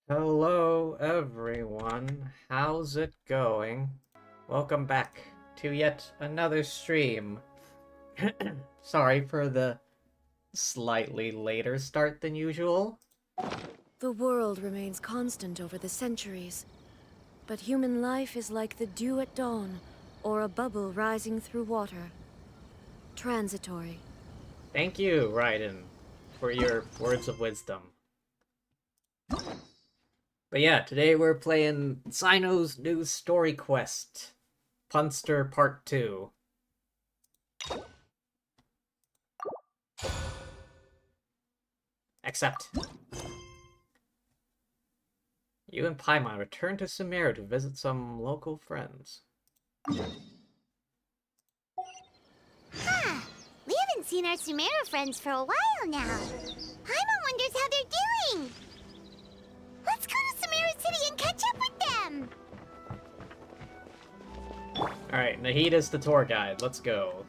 Hello everyone, how's it going? Welcome back to yet another stream. Sorry for the slightly later start than usual. The world remains constant over the centuries, but human life is like the dew at dawn, or a bubble rising through water. Transitory. Thank you, Raiden, for your words of wisdom. But yeah, today we're playing Cyno's new story quest, Punster Part 2. Accept. You and Paimon return to Sumeru to visit some local friends. Huh. We haven't seen our Sumeru friends for a while now. Paimon wonders how they're doing. Let's go to Sumeru City and catch up with them! Alright, Nahida's the tour guide. Let's go.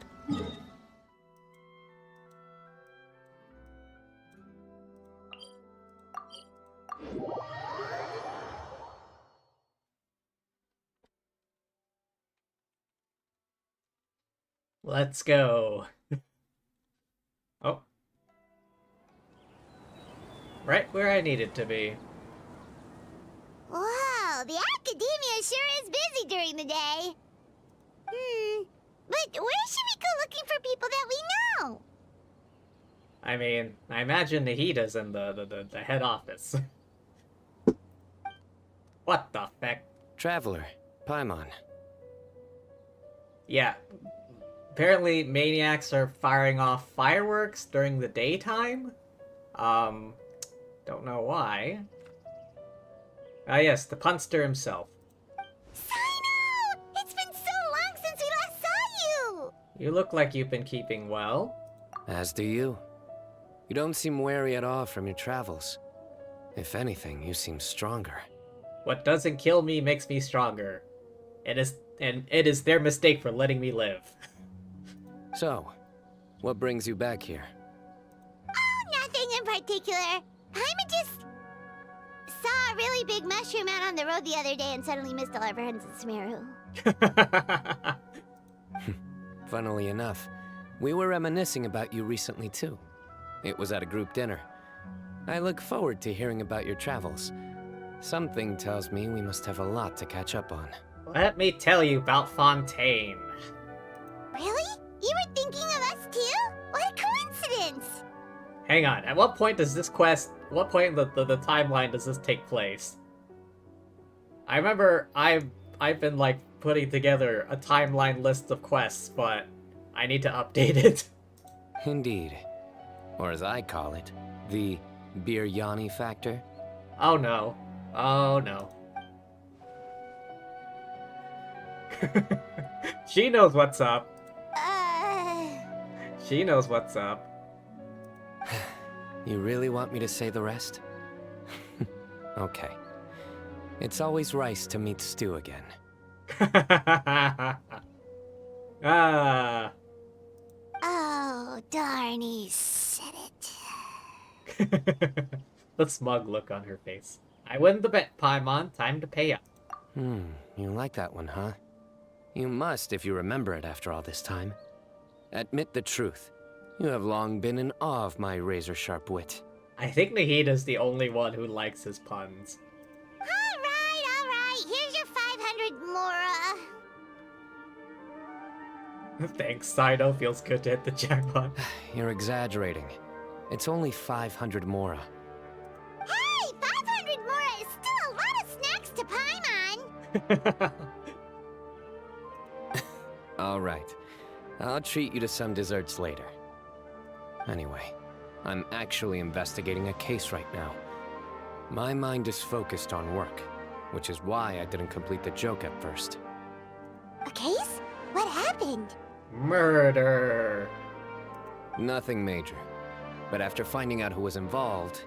Let's go. Oh. Right where I needed to be. Wow, the academia sure is busy during the day. But where should we go looking for people that we know? I mean, I imagine Nahida's in the head office. What the feck? Traveler, Paimon. Yeah. Apparently, maniacs are firing off fireworks during the daytime. Don't know why. Ah, yes, the punster himself. Cyno! It's been so long since we last saw you! You look like you've been keeping well. As do you. You don't seem weary at all from your travels. If anything, you seem stronger. What doesn't kill me makes me stronger. It is their mistake for letting me live. So, what brings you back here? Oh, nothing in particular. Paimon just saw a really big mushroom out on the road the other day and suddenly missed all our friends in Sumeru. Funnily enough, we were reminiscing about you recently too. It was at a group dinner. I look forward to hearing about your travels. Something tells me we must have a lot to catch up on. Let me tell you about Fontaine. Really? You were thinking of us too? What a coincidence! Hang on, at what point does this quest, what point in the timeline does this take place? I remember I've been like putting together a timeline list of quests, but I need to update it. Indeed. Or as I call it, the Biryani factor. Oh no. Oh no. She knows what's up. She knows what's up. You really want me to say the rest? Okay. It's always rice to meet stew again. Ah. Oh, darn, he said it. The smug look on her face. I win the bet, Paimon. Time to pay up. You like that one, huh? You must if you remember it after all this time. Admit the truth. You have long been in awe of my razor-sharp wit. I think Nahida's the only one who likes his puns. Alright. Here's your 500 Mora. Thanks, Cyno. Feels good to hit the jackpot. You're exaggerating. It's only 500 Mora. Hey, 500 Mora is still a lot of snacks to Paimon. All right. I'll treat you to some desserts later. Anyway, I'm actually investigating a case right now. My mind is focused on work, which is why I didn't complete the joke at first. A case? What happened? Murder. Nothing major. But after finding out who was involved,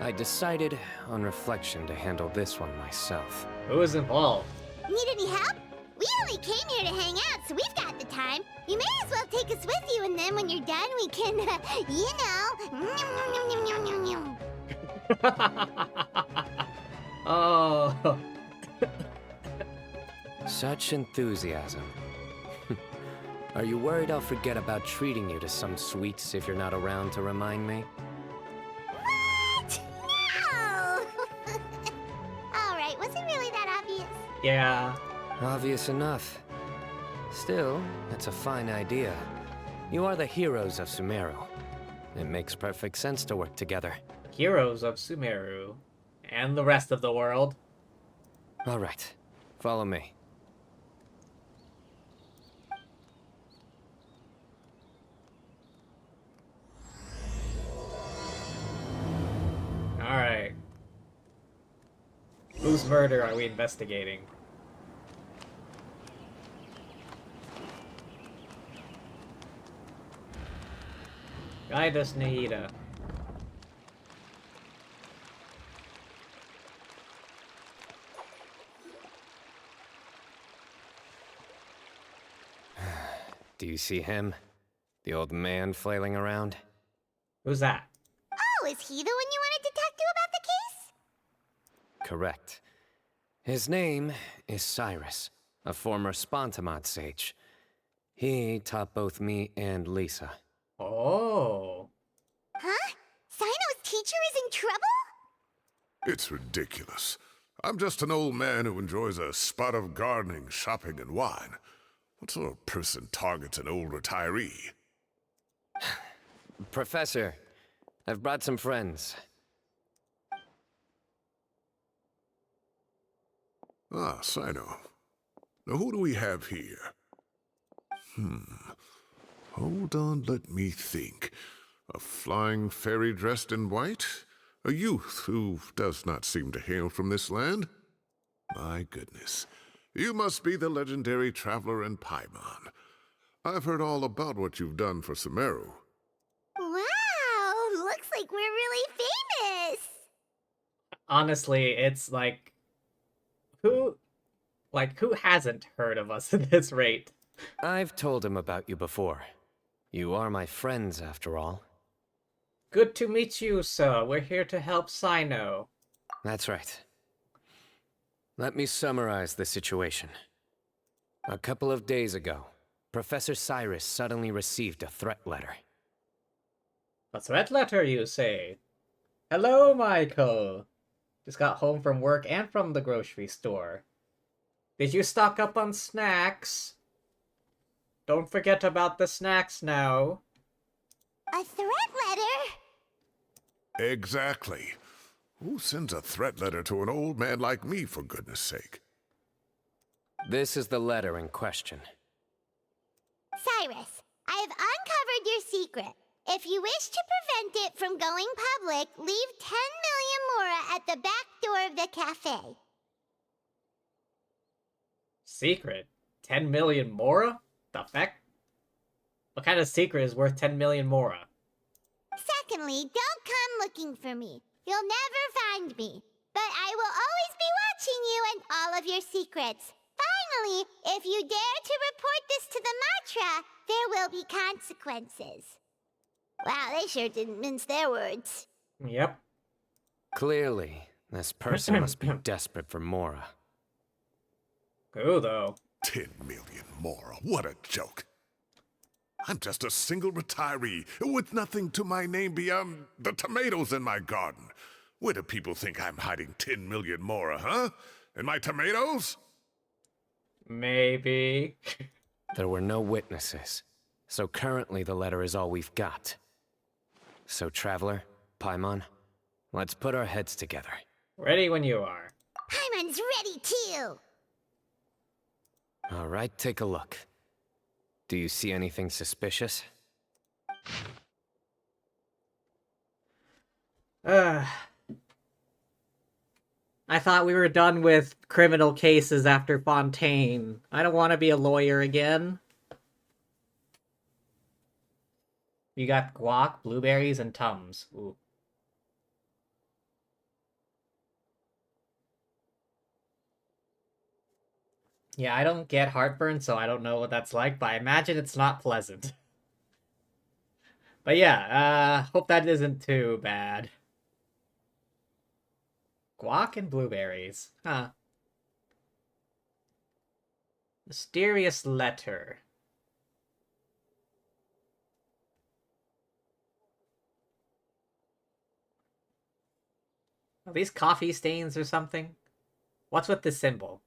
I decided, on reflection, to handle this one myself. Who is involved? Need any help? We only came here to hang out, so we've got the time. You may as well take us with you, and then when you're done, we can, you know... Oh. Such enthusiasm. Are you worried I'll forget about treating you to some sweets if you're not around to remind me? What? No! Alright, was it really that obvious? Yeah. Obvious enough. Still, it's a fine idea. You are the heroes of Sumeru. It makes perfect sense to work together. Heroes of Sumeru. And the rest of the world. All right, follow me. Alright. Whose murder are we investigating? Guide us, Nahida. Do you see him? The old man flailing around? Who's that? Oh, is he the one you wanted to talk to about the case? Correct. His name is Cyrus, a former Spontamod sage. He taught both me and Lisa. Oh. Huh? Cyno's teacher is in trouble? It's ridiculous. I'm just an old man who enjoys a spot of gardening, shopping, and wine. What sort of person targets an old retiree? Professor, I've brought some friends. Ah, Cyno. Now who do we have here? Hold on, let me think. A flying fairy dressed in white? A youth who does not seem to hail from this land? My goodness. You must be the legendary traveler in Paimon. I've heard all about what you've done for Sumeru. Wow, looks like we're really famous. Honestly, it's like who hasn't heard of us at this rate? I've told him about you before. You are my friends, after all. Good to meet you, sir. We're here to help Cyno. That's right. Let me summarize the situation. A couple of days ago, Professor Cyrus suddenly received a threat letter. A threat letter, you say? Hello, Michael. Just got home from work and from the grocery store. Did you stock up on snacks? Don't forget about the snacks now. A threat letter? Exactly. Who sends a threat letter to an old man like me, for goodness sake? This is the letter in question. Cyrus, I have uncovered your secret. If you wish to prevent it from going public, leave 10 million mora at the back door of the cafe. Secret? 10 million mora? The feck? What kind of secret is worth 10 million mora? Secondly, don't come looking for me. You'll never find me. But I will always be watching you and all of your secrets. Finally, if you dare to report this to the Matra, there will be consequences. Wow, they sure didn't mince their words. Yep. Clearly, this person must be desperate for Mora. Who, though? 10 million more. What a joke. I'm just a single retiree with nothing to my name beyond the tomatoes in my garden. Where do people think I'm hiding 10 million more, huh? In my tomatoes? Maybe. There were no witnesses, so currently the letter is all we've got. So, Traveler, Paimon, let's put our heads together. Ready when you are. Paimon's ready too! All right, take a look. Do you see anything suspicious? I thought we were done with criminal cases after Fontaine. I don't want to be a lawyer again. You got guac, blueberries, and Tums. Ooh. Yeah, I don't get heartburn, so I don't know what that's like, but I imagine it's not pleasant. But yeah, hope that isn't too bad. Guac and blueberries. Huh. Mysterious letter. Are these coffee stains or something? What's with this symbol?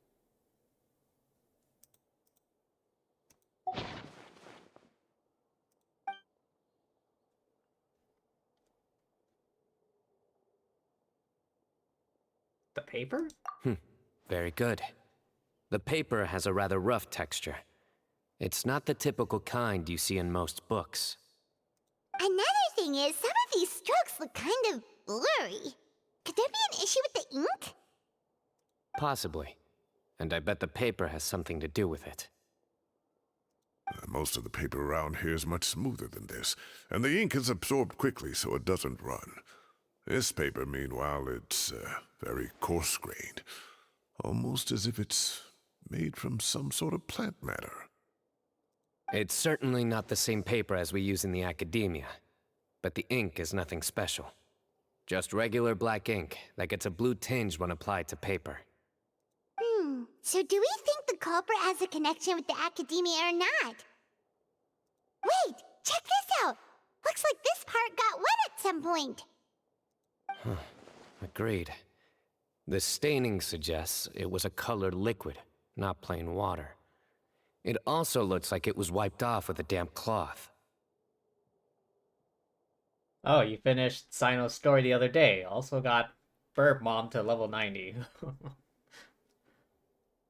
The paper? Very good. The paper has a rather rough texture. It's not the typical kind you see in most books. Another thing is, some of these strokes look kind of blurry. Could there be an issue with the ink? Possibly. And I bet the paper has something to do with it. Most of the paper around here is much smoother than this, and the ink is absorbed quickly so it doesn't run. This paper, meanwhile, it's very coarse-grained, almost as if it's made from some sort of plant matter. It's certainly not the same paper as we use in the academia, but the ink is nothing special. Just regular black ink that gets a blue tinge when applied to paper. So do we think the culprit has a connection with the academia or not? Wait, check this out! Looks like this part got wet at some point. Agreed. The staining suggests it was a colored liquid, not plain water. It also looks like it was wiped off with a damp cloth. Oh, you finished Cyno's story the other day. Also got Burp Mom to level 90.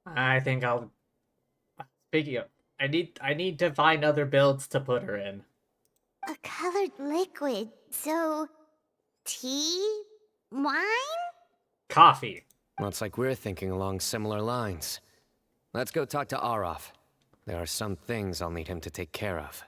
I think I'll... Speaking of... I need to find other builds to put her in. A colored liquid, so... tea? Wine? Coffee. Looks like we're thinking along similar lines. Let's go talk to Aroth. There are some things I'll need him to take care of.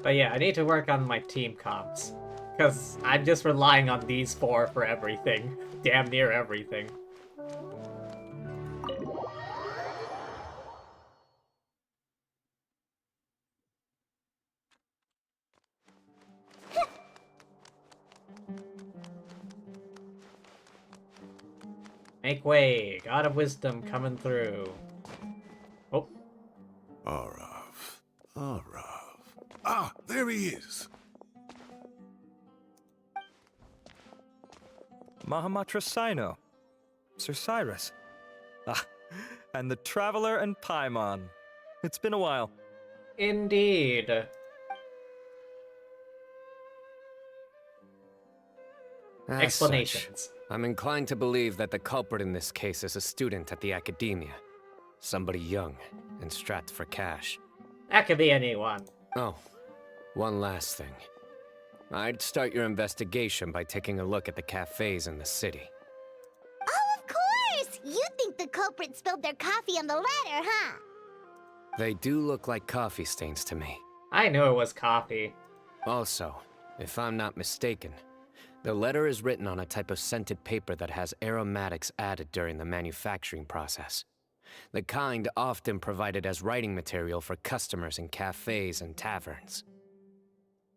But yeah, I need to work on my team comps. Because I'm just relying on these four for everything. Damn near everything. Make way! God of Wisdom coming through. Oh. Arav. Arav. Ah, there he is. Punster Cyno. Sir Cyrus. Ah, and the Traveler and Paimon. It's been a while. Indeed. As Explanations. such, I'm inclined to believe that the culprit in this case is a student at the Academia. Somebody young and strapped for cash. That could be anyone. Oh, one last thing. I'd start your investigation by taking a look at the cafes in the city. Oh, of course! You think the culprit spilled their coffee on the ladder, huh? They do look like coffee stains to me. I knew it was coffee. Also, if I'm not mistaken, the letter is written on a type of scented paper that has aromatics added during the manufacturing process. The kind often provided as writing material for customers in cafes and taverns.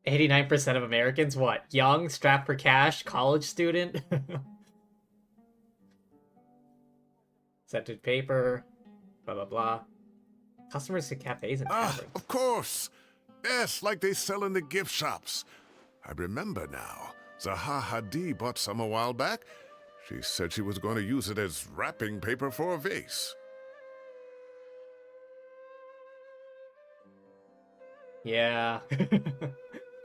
89% of Americans, what? Young, strapped for cash, college student? Scented paper, blah blah blah. Customers in cafes and Ah, taverns. of course. Yes, like they sell in the gift shops. I remember now. Zaha Hadid bought some a while back. She said she was going to use it as wrapping paper for a vase. Yeah.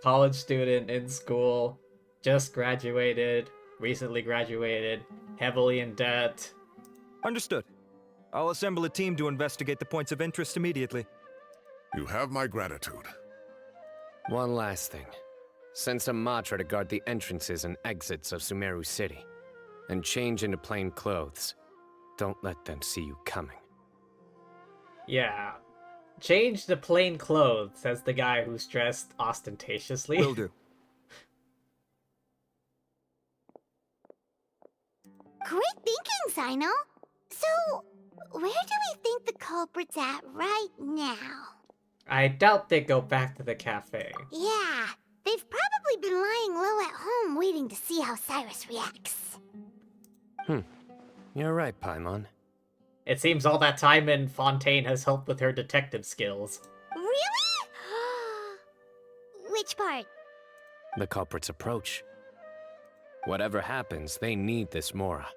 College student in school, just graduated, recently graduated, heavily in debt. Understood. I'll assemble a team to investigate the points of interest immediately. You have my gratitude. One last thing. Send some Matra to guard the entrances and exits of Sumeru City. And change into plain clothes. Don't let them see you coming. Yeah. Change to plain clothes, says the guy who's dressed ostentatiously. Will do. Great thinking, Cyno. So, where do we think the culprit's at right now? I doubt they go back to the cafe. Yeah, they've probably been lying low at home waiting to see how Cyrus reacts. You're right, Paimon. It seems all that time in Fontaine has helped with her detective skills. Really? Which part? The culprit's approach. Whatever happens, they need this Mora.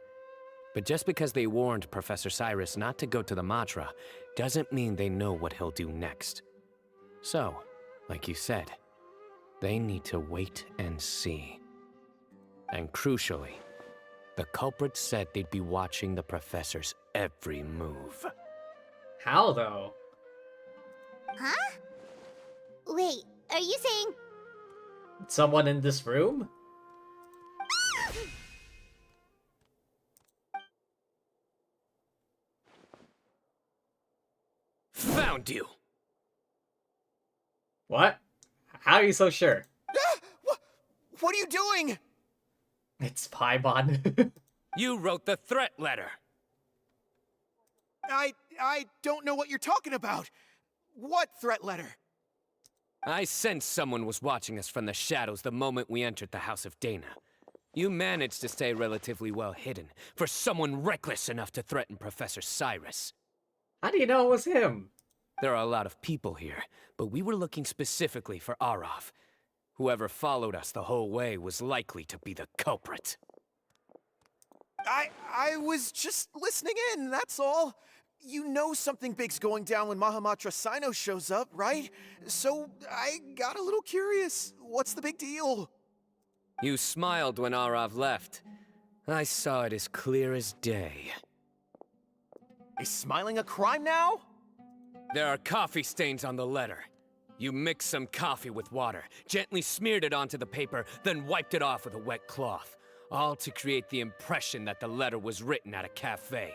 But just because they warned Professor Cyrus not to go to the Matra, doesn't mean they know what he'll do next. So, like you said, they need to wait and see. And crucially, the culprit said they'd be watching the Professor's every move. How, though? Huh? Wait, are you saying... Someone in this room? Found you! What? How are you so sure? What are you doing? It's Paimon. You wrote the threat letter! I don't know what you're talking about. What threat letter? I sensed someone was watching us from the shadows the moment we entered the House of Dana. You managed to stay relatively well hidden for someone reckless enough to threaten Professor Cyrus. How do you know it was him? There are a lot of people here, but we were looking specifically for Aroth. Whoever followed us the whole way was likely to be the culprit. I was just listening in, that's all. You know something big's going down when Punster Cyno shows up, right? So I got a little curious. What's the big deal? You smiled when Arav left. I saw it as clear as day. Is smiling a crime now? There are coffee stains on the letter. You mixed some coffee with water, gently smeared it onto the paper, then wiped it off with a wet cloth. All to create the impression that the letter was written at a cafe.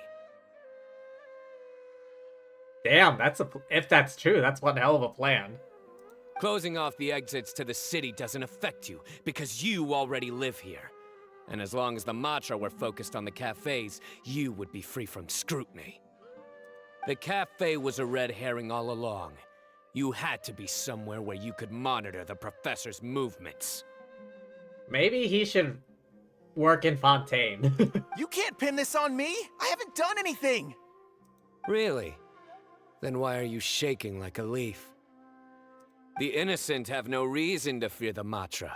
Damn, if that's true, that's one hell of a plan. Closing off the exits to the city doesn't affect you, because you already live here. And as long as the Matra were focused on the cafes, you would be free from scrutiny. The cafe was a red herring all along. You had to be somewhere where you could monitor the professor's movements. Maybe he should work in Fontaine. You can't pin this on me! I haven't done anything! Really? Then why are you shaking like a leaf? The innocent have no reason to fear the Matra.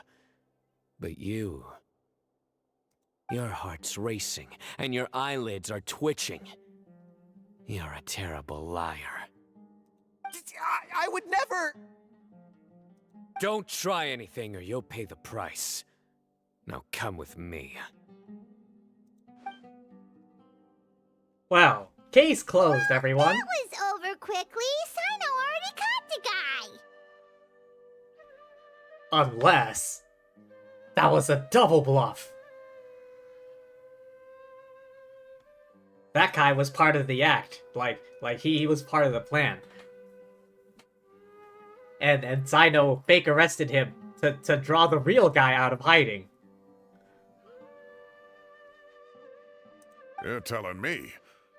But you... your heart's racing, and your eyelids are twitching. You're a terrible liar. I would never... Don't try anything or you'll pay the price. Now come with me. Well, case closed, everyone. That was over quickly. Cyno already caught the guy. Unless that was a double bluff. That guy was part of the act. Like he was part of the plan. And Cyno fake arrested him to draw the real guy out of hiding. You're telling me.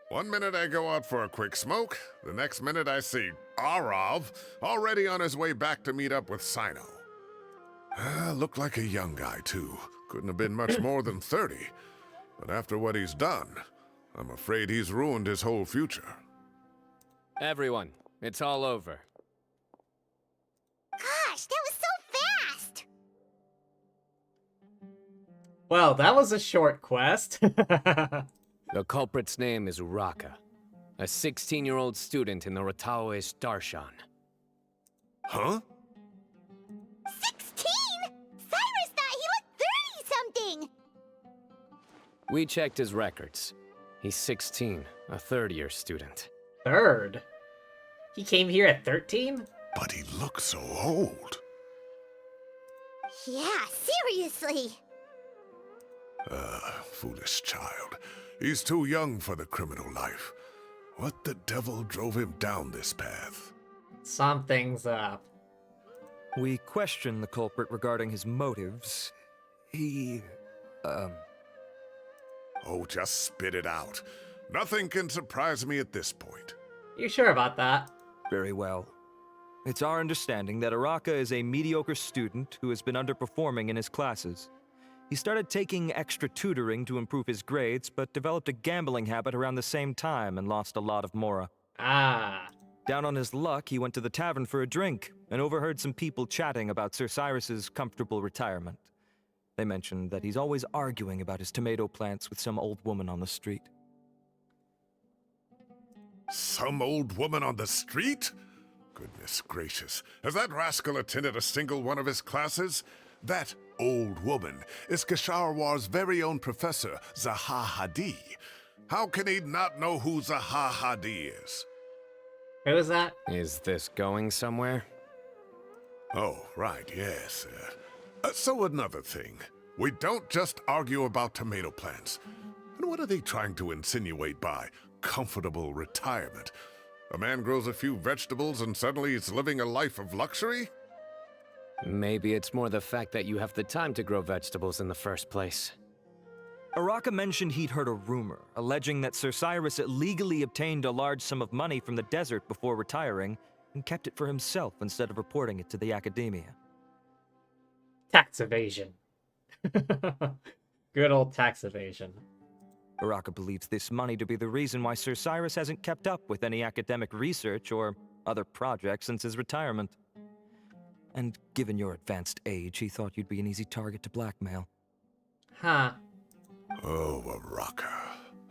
One minute I go out for a quick smoke, the next minute I see Arav already on his way back to meet up with Cyno. Looked like a young guy, too. Couldn't have been much more than 30. But after what he's done, I'm afraid he's ruined his whole future. Everyone, it's all over. Gosh, that was so fast! Well, that was a short quest. The culprit's name is Uraka, a 16-year-old student in the Rataoist Darshan. Huh? 16? Cyrus thought he looked 30-something! We checked his records. He's 16, a third-year student. Third? He came here at 13? But he looks so old. Yeah, seriously! Foolish child. He's too young for the criminal life. What the devil drove him down this path? Something's up. We questioned the culprit regarding his motives. He... Oh, just spit it out. Nothing can surprise me at this point. You sure about that? Very well. It's our understanding that Araka is a mediocre student who has been underperforming in his classes. He started taking extra tutoring to improve his grades, but developed a gambling habit around the same time and lost a lot of mora. Ah. Down on his luck, he went to the tavern for a drink and overheard some people chatting about Sir Cyrus's comfortable retirement. They mentioned that he's always arguing about his tomato plants with some old woman on the street. Some old woman on the street? Goodness gracious. Has that rascal attended a single one of his classes? That old woman is Kasharwar's very own professor, Zaha Hadi. How can he not know who Zaha Hadi is? Who is that? Is this going somewhere? Oh, right, yes. So another thing. We don't just argue about tomato plants. And what are they trying to insinuate by comfortable retirement? A man grows a few vegetables and suddenly he's living a life of luxury? Maybe it's more the fact that you have the time to grow vegetables in the first place. Araka mentioned he'd heard a rumor, alleging that Sir Cyrus illegally obtained a large sum of money from the desert before retiring, and kept it for himself instead of reporting it to the academia. Tax evasion. Good old tax evasion. Araka believes this money to be the reason why Sir Cyrus hasn't kept up with any academic research or other projects since his retirement. And given your advanced age, he thought you'd be an easy target to blackmail. Huh. Oh, Araka.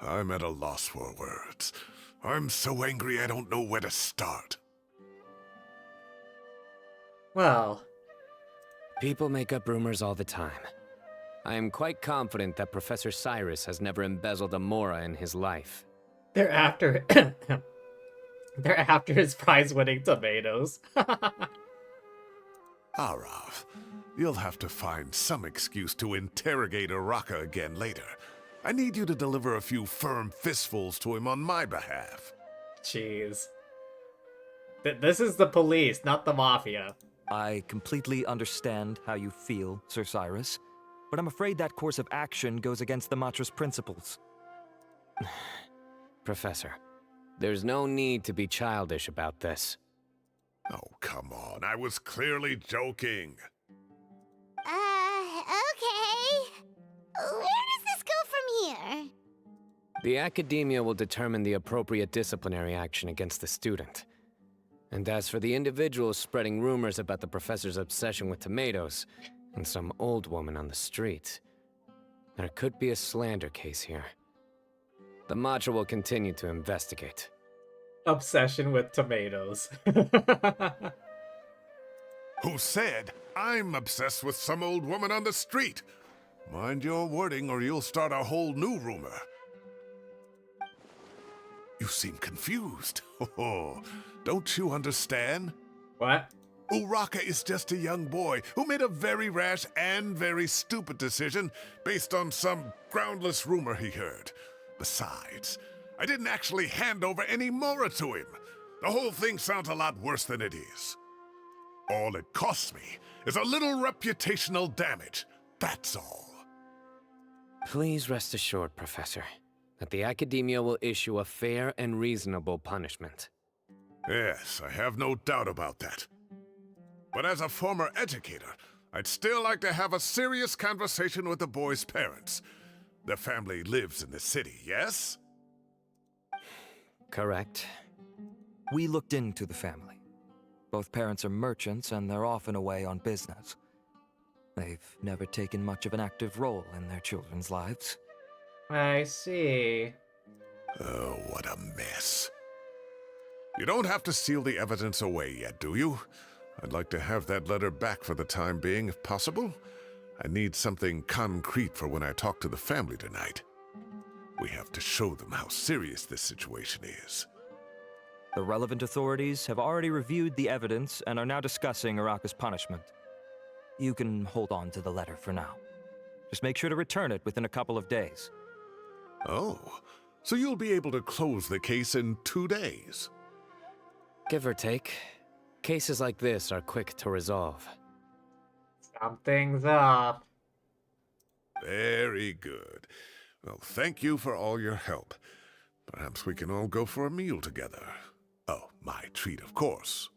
I'm at a loss for words. I'm so angry I don't know where to start. Well, People make up rumors all the time. I am quite confident that Professor Cyrus has never embezzled a mora in his life. they're after they're after his prize-winning tomatoes. Arav, you'll have to find some excuse to interrogate Araka again later. I need you to deliver a few firm fistfuls to him on my behalf. Jeez. This is the police, not the mafia. I completely understand how you feel, Sir Cyrus, but I'm afraid that course of action goes against the Matra's principles. Professor, there's no need to be childish about this. Oh, come on. I was clearly joking. Okay. Where does this go from here? The Academia will determine the appropriate disciplinary action against the student. And as for the individuals spreading rumors about the professor's obsession with tomatoes and some old woman on the street, there could be a slander case here. The Matra will continue to investigate. Obsession with tomatoes. Who said I'm obsessed with some old woman on the street? Mind your wording or you'll start a whole new rumor. You seem confused. Oh, don't you understand? What? Uraka is just a young boy who made a very rash and very stupid decision based on some groundless rumor he heard. Besides, I didn't actually hand over any mora to him. The whole thing sounds a lot worse than it is. All it costs me is a little reputational damage. That's all. Please rest assured, Professor, that the Academia will issue a fair and reasonable punishment. Yes, I have no doubt about that. But as a former educator, I'd still like to have a serious conversation with the boy's parents. Their family lives in the city, yes? Correct. We looked into the family. Both parents are merchants and they're often away on business. They've never taken much of an active role in their children's lives. I see. Oh, what a mess. You don't have to seal the evidence away yet, do you? I'd like to have that letter back for the time being, if possible. I need something concrete for when I talk to the family tonight. We have to show them how serious this situation is. The relevant authorities have already reviewed the evidence and are now discussing Araka's punishment. You can hold on to the letter for now. Just make sure to return it within a couple of days. Oh, so you'll be able to close the case in 2 days? Give or take, cases like this are quick to resolve. Something's up. Very good. Well, thank you for all your help. Perhaps we can all go for a meal together. Oh, my treat, of course.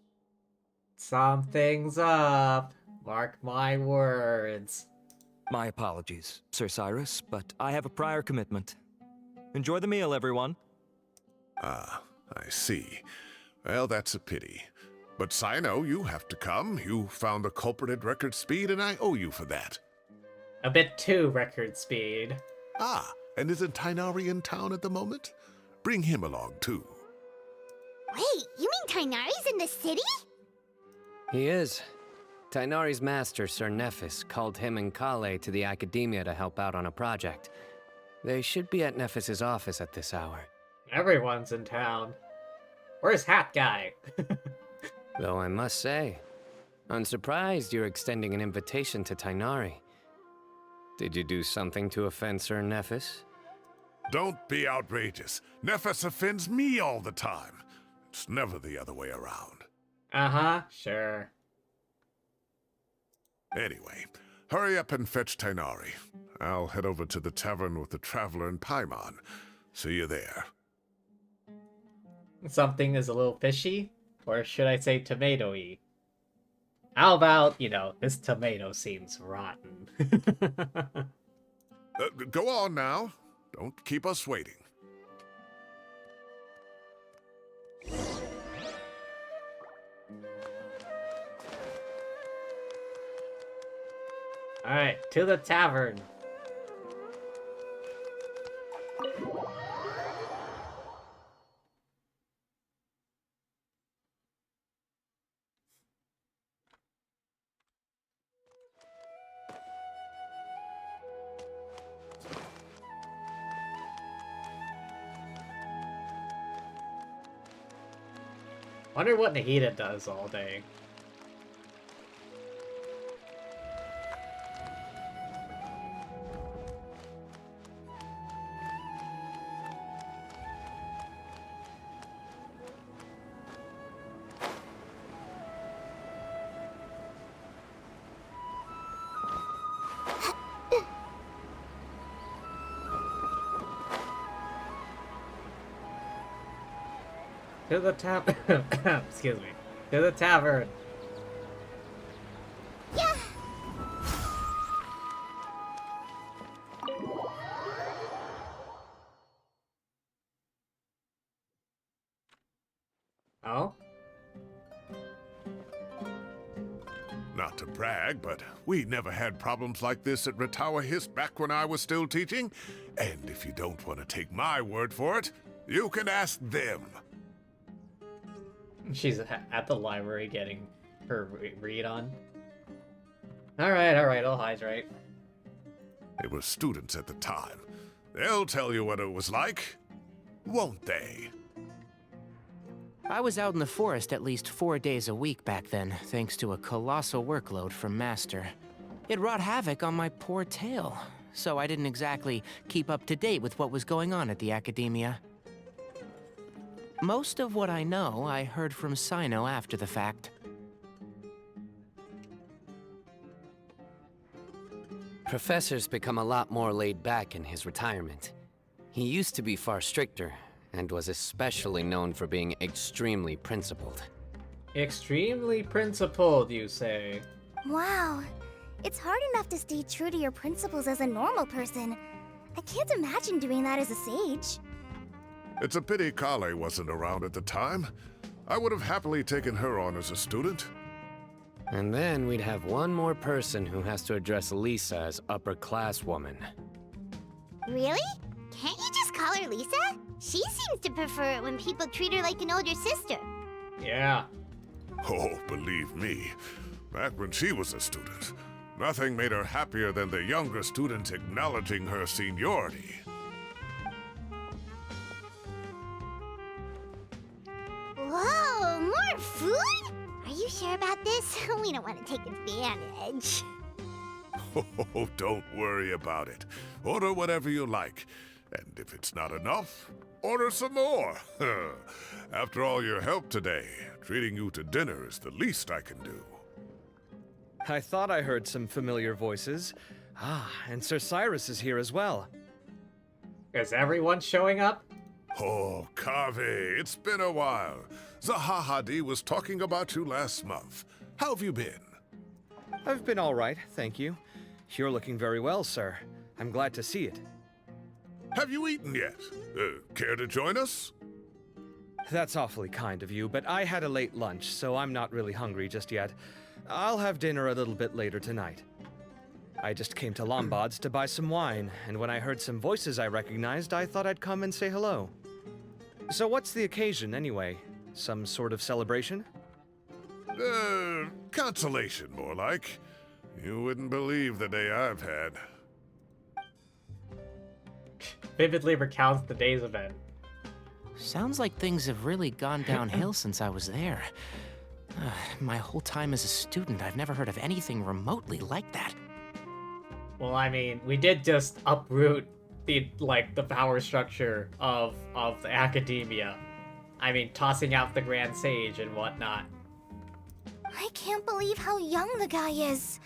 Something's up. Mark my words. My apologies, Sir Cyrus, but I have a prior commitment. Enjoy the meal, everyone. Ah, I see. Well, that's a pity. But Cyno, you have to come. You found the culprit at record speed, and I owe you for that. A bit too record speed. Ah, and isn't Tighnari in town at the moment? Bring him along, too. Wait, you mean Tighnari's in the city? He is. Tighnari's master, Sir Nephis, called him and Kale to the Academia to help out on a project. They should be at Nephis's office at this hour. Everyone's in town. Where's Hat Guy? Though I must say, I'm surprised you're extending an invitation to Tighnari. Did you do something to offend Sir Nephis? Don't be outrageous. Nephis offends me all the time. It's never the other way around. Uh-huh, sure. Anyway, hurry up and fetch Tighnari. I'll head over to the tavern with the Traveler and Paimon. See you there. Something is a little fishy? Or should I say tomato-y? How about, this tomato seems rotten. Go on now. Don't keep us waiting. Alright, to the tavern. Wonder what Nahida does all day. To the excuse me. To the tavern. Yeah. Oh? Not to brag, but we never had problems like this at Ratawa Hiss back when I was still teaching. And if you don't want to take my word for it, you can ask them. She's at the library getting her read on. Alright, all highs right. They were students at the time. They'll tell you what it was like, won't they? I was out in the forest at least 4 days a week back then, thanks to a colossal workload from Master. It wrought havoc on my poor tail, so I didn't exactly keep up to date with what was going on at the Academia. Most of what I know, I heard from Cyno after the fact. Professor's become a lot more laid back in his retirement. He used to be far stricter, and was especially known for being extremely principled. Extremely principled, you say? Wow. It's hard enough to stay true to your principles as a normal person. I can't imagine doing that as a sage. It's a pity Kale wasn't around at the time. I would have happily taken her on as a student. And then we'd have one more person who has to address Lisa as upper-class woman. Really? Can't you just call her Lisa? She seems to prefer it when people treat her like an older sister. Yeah. Oh, believe me, back when she was a student, nothing made her happier than the younger students acknowledging her seniority. Whoa, more food? Are you sure about this? We don't want to take advantage. Oh, don't worry about it. Order whatever you like. And if it's not enough, order some more. After all your help today, treating you to dinner is the least I can do. I thought I heard some familiar voices. Ah, and Sir Cyrus is here as well. Is everyone showing up? Oh, Kave, it's been a while. Zahahadi was talking about you last month. How have you been? I've been all right, thank you. You're looking very well, sir. I'm glad to see it. Have you eaten yet? Care to join us? That's awfully kind of you, but I had a late lunch, so I'm not really hungry just yet. I'll have dinner a little bit later tonight. I just came to Lombard's to buy some wine, and when I heard some voices I recognized, I thought I'd come and say hello. So what's the occasion, anyway? Some sort of celebration? Consolation, more like. You wouldn't believe the day I've had. Vividly recounts the day's event. Sounds like things have really gone downhill since I was there. My whole time as a student, I've never heard of anything remotely like that. Well, I mean, we did just uproot the power structure of the academia. I mean, tossing out the Grand Sage and whatnot. I can't believe how young the guy is.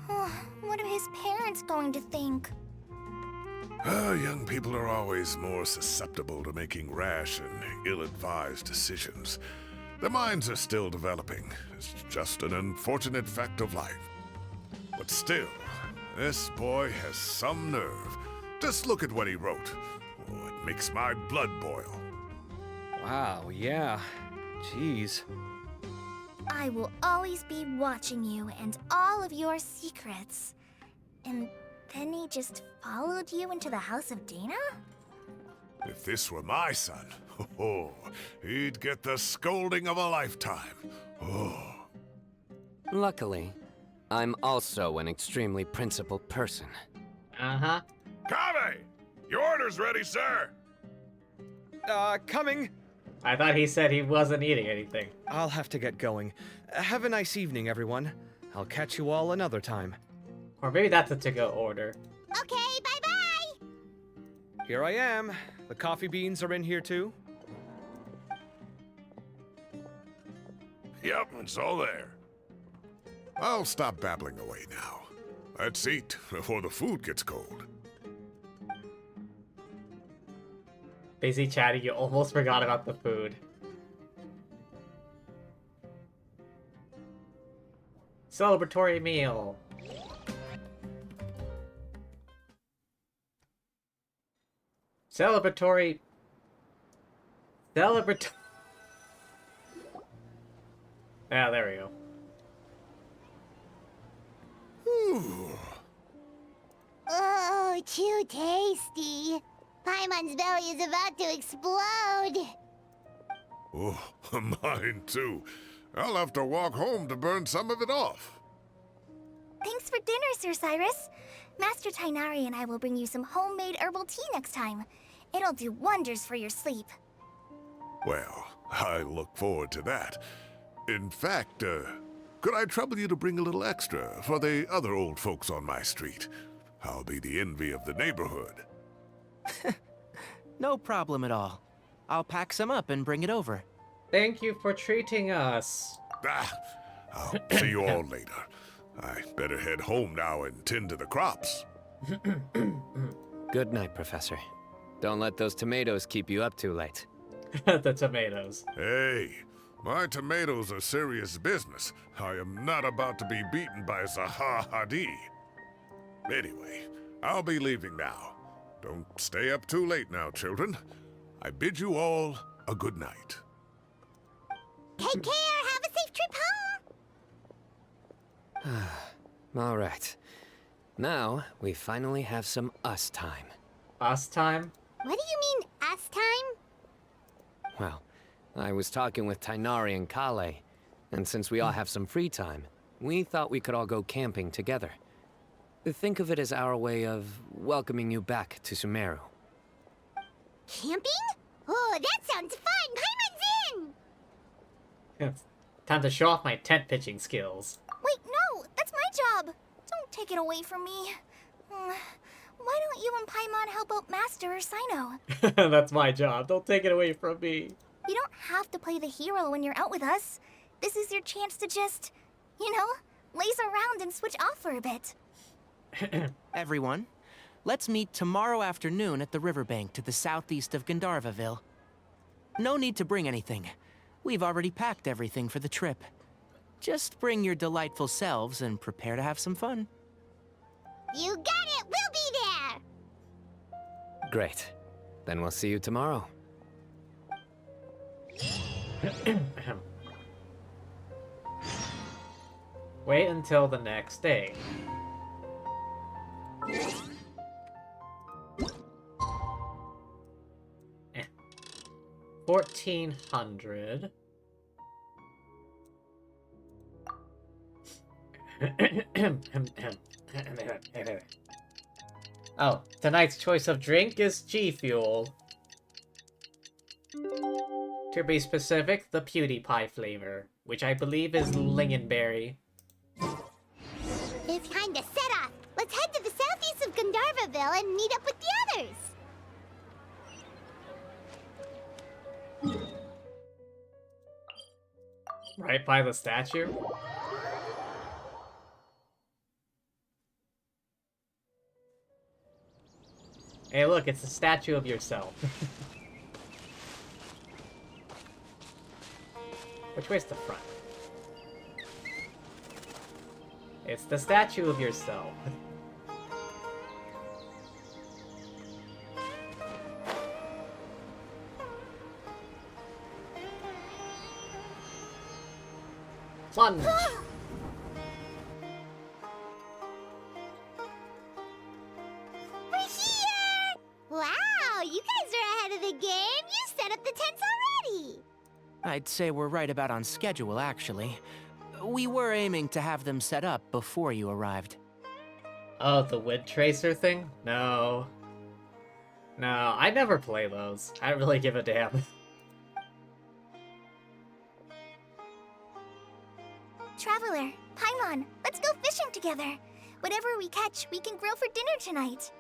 What are his parents going to think? Young people are always more susceptible to making rash and ill-advised decisions. Their minds are still developing. It's just an unfortunate fact of life. But still, this boy has some nerve. Just look at what he wrote. Oh, it makes my blood boil. Wow, yeah. Jeez. I will always be watching you and all of your secrets. And then he just followed you into the house of Dana? If this were my son, he'd get the scolding of a lifetime. Oh. Luckily, I'm also an extremely principled person. Uh-huh. Kave! Your order's ready, sir! Coming! I thought he said he wasn't eating anything. I'll have to get going. Have a nice evening, everyone. I'll catch you all another time. Or maybe that's a to-go order. Okay, bye-bye! Here I am. The coffee beans are in here too. Yep, it's all there. I'll stop babbling away now. Let's eat before the food gets cold. Busy chatting, you almost forgot about the food. Celebratory meal. Celebratory... Yeah, there we go. Oh, too tasty. Paimon's belly is about to explode. Oh, mine too. I'll have to walk home to burn some of it off. Thanks for dinner, Sir Cyrus. Master Tighnari and I will bring you some homemade herbal tea next time. It'll do wonders for your sleep. Well, I look forward to that. In fact, could I trouble you to bring a little extra for the other old folks on my street? I'll be the envy of the neighborhood. No problem at all. I'll pack some up and bring it over. Thank you for treating us. I'll see you all later. I better head home now and tend to the crops. Good night, Professor. Don't let those tomatoes keep you up too late. The tomatoes. Hey, my tomatoes are serious business. I am not about to be beaten by Zaha Hadid. Anyway, I'll be leaving now. Don't stay up too late now, children. I bid you all a good night. Take care, have a safe trip home! All right. Now, we finally have some us time. Us time? What do you mean, us time? Well, I was talking with Tighnari and Kale, and since we all have some free time, we thought we could all go camping together. Think of it as our way of welcoming you back to Sumeru. Camping? Oh, that sounds fun! Paimon's in! It's time to show off my tent pitching skills. Wait, no! That's my job! Don't take it away from me. Why don't you and Paimon help out Master or Cyno? That's my job. Don't take it away from me. You don't have to play the hero when you're out with us. This is your chance to just, you know, laze around and switch off for a bit. Everyone, let's meet tomorrow afternoon at the riverbank to the southeast of Gandharvaville. No need to bring anything. We've already packed everything for the trip. Just bring your delightful selves and prepare to have some fun. You got it! We'll be there! Great. Then we'll see you tomorrow. Wait until the next day. Eh. 1400. Oh, tonight's choice of drink is G Fuel. To be specific, the PewDiePie flavor, which I believe is lingonberry. It's time to set off! Let's head to the southeast of Gandharvaville and meet up with the others! Right by the statue? Hey look, it's a statue of yourself. Which way's the front? It's the statue of yourself. Plunge! We're here! Wow, you guys are ahead of the game! You set up the tents already! I'd say we're right about on schedule, actually. We were aiming to have them set up before you arrived. Oh, the Wind Tracer thing? No. No, I never play those. I don't really give a damn. together. Whatever we catch, we can grill for dinner tonight.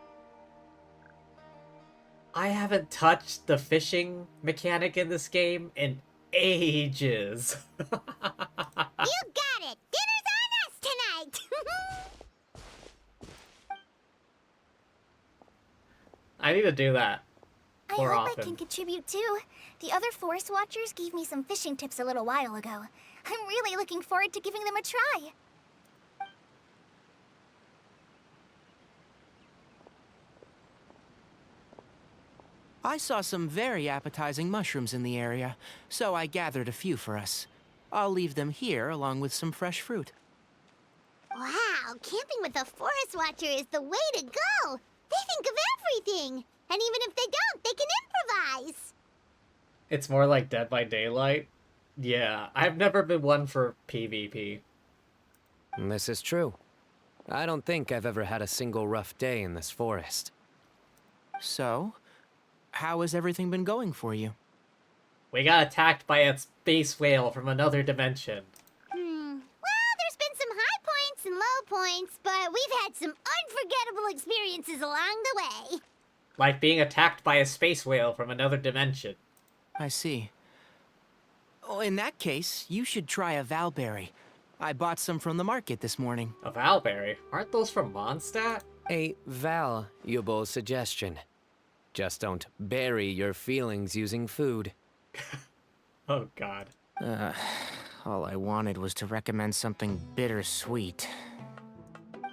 I haven't touched the fishing mechanic in this game in ages. You got it! Dinner's on us tonight! I need to do that I more hope often. I can contribute too. The other forest watchers gave me some fishing tips a little while ago. I'm really looking forward to giving them a try. I saw some very appetizing mushrooms in the area, so I gathered a few for us. I'll leave them here along with some fresh fruit. Wow, camping with a forest watcher is the way to go! They think of everything! And even if they don't, they can improvise! It's more like Dead by Daylight. Yeah, I've never been one for PvP. This is true. I don't think I've ever had a single rough day in this forest. So, how has everything been going for you? We got attacked by a space whale from another dimension. Well, there's been some high points and low points, but we've had some unforgettable experiences along the way. Like being attacked by a space whale from another dimension. I see. Oh, in that case, you should try a valberry. I bought some from the market this morning. A Valberry? Aren't those from Mondstadt? A valuable suggestion. Just don't bury your feelings using food. Oh god. All I wanted was to recommend something bittersweet.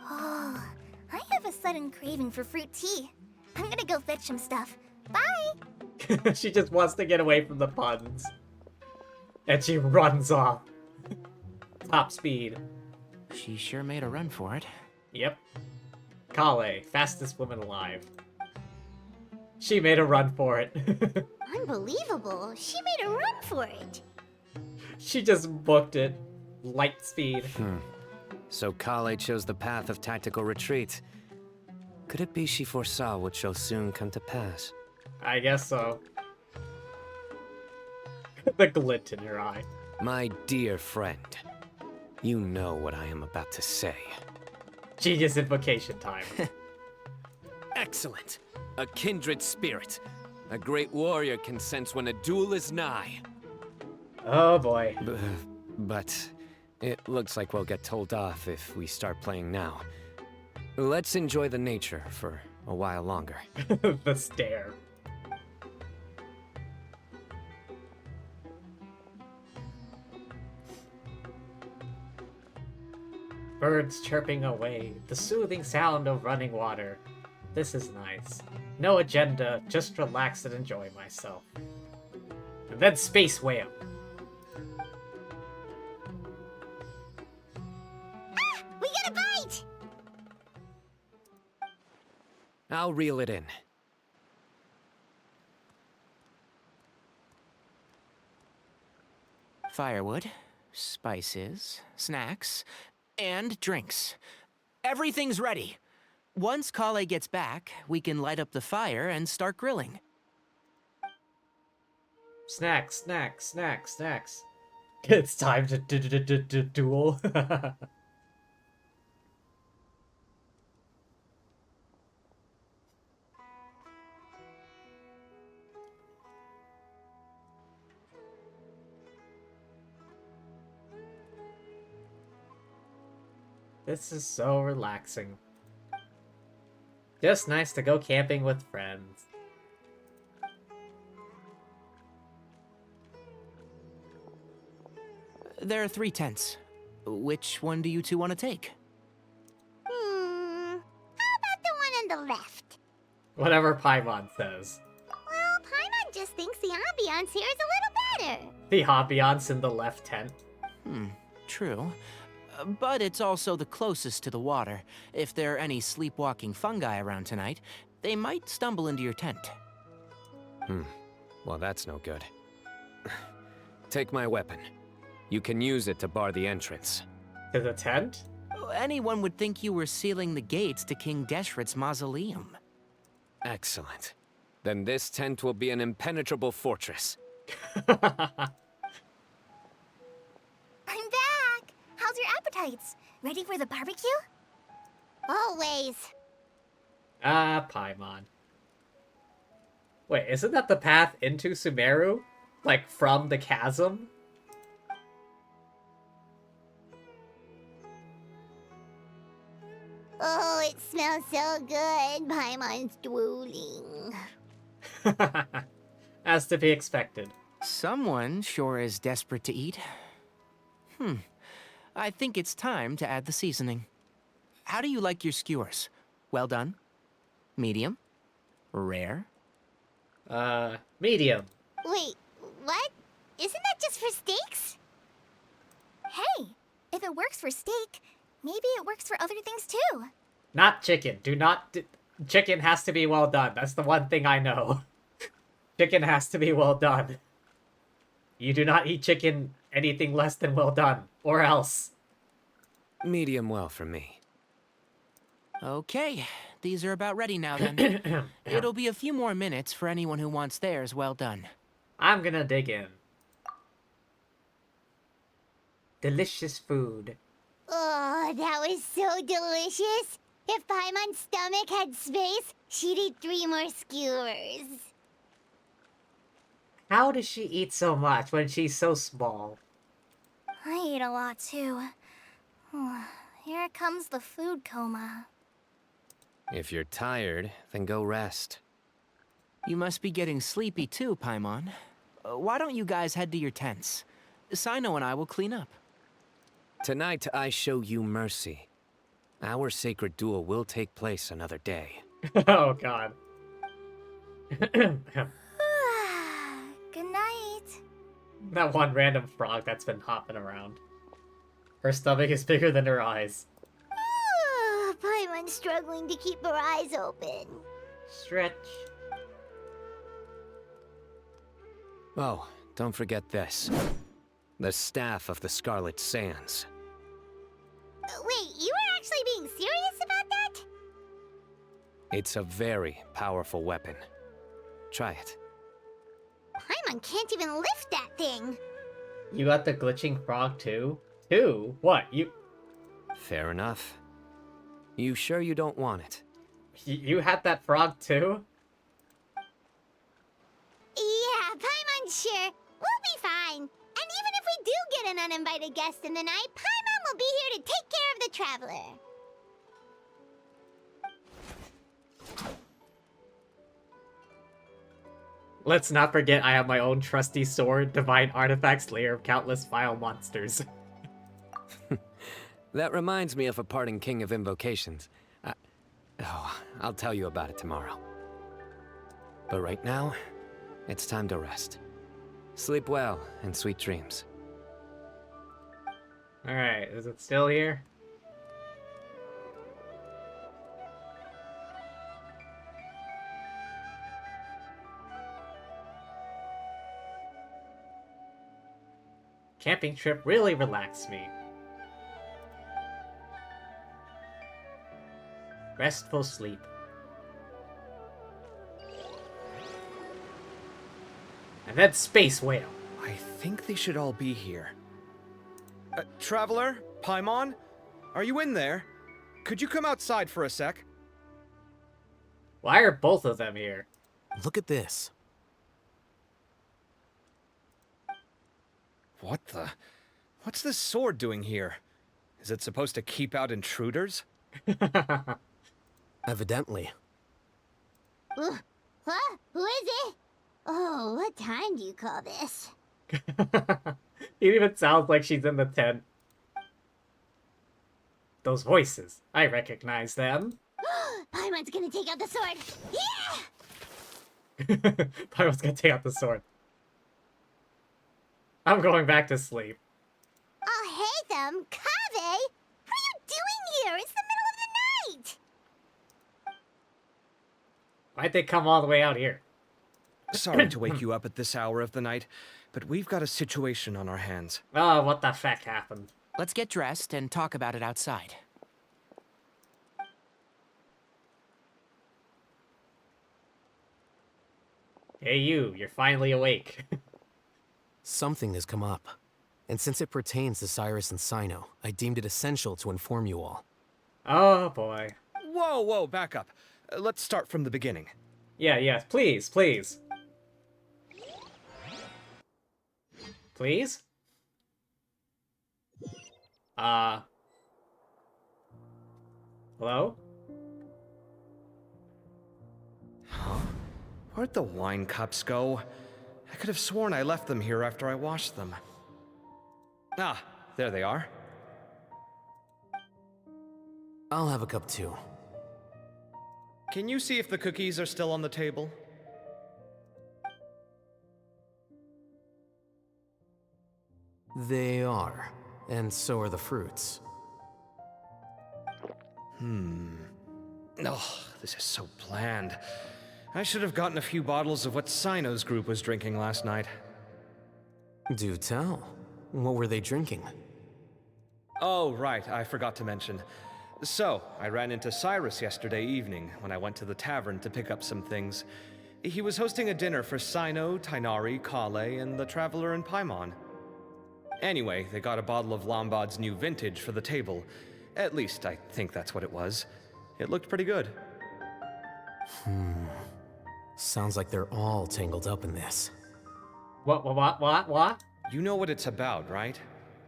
Oh, I have a sudden craving for fruit tea. I'm gonna go fetch some stuff. Bye! She just wants to get away from the puns. And she runs off. Top speed. She sure made a run for it. Yep. Kale, fastest woman alive. She made a run for it. Unbelievable. She made a run for it. She just booked it. Light speed. So Kale chose the path of tactical retreat. Could it be she foresaw what shall soon come to pass? I guess so. The glint in her eye. My dear friend, you know what I am about to say. Genius invocation time. Excellent! A kindred spirit. A great warrior can sense when a duel is nigh. Oh boy. But it looks like we'll get told off if we start playing now. Let's enjoy the nature for a while longer. The stare. Birds chirping away, the soothing sound of running water. This is nice. No agenda, just relax and enjoy myself. And then Space Whale. Ah! We got a bite! I'll reel it in. Firewood, spices, snacks, and drinks. Everything's ready. Once Kale gets back, we can light up the fire and start grilling. Snacks, snacks, snacks, snacks. It's time to duel. This is so relaxing. Just nice to go camping with friends. There are 3 tents. Which one do you two want to take? How about the one on the left? Whatever Paimon says. Well, Paimon just thinks the ambiance here is a little better. The ambiance in the left tent. True. But it's also the closest to the water. If there are any sleepwalking fungi around tonight, they might stumble into your tent. Well, that's no good. Take my weapon. You can use it to bar the entrance. To the tent? Anyone would think you were sealing the gates to King Deshret's mausoleum. Excellent. Then this tent will be an impenetrable fortress. I'm back! How's your appetites? Ready for the barbecue? Always. Ah, Paimon. Wait, isn't that the path into Sumeru? Like, from the chasm? Oh, it smells so good. Paimon's drooling. As to be expected. Someone sure is desperate to eat. I think it's time to add the seasoning. How do you like your skewers? Well done? Medium? Rare? Medium. Wait, what? Isn't that just for steaks? Hey, if it works for steak, maybe it works for other things too. Not chicken. Do not... Chicken has to be well done. That's the one thing I know. Chicken has to be well done. You do not eat chicken anything less than well done, or else. Medium well for me. Okay, these are about ready now then. It'll be a few more minutes for anyone who wants theirs well done. I'm gonna dig in. Delicious food. Oh, that was so delicious. If Paimon's stomach had space, she'd eat 3 more skewers. How does she eat so much when she's so small? I eat a lot too. Here comes the food coma. If you're tired, then go rest. You must be getting sleepy too, Paimon. Why don't you guys head to your tents? Cyno and I will clean up. Tonight, I show you mercy. Our sacred duel will take place another day. Oh, God. Good night. That one random frog that's been hopping around. Her stomach is bigger than her eyes. Paimon's struggling to keep her eyes open. Stretch. Oh, don't forget this. The staff of the Scarlet Sands. Wait, you were actually being serious about that? It's a very powerful weapon. Try it. Paimon can't even lift that thing. You got the glitching frog too? Too? What? Fair enough. You sure you don't want it? You had that frog too? Yeah, Paimon's sure. We'll be fine. And even if we do get an uninvited guest in the night, Paimon will be here to take care of the traveler. Let's not forget I have my own trusty sword, divine artifacts, layer of countless vile monsters. That reminds me of a parting king of invocations. I'll tell you about it tomorrow. But right now, it's time to rest. Sleep well and sweet dreams. Alright, is it still here? Camping trip really relaxed me. Restful sleep. And then Space Whale. I think they should all be here. Traveler? Paimon? Are you in there? Could you come outside for a sec? Why are both of them here? Look at this. What the? What's this sword doing here? Is it supposed to keep out intruders? Evidently. Huh? Who is it? Oh, what time do you call this? It even sounds like she's in the tent. Those voices, I recognize them. Paimon's gonna take out the sword. Yeah! Paimon's gonna take out the sword. I'm going back to sleep. Oh, hey them, Kave! What are you doing here? It's the middle of the night! Why'd they come all the way out here? Sorry to wake you up at this hour of the night, but we've got a situation on our hands. Oh, what the feck happened? Let's get dressed and talk about it outside. Hey you're finally awake. Something has come up. And since it pertains to Cyrus and Cyno, I deemed it essential to inform you all. Oh boy. Whoa, whoa, back up. Let's start from the beginning. Yeah, yes, please, please. Please? Hello? Where'd the wine cups go? I could have sworn I left them here after I washed them. Ah, there they are. I'll have a cup too. Can you see if the cookies are still on the table? They are. And so are the fruits. Oh, this is so bland. I should have gotten a few bottles of what Cyno's group was drinking last night. Do tell. What were they drinking? Oh, right, I forgot to mention. So, I ran into Cyrus yesterday evening when I went to the tavern to pick up some things. He was hosting a dinner for Cyno, Tighnari, Kale, and the Traveler and Paimon. Anyway, they got a bottle of Lombard's new vintage for the table. At least, I think that's what it was. It looked pretty good. Sounds like they're all tangled up in this. What? You know what it's about, right?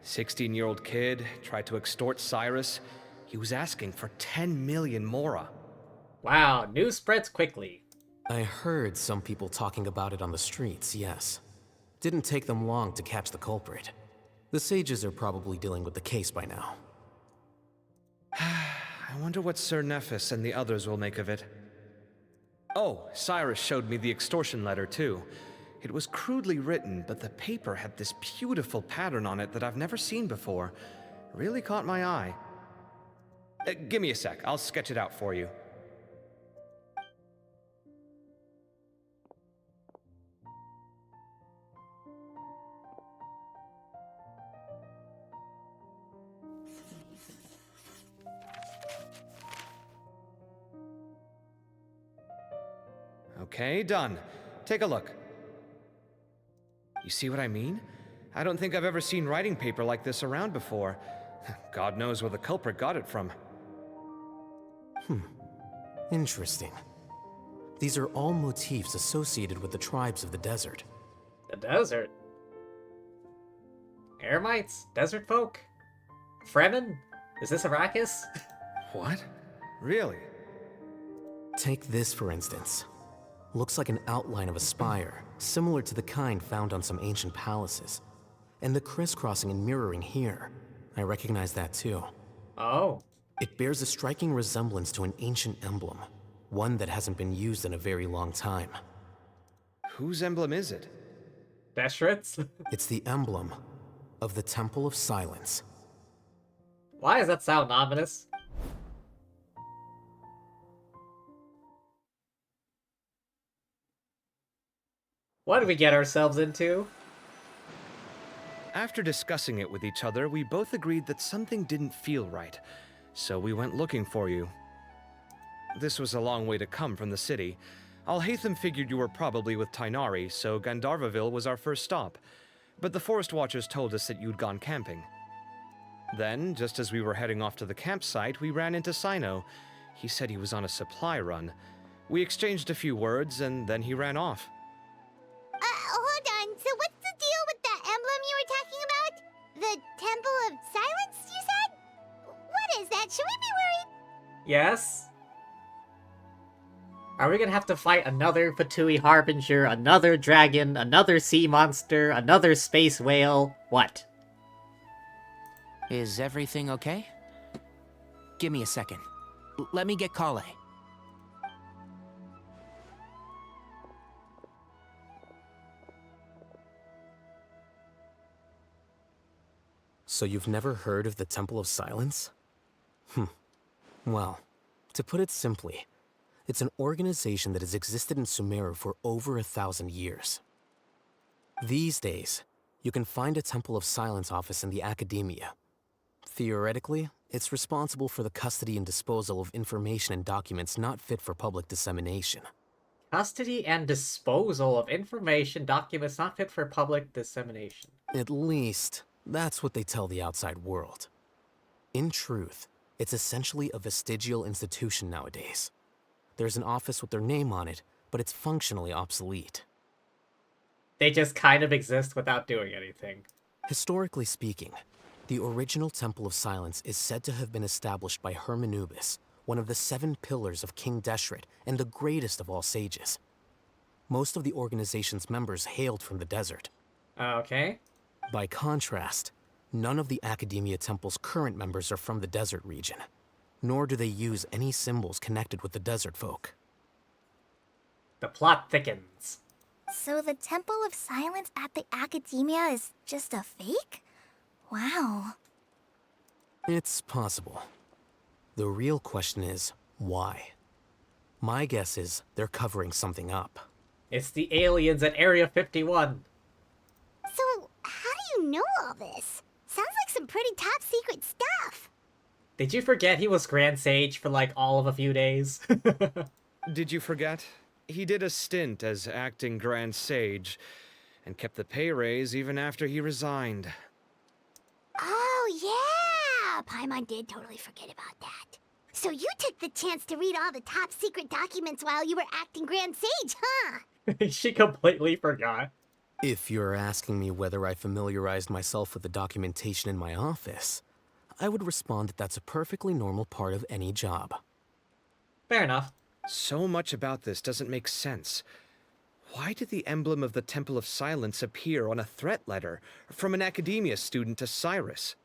16-year-old kid tried to extort Cyrus. He was asking for 10 million mora. Wow, news spreads quickly. I heard some people talking about it on the streets, yes. Didn't take them long to catch the culprit. The sages are probably dealing with the case by now. I wonder what Sir Nephis and the others will make of it. Oh, Cyrus showed me the extortion letter, too. It was crudely written, but the paper had this beautiful pattern on it that I've never seen before. Really caught my eye. Give me a sec, I'll sketch it out for you. Okay, done. Take a look. You see what I mean? I don't think I've ever seen writing paper like this around before. God knows where the culprit got it from. Interesting. These are all motifs associated with the tribes of the desert. The desert? Eremites? Desert folk? Fremen? Is this Arrakis? What? Really? Take this, for instance. Looks like an outline of a spire, similar to the kind found on some ancient palaces. And the crisscrossing and mirroring here. I recognize that too. Oh. It bears a striking resemblance to an ancient emblem, one that hasn't been used in a very long time. Whose emblem is it? Deshret's? It's the emblem of the Temple of Silence. Why does that sound ominous? What did we get ourselves into? After discussing it with each other, we both agreed that something didn't feel right, so we went looking for you. This was a long way to come from the city. Alhaitham figured you were probably with Tighnari, so Gandharvaville was our first stop. But the Forest Watchers told us that you'd gone camping. Then, just as we were heading off to the campsite, we ran into Cyno. He said he was on a supply run. We exchanged a few words, and then he ran off. Hold on. So what's the deal with that emblem you were talking about? The Temple of Silence, you said? What is that? Should we be worried? Yes? Are we gonna have to fight another Fatui Harbinger, another dragon, another sea monster, another space whale? What? Is everything okay? Give me a second. Let me get Kale. So you've never heard of the Temple of Silence? Well, to put it simply, it's an organization that has existed in Sumeru for over 1,000 years. These days, you can find a Temple of Silence office in the academia. Theoretically, it's responsible for the custody and disposal of information and documents not fit for public dissemination. Custody and disposal of information documents not fit for public dissemination. At least, that's what they tell the outside world. In truth, It's essentially a vestigial institution nowadays. There's an office with their name on it, but it's functionally obsolete. They just kind of exist without doing anything. Historically speaking, the original Temple of Silence is said to have been established by Hermanubis, one of the 7 pillars of King Deshret and the greatest of all sages. Most of the organization's members hailed from the desert. Okay. By contrast, none of the Academia Temple's current members are from the desert region, nor do they use any symbols connected with the desert folk. The plot thickens. So the Temple of Silence at the Academia is just a fake? Wow. It's possible. The real question is, why? My guess is they're covering something up. It's the aliens at Area 51. So, how do you know all this? Sounds like some pretty top secret stuff. Did you forget he was Grand Sage for like all of a few days? Did you forget? He did a stint as acting Grand Sage, and kept the pay raise even after he resigned. Oh, yeah! Paimon did totally forget about that. So you took the chance to read all the top secret documents while you were acting Grand Sage, huh? She completely forgot. If you're asking me whether I familiarized myself with the documentation in my office, I would respond that that's a perfectly normal part of any job. Fair enough. So much about this doesn't make sense. Why did the emblem of the Temple of Silence appear on a threat letter from an Academia student to Cyrus?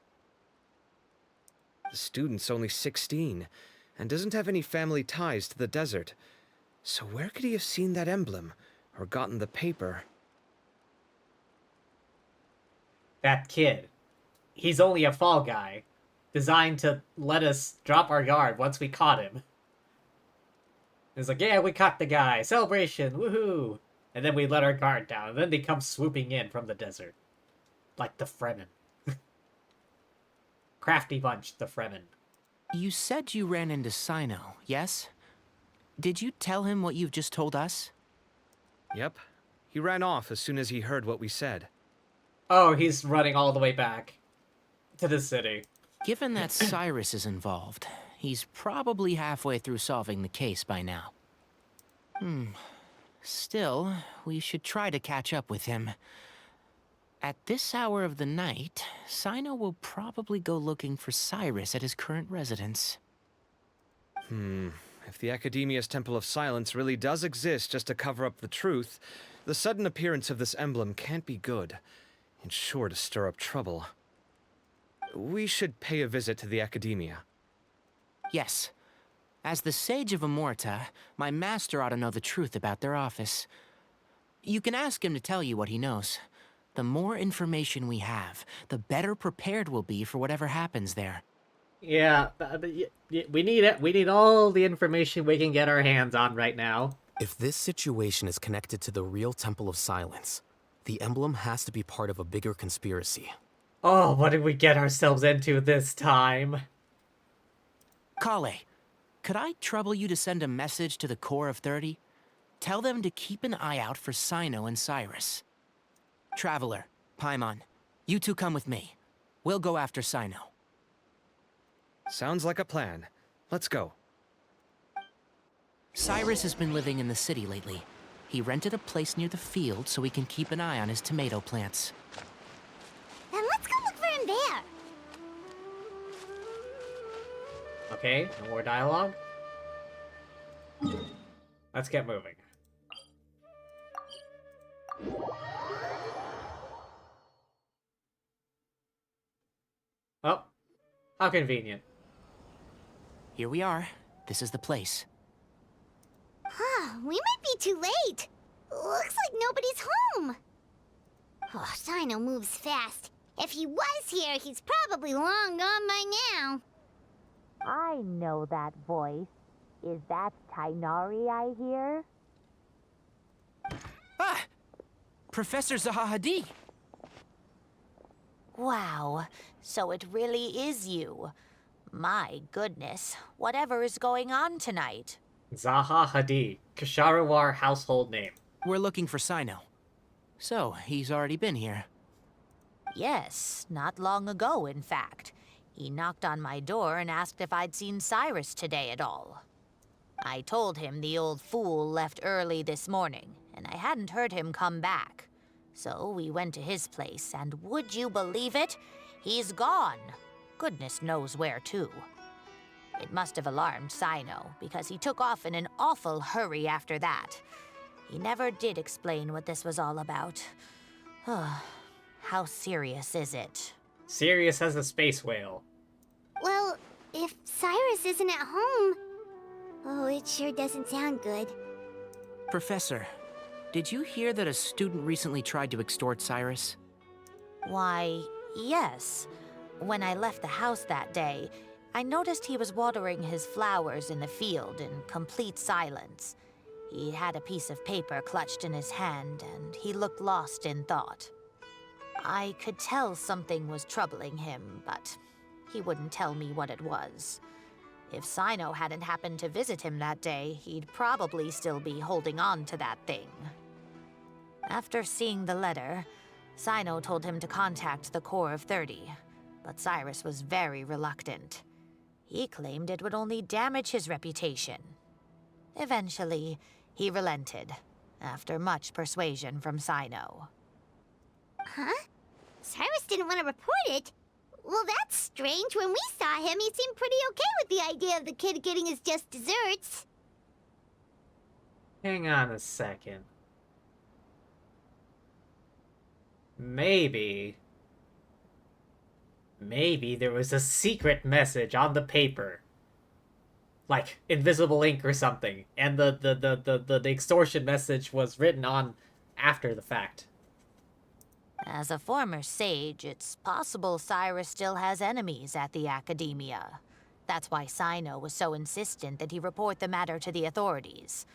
The student's only 16, and doesn't have any family ties to the desert. So where could he have seen that emblem, or gotten the paper? That kid. He's only a fall guy, designed to let us drop our guard once we caught him. It's like, yeah, we caught the guy, celebration, woohoo! And then we let our guard down, and then they come swooping in from the desert. Like the Fremen. Crafty bunch, the Fremen. You said you ran into Cyno, yes? Did you tell him what you've just told us? Yep. He ran off as soon as he heard what we said. Oh, he's running all the way back to the city. Given that Cyrus is involved, he's probably halfway through solving the case by now. Still, we should try to catch up with him. At this hour of the night, Cyno will probably go looking for Cyrus at his current residence. If the Academia's Temple of Silence really does exist just to cover up the truth, the sudden appearance of this emblem can't be good. It's sure to stir up trouble. We should pay a visit to the Academia. Yes. As the Sage of Amorta, my master ought to know the truth about their office. You can ask him to tell you what he knows. The more information we have, the better prepared we'll be for whatever happens there. Yeah, we need it. We need all the information we can get our hands on right now. If this situation is connected to the real Temple of Silence, the emblem has to be part of a bigger conspiracy. Oh, what did we get ourselves into this time? Kale, could I trouble you to send a message to the Core of 30? Tell them to keep an eye out for Cyno and Cyrus. Traveler, Paimon, you two come with me. We'll go after Cyno. Sounds like a plan. Let's go. Cyrus has been living in the city lately. He rented a place near the field so he can keep an eye on his tomato plants. Then let's go look for him there. Okay, no more dialogue. Let's get moving. Oh, how convenient. Here we are. This is the place. Huh, we might be too late. Looks like nobody's home. Oh, Cyno moves fast. If he was here, he's probably long gone by now. I know that voice. Is that Tainari I hear? Ah! Professor Zahahadi! Wow, so it really is you. My goodness, whatever is going on tonight? Zaha Hadid, Kasharawar household name. We're looking for Cyno. So, he's already been here. Yes, not long ago, in fact. He knocked on my door and asked if I'd seen Cyrus today at all. I told him the old fool left early this morning, and I hadn't heard him come back. So we went to his place, and would you believe it? He's gone. Goodness knows where to. It must have alarmed Cyno, because he took off in an awful hurry after that. He never did explain what this was all about. How serious is it? Serious as a space whale. Well, if Cyrus isn't at home... Oh, it sure doesn't sound good. Professor, did you hear that a student recently tried to extort Cyrus? Why, yes. When I left the house that day, I noticed he was watering his flowers in the field in complete silence. He had a piece of paper clutched in his hand, and he looked lost in thought. I could tell something was troubling him, but he wouldn't tell me what it was. If Cyno hadn't happened to visit him that day, he'd probably still be holding on to that thing. After seeing the letter, Cyno told him to contact the Corps of 30, but Cyrus was very reluctant. He claimed it would only damage his reputation. Eventually, he relented, after much persuasion from Cyno. Huh? Cyrus didn't want to report it? Well, that's strange. When we saw him, he seemed pretty okay with the idea of the kid getting his just desserts. Hang on a second. Maybe there was a secret message on the paper. Like invisible ink or something. And the extortion message was written on after the fact. As a former sage, it's possible Cyrus still has enemies at the Academia. That's why Cyno was so insistent that he report the matter to the authorities.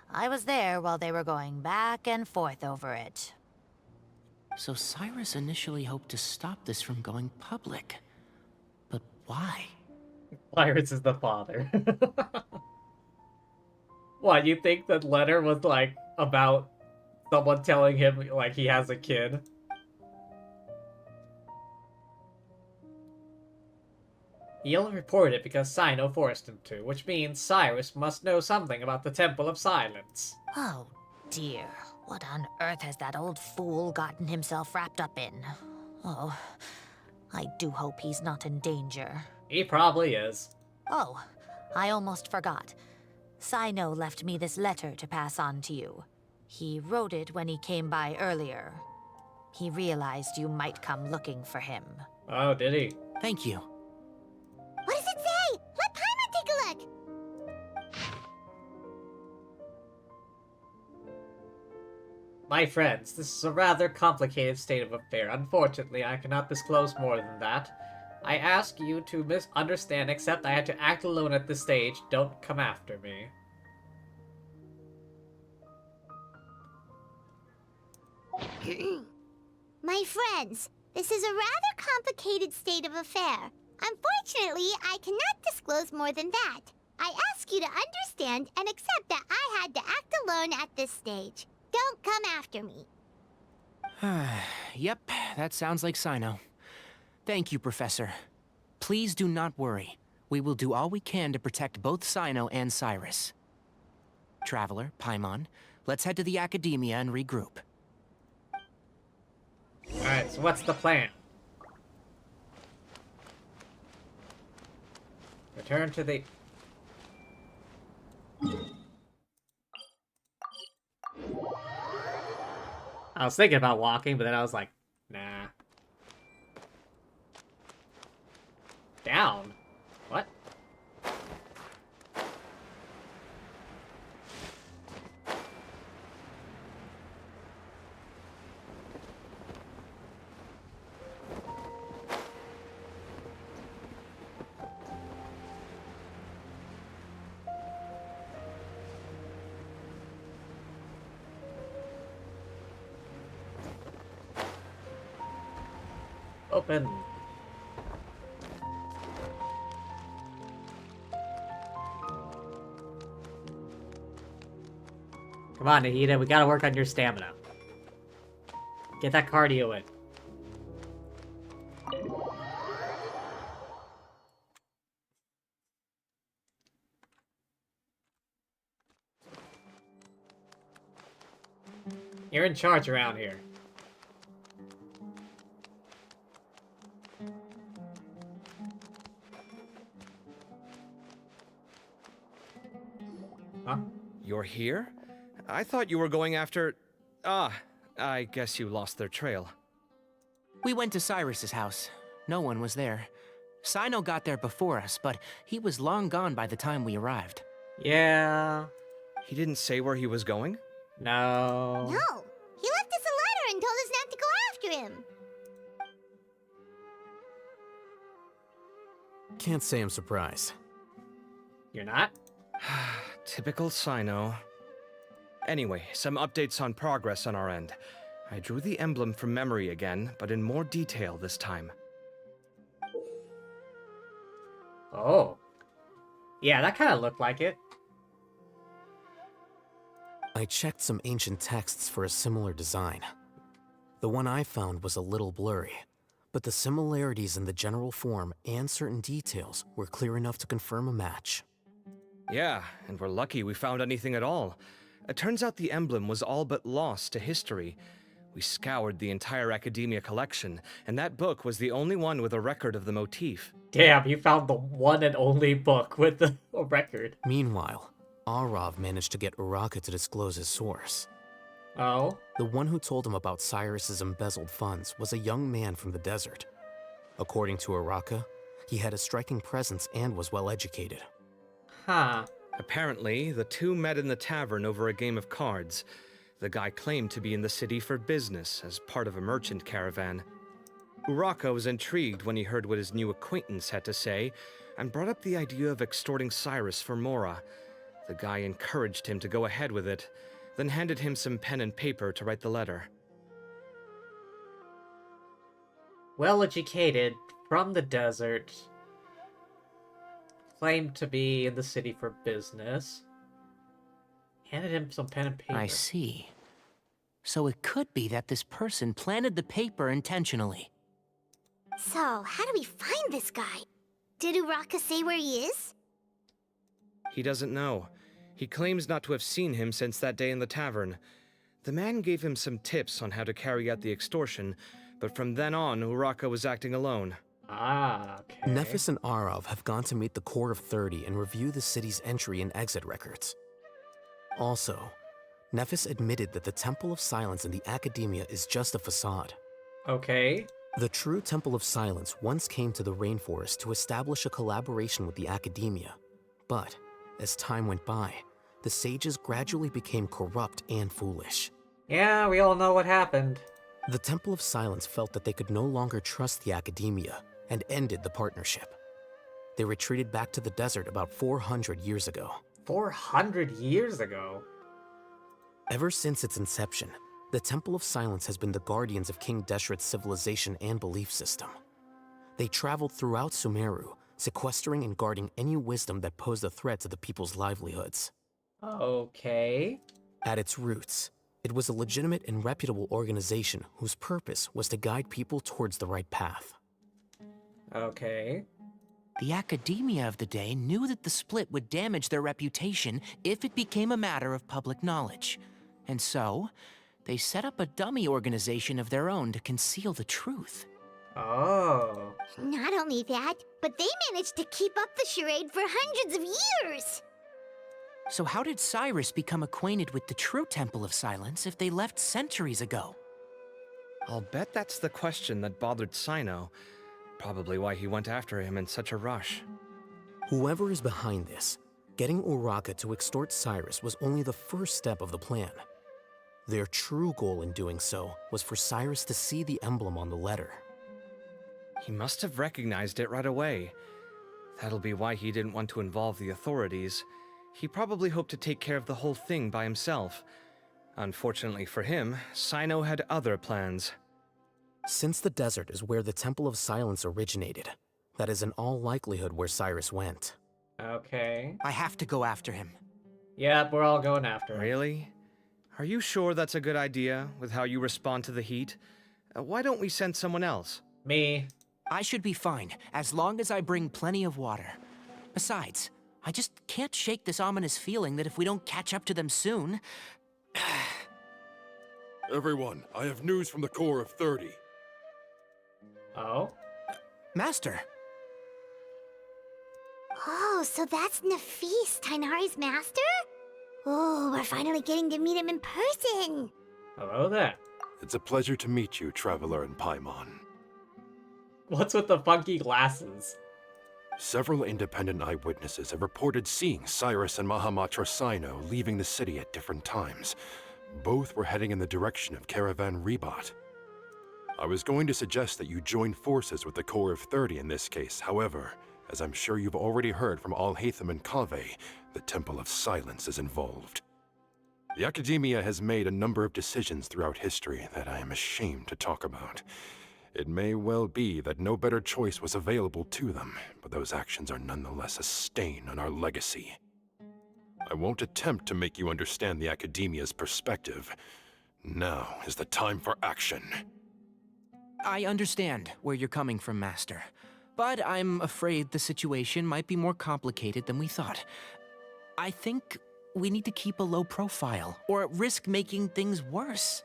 I was there while they were going back and forth over it. So Cyrus initially hoped to stop this from going public. But why? Cyrus is the father. What, you think that letter was, like, about someone telling him, like, he has a kid? He only reported it because Cyno forced him to, which means Cyrus must know something about the Temple of Silence. Oh, dear. What on earth has that old fool gotten himself wrapped up in? Oh, I do hope he's not in danger. He probably is. Oh, I almost forgot. Cyno left me this letter to pass on to you. He wrote it when he came by earlier. He realized you might come looking for him. Oh, did he? Thank you. What does it say? Let Paimon take a look. My friends, this is a rather complicated state of affair. Unfortunately, I cannot disclose more than that. I ask you to misunderstand, except I had to act alone at this stage. Don't come after me. My friends, this is a rather complicated state of affair. Unfortunately, I cannot disclose more than that. I ask you to understand and accept that I had to act alone at this stage. Don't come after me. Yep, that sounds like Cyno. Thank you, Professor. Please do not worry. We will do all we can to protect both Cyno and Cyrus. Traveler, Paimon, let's head to the Academia and regroup. Alright, so what's the plan? Return to the... I was thinking about walking, but then I was like, nah. Down? What? Open. Come on, Nahida, we gotta work on your stamina. Get that cardio in. You're in charge around here. Huh? You're here? I thought you were going after... Ah, I guess you lost their trail. We went to Cyrus's house. No one was there. Cyno got there before us, but he was long gone by the time we arrived. Yeah. He didn't say where he was going? No. No, he left us a letter and told us not to go after him. Can't say I'm surprised. You're not? Typical Cyno. Anyway, some updates on progress on our end. I drew the emblem from memory again, but in more detail this time. Oh. Yeah, that kind of looked like it. I checked some ancient texts for a similar design. The one I found was a little blurry, but the similarities in the general form and certain details were clear enough to confirm a match. Yeah, and we're lucky we found anything at all. It turns out the emblem was all but lost to history. We scoured the entire Academia collection, and that book was the only one with a record of the motif. Damn, you found the one and only book with a record. Meanwhile, Arav managed to get Uraka to disclose his source. Oh? The one who told him about Cyrus's embezzled funds was a young man from the desert. According to Uraka, he had a striking presence and was well educated. Huh. Apparently, the two met in the tavern over a game of cards. The guy claimed to be in the city for business as part of a merchant caravan. Uraka was intrigued when he heard what his new acquaintance had to say and brought up the idea of extorting Cyrus for Mora. The guy encouraged him to go ahead with it, then handed him some pen and paper to write the letter. Well educated, from the desert. Claimed to be in the city for business. Handed him some pen and paper. I see. So it could be that this person planted the paper intentionally. So, how do we find this guy? Did Uraka say where he is? He doesn't know. He claims not to have seen him since that day in the tavern. The man gave him some tips on how to carry out the extortion, but from then on, Uraka was acting alone. Ah, okay. Nephis and Arav have gone to meet the Court of 30 and review the city's entry and exit records. Also, Nephis admitted that the Temple of Silence in the Academia is just a facade. Okay. The true Temple of Silence once came to the rainforest to establish a collaboration with the Academia. But, as time went by, the sages gradually became corrupt and foolish. Yeah, we all know what happened. The Temple of Silence felt that they could no longer trust the Academia and ended the partnership. They retreated back to the desert about 400 years ago. 400 years ago? Ever since its inception, the Temple of Silence has been the guardians of King Deshret's civilization and belief system. They traveled throughout Sumeru, sequestering and guarding any wisdom that posed a threat to the people's livelihoods. Okay. At its roots, it was a legitimate and reputable organization whose purpose was to guide people towards the right path. Okay. The Academia of the day knew that the split would damage their reputation if it became a matter of public knowledge. And so, they set up a dummy organization of their own to conceal the truth. Oh. Not only that, but they managed to keep up the charade for hundreds of years! So how did Cyrus become acquainted with the true Temple of Silence if they left centuries ago? I'll bet that's the question that bothered Cyno. Probably why he went after him in such a rush. Whoever is behind this, getting Uraka to extort Cyrus was only the first step of the plan. Their true goal in doing so was for Cyrus to see the emblem on the letter. He must have recognized it right away. That'll be why he didn't want to involve the authorities. He probably hoped to take care of the whole thing by himself. Unfortunately for him, Cyno had other plans. Since the desert is where the Temple of Silence originated, that is in all likelihood where Cyrus went. Okay. I have to go after him. Yep, we're all going after him. Really? Are you sure that's a good idea, with how you respond to the heat? Why don't we send someone else? Me. I should be fine, as long as I bring plenty of water. Besides, I just can't shake this ominous feeling that if we don't catch up to them soon... Everyone, I have news from the Corps of 30. Oh? Master! Oh, so that's Nafis, Tainari's master? Oh, we're finally getting to meet him in person. Hello there. It's a pleasure to meet you, Traveler in Paimon. What's with the funky glasses? Several independent eyewitnesses have reported seeing Cyrus and Mahamatra Cyno leaving the city at different times. Both were heading in the direction of Caravan Rebat. I was going to suggest that you join forces with the Corps of 30 in this case. However, as I'm sure you've already heard from Alhaitham and Kaveh, the Temple of Silence is involved. The Academia has made a number of decisions throughout history that I am ashamed to talk about. It may well be that no better choice was available to them, but those actions are nonetheless a stain on our legacy. I won't attempt to make you understand the Academia's perspective. Now is the time for action. I understand where you're coming from, Master. But I'm afraid the situation might be more complicated than we thought. I think we need to keep a low profile, or risk making things worse.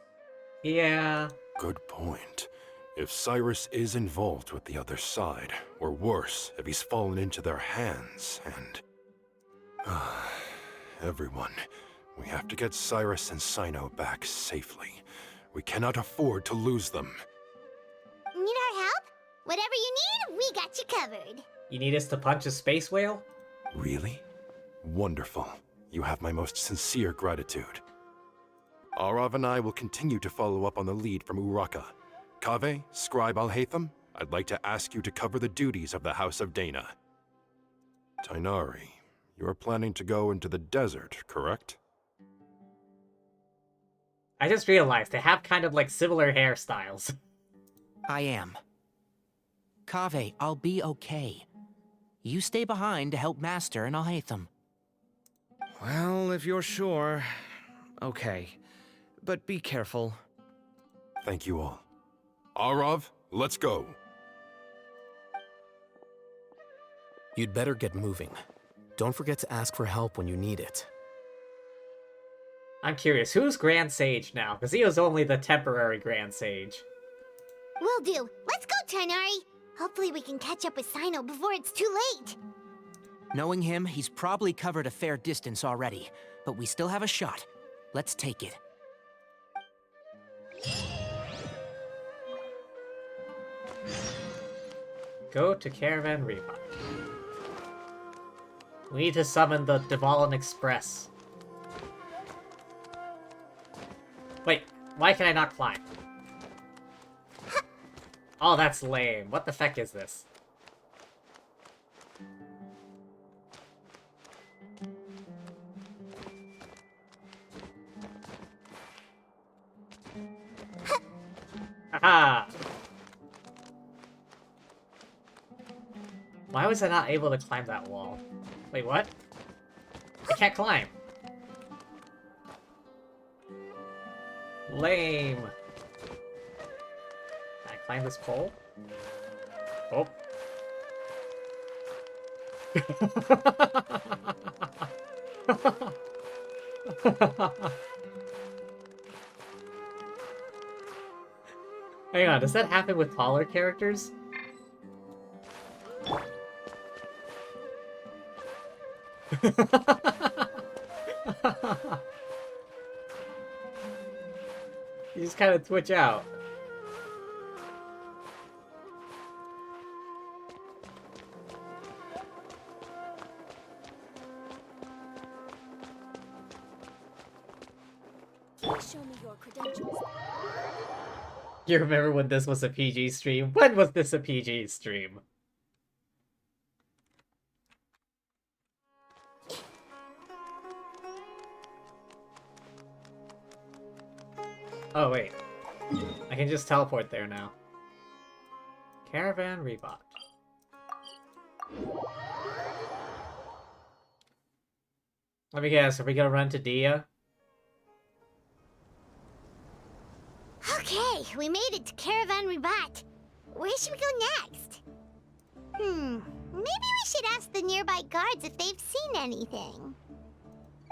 Yeah. Good point. If Cyrus is involved with the other side, or worse, if he's fallen into their hands, and... everyone, we have to get Cyrus and Cyno back safely. We cannot afford to lose them. Need our help? Whatever you need, we got you covered. You need us to punch a space whale? Really? Wonderful. You have my most sincere gratitude. Arav and I will continue to follow up on the lead from Uraka. Kaveh, Scribe Alhaitham, I'd like to ask you to cover the duties of the House of Dana. Tainari, you are planning to go into the desert, correct? I just realized they have kind of like similar hairstyles. I am. Kaveh, I'll be okay. You stay behind to help Master and Alhaitham. Well, if you're sure... Okay. But be careful. Thank you all. Arav, let's go. You'd better get moving. Don't forget to ask for help when you need it. I'm curious, who's Grand Sage now? Because he was only the temporary Grand Sage. Will do. Let's go, Tainari. Hopefully we can catch up with Cyno before it's too late. Knowing him, he's probably covered a fair distance already. But we still have a shot. Let's take it. Go to Caravan Rebat. We need to summon the Devalan Express. Wait, why can I not climb? Oh, that's lame. What the feck is this? Haha! Why was I not able to climb that wall? Wait, what? I can't climb. Lame. Can I climb this pole? Oh. Hang on, does that happen with taller characters? You just kind of twitch out. Please show me your credentials. You remember when this was a PG stream? When was this a PG stream? Oh, wait. I can just teleport there now. Caravan Rebat. Let me guess, are we gonna run to Dia? Okay, we made it to Caravan Rebat. Where should we go next? Maybe we should ask the nearby guards if they've seen anything.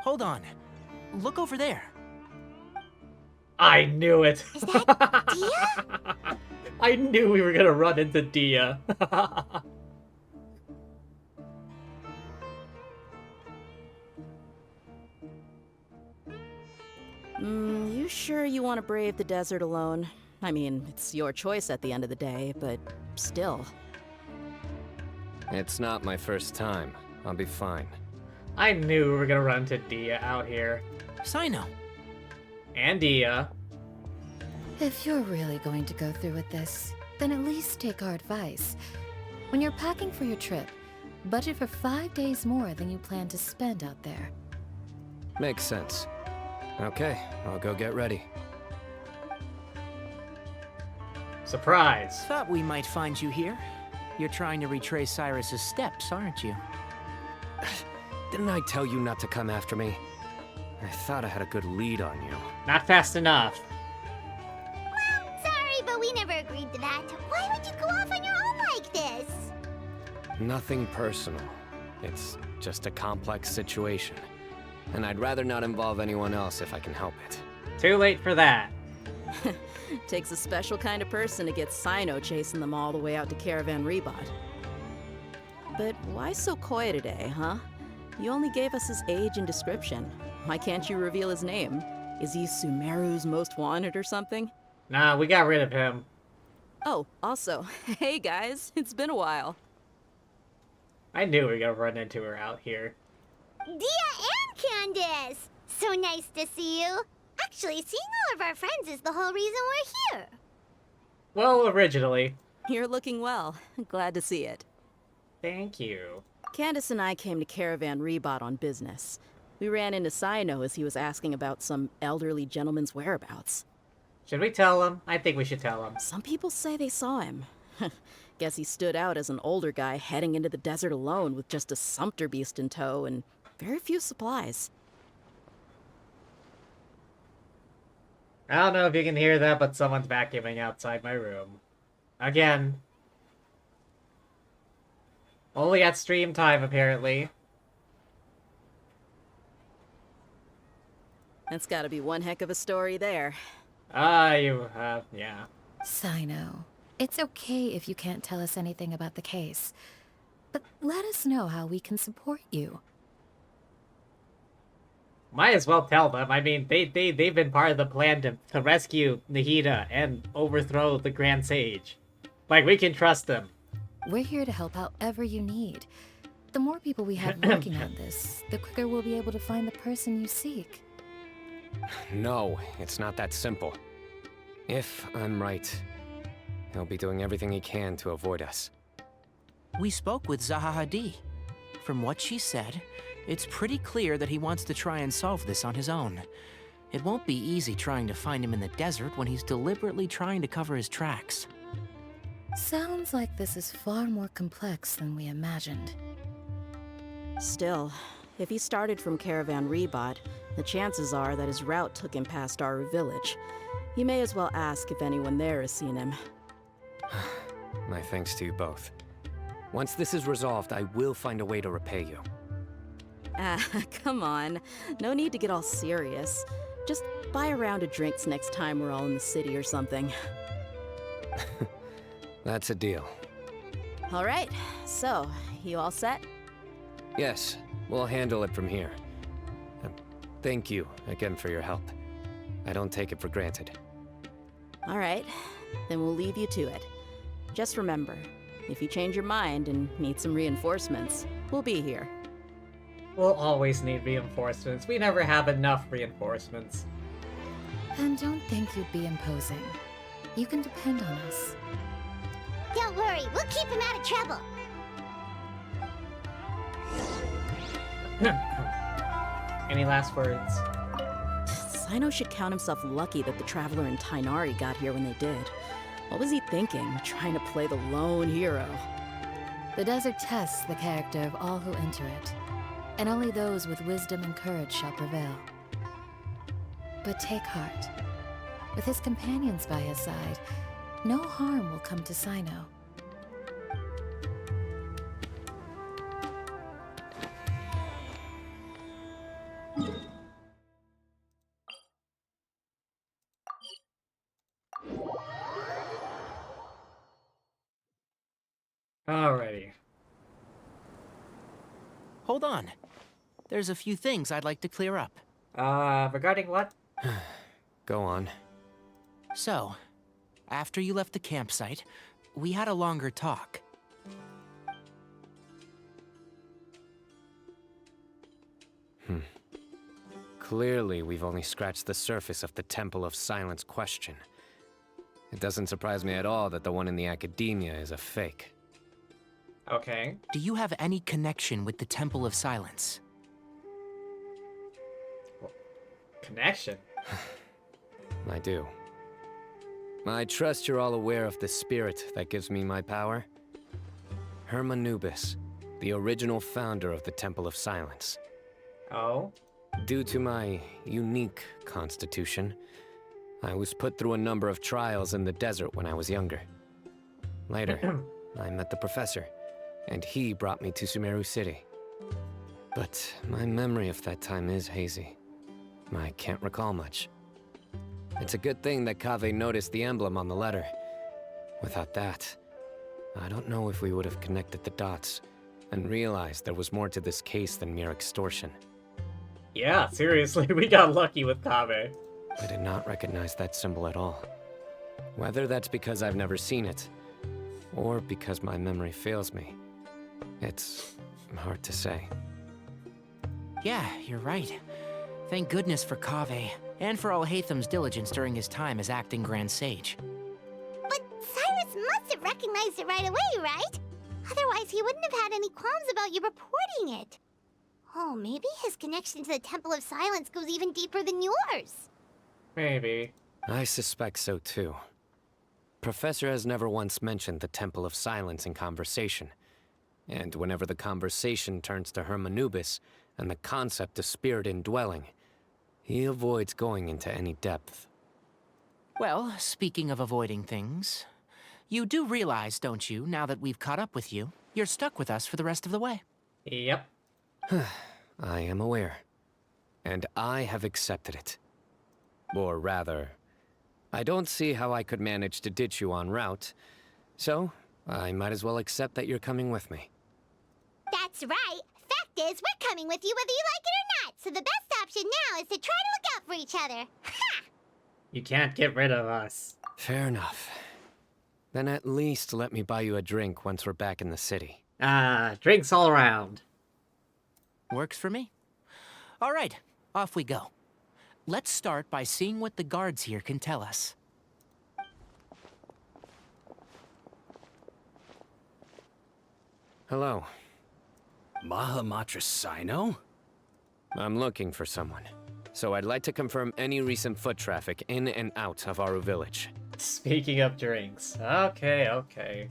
Hold on. Look over there. I knew it. Is that Dia? I knew we were gonna run into Dia. You sure you want to brave the desert alone? I mean, it's your choice at the end of the day, but still. It's not my first time. I'll be fine. I knew we were gonna run into Dia out here. Cyno. And Dia. If you're really going to go through with this, then at least take our advice. When you're packing for your trip, budget for 5 days more than you plan to spend out there. Makes sense. Okay, I'll go get ready. Surprise. Thought we might find you here. You're trying to retrace Cyrus's steps, aren't you? Didn't I tell you not to come after me? I thought I had a good lead on you. Not fast enough. Sorry, but we never agreed to that. Why would you go off on your own like this? Nothing personal. It's just a complex situation. And I'd rather not involve anyone else if I can help it. Too late for that. Takes a special kind of person to get Cyno chasing them all the way out to Caravan Rebot. But why so coy today, huh? You only gave us his age and description. Why can't you reveal his name? Is he Sumeru's most wanted or something? Nah, we got rid of him. Oh, also, hey guys, it's been a while. I knew we were gonna run into her out here. Dia and Candace! So nice to see you. Actually, seeing all of our friends is the whole reason we're here. Well, originally. You're looking well. Glad to see it. Thank you. Candace and I came to Caravan Rebot on business. We ran into Cyno as he was asking about some elderly gentleman's whereabouts. Should we tell him? I think we should tell him. Some people say they saw him. Guess he stood out as an older guy heading into the desert alone with just a sumpter beast in tow and very few supplies. I don't know if you can hear that, but someone's vacuuming outside my room. Again. Only at stream time, apparently. That's gotta be one heck of a story there. Yeah. Cyno, it's okay if you can't tell us anything about the case. But let us know how we can support you. Might as well tell them. I mean, they've been part of the plan to rescue Nahida and overthrow the Grand Sage. Like, we can trust them. We're here to help however you need. The more people we have working on this, the quicker we'll be able to find the person you seek. No, it's not that simple. If I'm right, he'll be doing everything he can to avoid us. We spoke with Zaha Hadid. From what she said, it's pretty clear that he wants to try and solve this on his own. It won't be easy trying to find him in the desert when he's deliberately trying to cover his tracks. Sounds like this is far more complex than we imagined. Still, if he started from Caravan Rebot, the chances are that his route took him past our village. You may as well ask if anyone there has seen him. My thanks to you both. Once this is resolved, I will find a way to repay you. Ah, come on. No need to get all serious. Just buy a round of drinks next time we're all in the city or something. That's a deal. All right, so, you all set? Yes, we'll handle it from here. Thank you again for your help. I don't take it for granted. All right, then we'll leave you to it. Just remember, if you change your mind and need some reinforcements, we'll be here. We'll always need reinforcements. We never have enough reinforcements. And don't think you'd be imposing. You can depend on us. Don't worry, we'll keep him out of trouble. Any last words? Cyno should count himself lucky that the Traveler and Tainari got here when they did. What was he thinking, trying to play the lone hero? The desert tests the character of all who enter it, and only those with wisdom and courage shall prevail. But take heart. With his companions by his side, no harm will come to Cyno. Alrighty. Hold on. There's a few things I'd like to clear up. Regarding what? Go on. So, after you left the campsite, we had a longer talk. Clearly, we've only scratched the surface of the Temple of Silence question. It doesn't surprise me at all that the one in the academia is a fake. Okay. Do you have any connection with the Temple of Silence? Connection? I do. I trust you're all aware of the spirit that gives me my power. Hermanubis, the original founder of the Temple of Silence. Oh? Due to my unique constitution, I was put through a number of trials in the desert when I was younger. Later, I met the professor, and he brought me to Sumeru City. But my memory of that time is hazy. I can't recall much. It's a good thing that Kaveh noticed the emblem on the letter. Without that, I don't know if we would have connected the dots and realized there was more to this case than mere extortion. Yeah, seriously, we got lucky with Kaveh. I did not recognize that symbol at all. Whether that's because I've never seen it, or because my memory fails me, it's hard to say. Yeah, you're right. Thank goodness for Kaveh, and for Alhaitham's diligence during his time as acting Grand Sage. But Cyrus must have recognized it right away, right? Otherwise, he wouldn't have had any qualms about you reporting it. Oh, maybe his connection to the Temple of Silence goes even deeper than yours. Maybe. I suspect so too. Professor has never once mentioned the Temple of Silence in conversation. And whenever the conversation turns to Hermanubis and the concept of spirit indwelling, he avoids going into any depth. Well, speaking of avoiding things, you do realize, don't you, now that we've caught up with you, you're stuck with us for the rest of the way? Yep. I am aware. And I have accepted it. Or rather, I don't see how I could manage to ditch you en route, so I might as well accept that you're coming with me. That's right. Fact is, we're coming with you whether you like it or not, so the best option now is to try to look out for each other. Ha! You can't get rid of us. Fair enough. Then at least let me buy you a drink once we're back in the city. Drinks all around. Works for me. All right, off we go. Let's start by seeing what the guards here can tell us. Hello. Mahamatra Cyno? I'm looking for someone. So I'd like to confirm any recent foot traffic in and out of Aru Village. Speaking of drinks. Okay.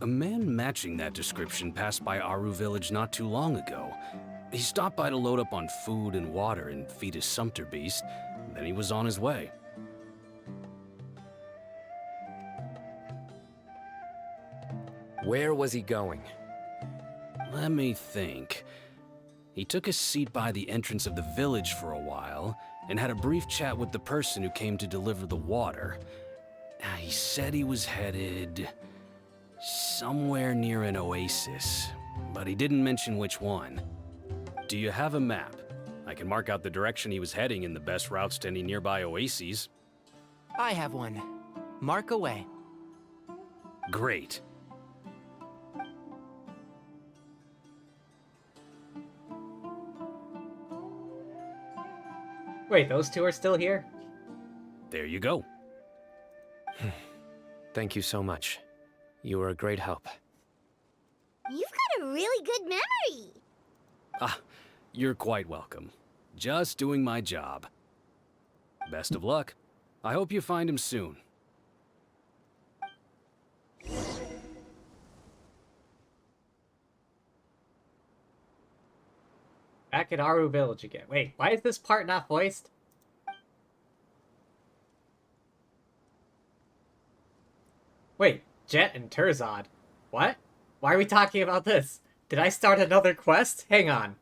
A man matching that description passed by Aru Village not too long ago. He stopped by to load up on food and water and feed his sumpter beast, then he was on his way. Where was he going? Let me think. He took a seat by the entrance of the village for a while, and had a brief chat with the person who came to deliver the water. He said he was headed somewhere near an oasis, but he didn't mention which one. Do you have a map? I can mark out the direction he was heading and the best routes to any nearby oases. I have one. Mark away. Great. Wait, those two are still here? There you go. Thank you so much. You were a great help. You've got a really good memory. Ah, you're quite welcome. Just doing my job. Best of luck. I hope you find him soon. Back at Aru Village again. Wait, why is this part not voiced? Wait, Jet and Terzad. What? Why are we talking about this? Did I start another quest? Hang on.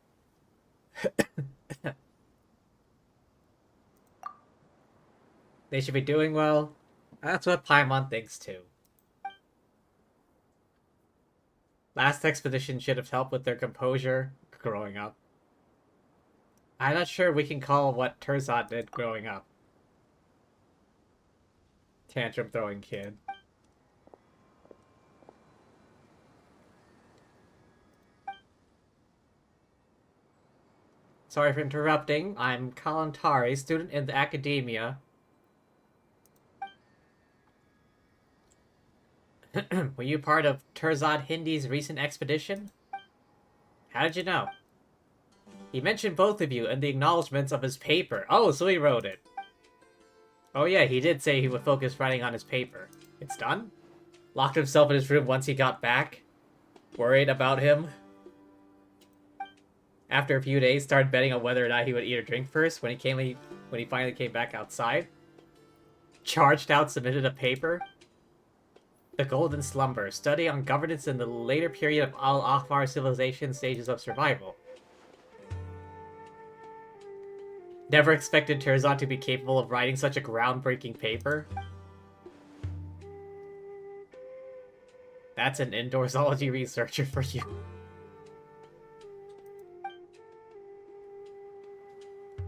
They should be doing well. That's what Paimon thinks too. Last expedition should have helped with their composure growing up. I'm not sure we can call what Terzat did growing up. Tantrum throwing kid. Sorry for interrupting. I'm Kalantari, student in the academia. Were you part of Terzat Hindi's recent expedition? How did you know? He mentioned both of you in the acknowledgements of his paper. Oh, so he wrote it. Oh yeah, he did say he would focus writing on his paper. It's done? Locked himself in his room once he got back? Worried about him? After a few days, started betting on whether or not he would eat or drink first when he finally came back outside? Charged out, submitted a paper? The Golden Slumber, study on governance in the later period of Al-Ahmar civilization stages of survival. Never expected Terzat to be capable of writing such a groundbreaking paper. That's an indoor zoology researcher for you.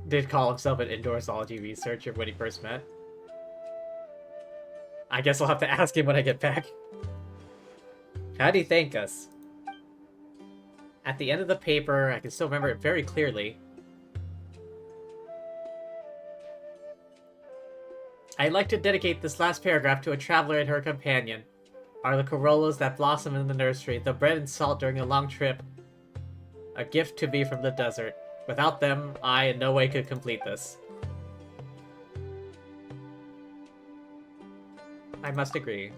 Did call himself an indoor zoology researcher when he first met. I guess I'll have to ask him when I get back. How'd he thank us? At the end of the paper, I can still remember it very clearly. I'd like to dedicate this last paragraph to a traveler and her companion. Are the corollas that blossom in the nursery, the bread and salt during a long trip, a gift to me from the desert. Without them, I in no way could complete this. I must agree.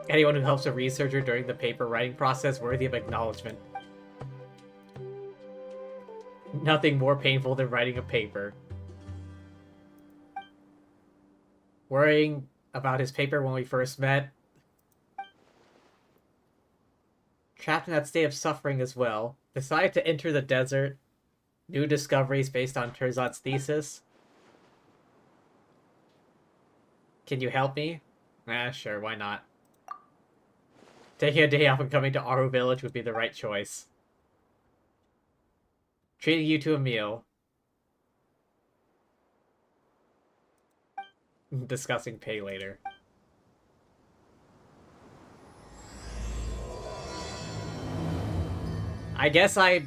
Anyone who helps a researcher during the paper writing process worthy of acknowledgement. Nothing more painful than writing a paper. Worrying about his paper when we first met. Trapped in that state of suffering as well. Decided to enter the desert. New discoveries based on Terzat's thesis. Can you help me? Sure, why not? Taking a day off and coming to Aru Village would be the right choice. Treating you to a meal. Discussing pay later. I guess I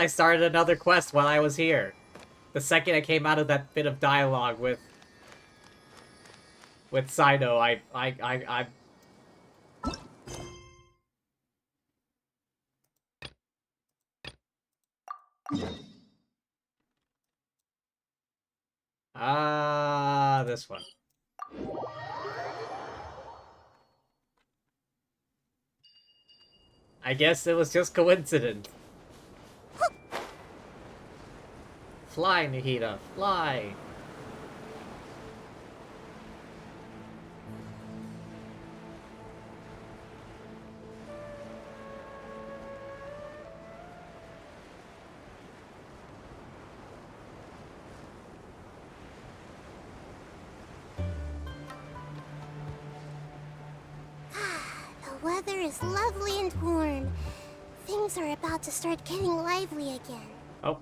started another quest while I was here. The second I came out of that bit of dialogue with Cyno, I this one. I guess it was just coincidence. Fly, Nahida, fly! The weather is lovely and warm. Things are about to start getting lively again. Oh.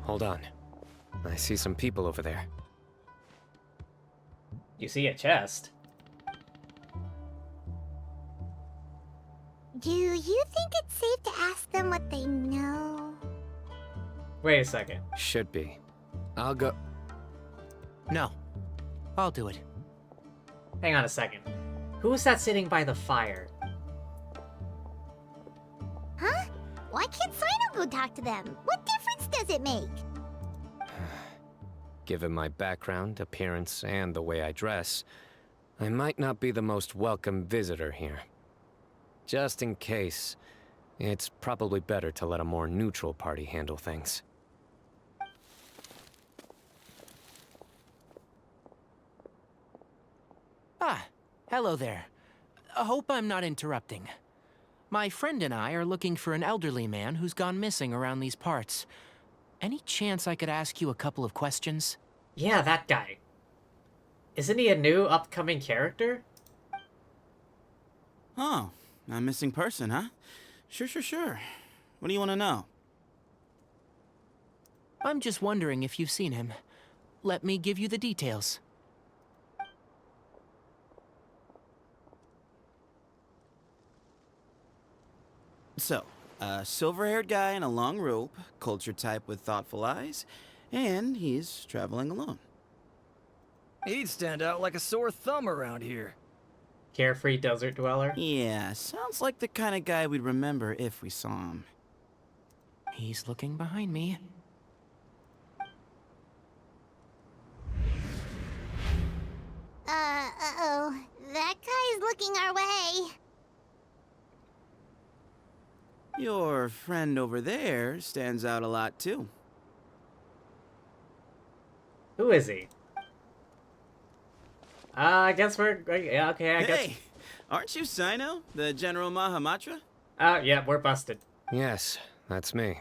Hold on. I see some people over there. You see a chest. Do you think it's safe to ask them what they know? Wait a second. Should be. I'll go... No. I'll do it. Hang on a second. Who is that sitting by the fire? Huh? Why can't Cyno go talk to them? What difference does it make? Given my background, appearance, and the way I dress, I might not be the most welcome visitor here. Just in case, it's probably better to let a more neutral party handle things. Ah, hello there. I hope I'm not interrupting. My friend and I are looking for an elderly man who's gone missing around these parts. Any chance I could ask you a couple of questions? Yeah, that guy. Isn't he a new upcoming character? Oh, a missing person, huh? Sure. What do you want to know? I'm just wondering if you've seen him. Let me give you the details. So, a silver-haired guy in a long robe, culture type with thoughtful eyes, and he's traveling alone. He'd stand out like a sore thumb around here. Carefree desert dweller? Yeah, sounds like the kind of guy we'd remember if we saw him. He's looking behind me. Uh-oh. That guy's looking our way. Your friend over there stands out a lot, too. Who is he? I guess we're... Yeah, okay, I guess... Hey! Aren't you Cyno, the General Mahamatra? Yeah, we're busted. Yes, that's me.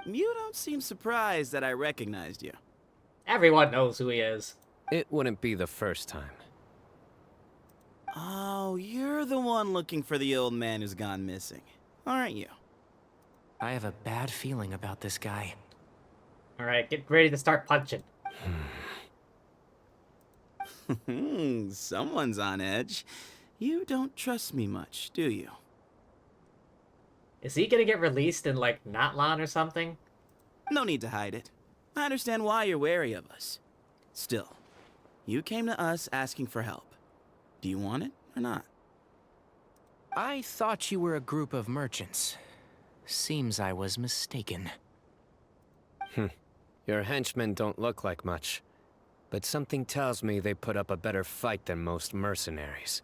You don't seem surprised that I recognized you. Everyone knows who he is. It wouldn't be the first time. Oh, you're the one looking for the old man who's gone missing, aren't you? I have a bad feeling about this guy. Alright, get ready to start punching. Someone's on edge. You don't trust me much, do you? Is he gonna get released in, like, not long or something? No need to hide it. I understand why you're wary of us. Still, you came to us asking for help. Do you want it or not? I thought you were a group of merchants. Seems I was mistaken. Your henchmen don't look like much, but something tells me they put up a better fight than most mercenaries.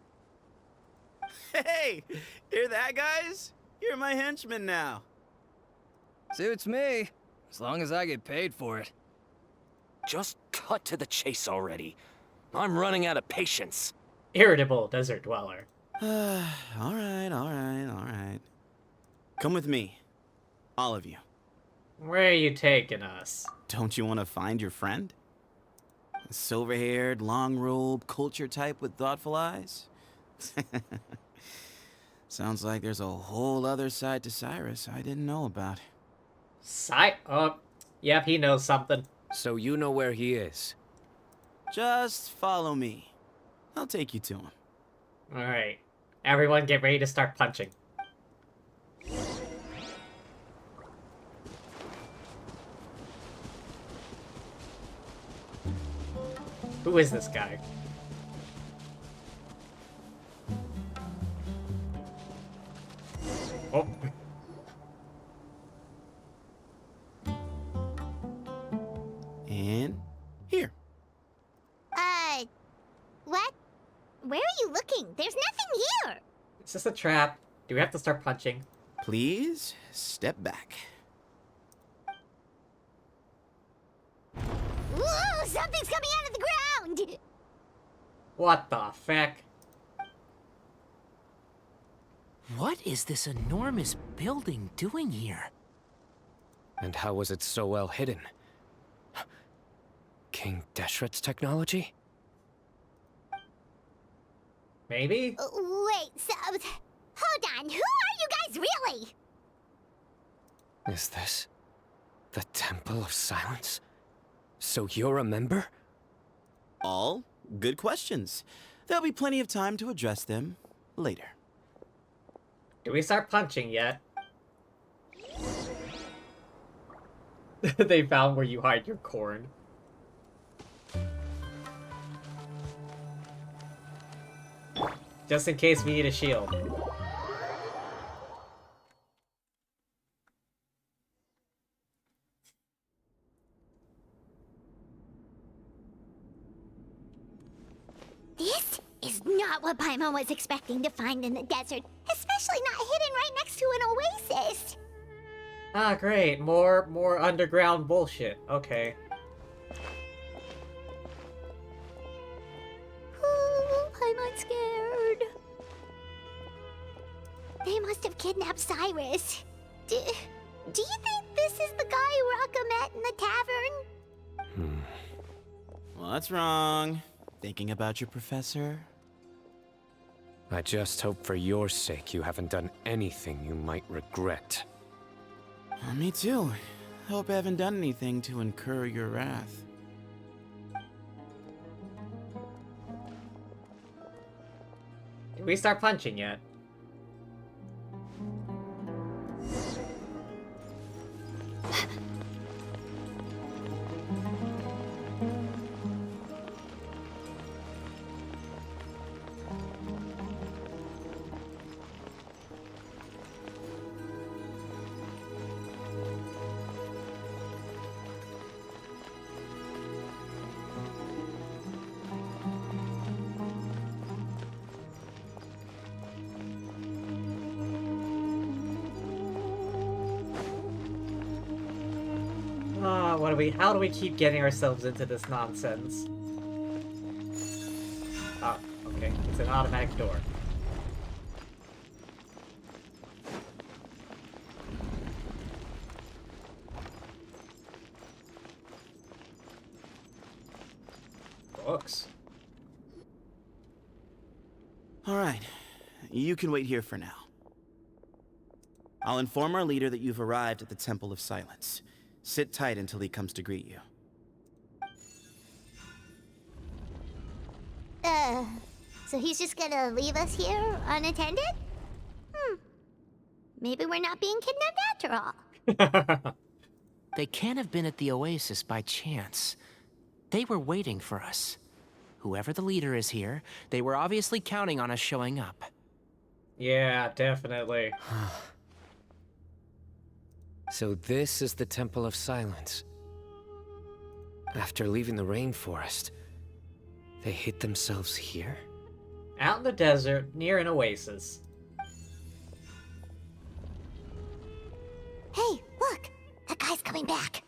Hey! Hear that, guys? You're my henchmen now. Suits me, as long as I get paid for it. Just cut to the chase already. I'm running out of patience. Irritable desert dweller. All right. Come with me. All of you. Where are you taking us? Don't you want to find your friend? A silver-haired, long-robe, culture type with thoughtful eyes? Sounds like there's a whole other side to Cyrus I didn't know about. Oh, yep, he knows something. So you know where he is? Just follow me. I'll take you to him. Alright. Everyone get ready to start punching. Who is this guy? Oh. And here. What? Where are you looking? There's nothing here. Is this a trap? Do we have to start punching? Please step back. Whoa, something's coming out of the ground! What the feck? What is this enormous building doing here? And how was it so well hidden? King Deshret's technology? Maybe? Wait, so... Hold on, who are you guys really? Is this the Temple of Silence? So you're a member? All good questions. There'll be plenty of time to address them later. Do we start punching yet? They found where you hide your corn. Just in case we need a shield. This is not what Paimon was expecting to find in the desert, especially not hidden right next to an oasis. Ah, great. More underground bullshit. Okay. Ooh, Paimon's scared. kidnapped Cyrus. Do you think this is the guy Rocka met in the tavern? What's wrong? Thinking about your professor? I just hope for your sake you haven't done anything you might regret. Me too. Hope I haven't done anything to incur your wrath. Did we start punching yet? How do we keep getting ourselves into this nonsense? Oh, okay. It's an automatic door. Books. Alright, you can wait here for now. I'll inform our leader that you've arrived at the Temple of Silence. Sit tight until he comes to greet you. So he's just gonna leave us here unattended? Maybe we're not being kidnapped after all. They can't have been at the Oasis by chance. They were waiting for us. Whoever the leader is here, they were obviously counting on us showing up. Yeah, definitely. So this is the Temple of Silence. After leaving the rainforest, they hid themselves here? Out in the desert, near an oasis. Hey, look! That guy's coming back.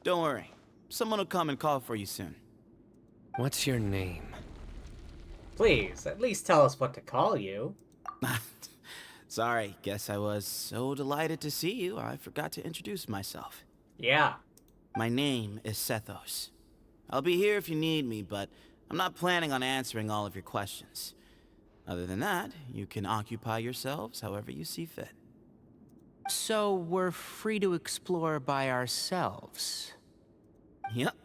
Don't worry. Someone will come and call for you soon. What's your name? Please, at least tell us what to call you. Sorry, guess I was so delighted to see you, I forgot to introduce myself. Yeah. My name is Sethos. I'll be here if you need me, but I'm not planning on answering all of your questions. Other than that, you can occupy yourselves however you see fit. So we're free to explore by ourselves? Yep.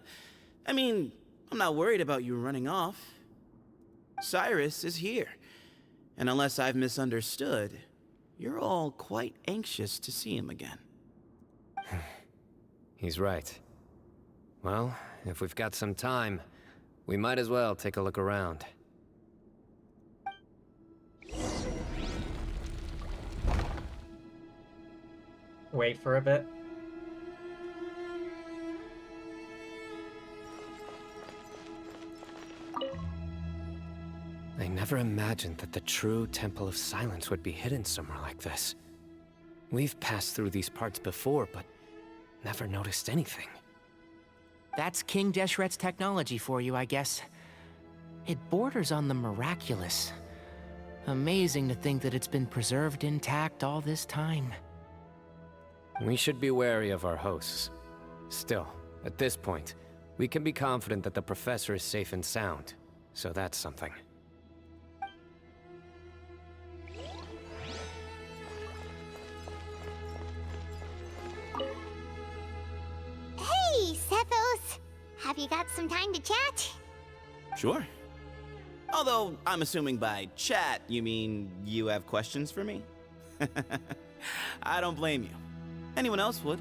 I mean, I'm not worried about you running off. Cyrus is here. And unless I've misunderstood, you're all quite anxious to see him again. He's right. Well, if we've got some time, we might as well take a look around. Wait for a bit. I never imagined that the true Temple of Silence would be hidden somewhere like this. We've passed through these parts before, but never noticed anything. That's King Deshret's technology for you, I guess. It borders on the miraculous. Amazing to think that it's been preserved intact all this time. We should be wary of our hosts. Still, at this point, we can be confident that the professor is safe and sound, so that's something. Hey, Sethos! Have you got some time to chat? Sure. Although, I'm assuming by chat, you mean you have questions for me? I don't blame you. Anyone else would.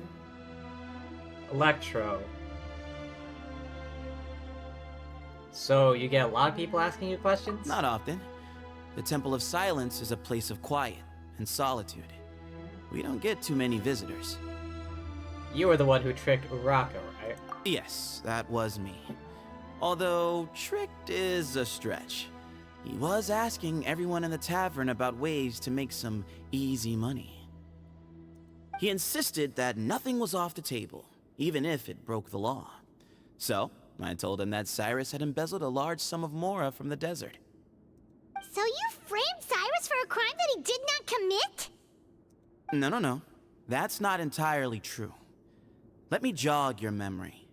Electro. So, you get a lot of people asking you questions? Not often. The Temple of Silence is a place of quiet and solitude. We don't get too many visitors. You were the one who tricked Uraka, right? Yes, that was me. Although, tricked is a stretch. He was asking everyone in the tavern about ways to make some easy money. He insisted that nothing was off the table, even if it broke the law. So, I told him that Cyrus had embezzled a large sum of mora from the desert. So you framed Cyrus for a crime that they did not commit? No. That's not entirely true. Let me jog your memory.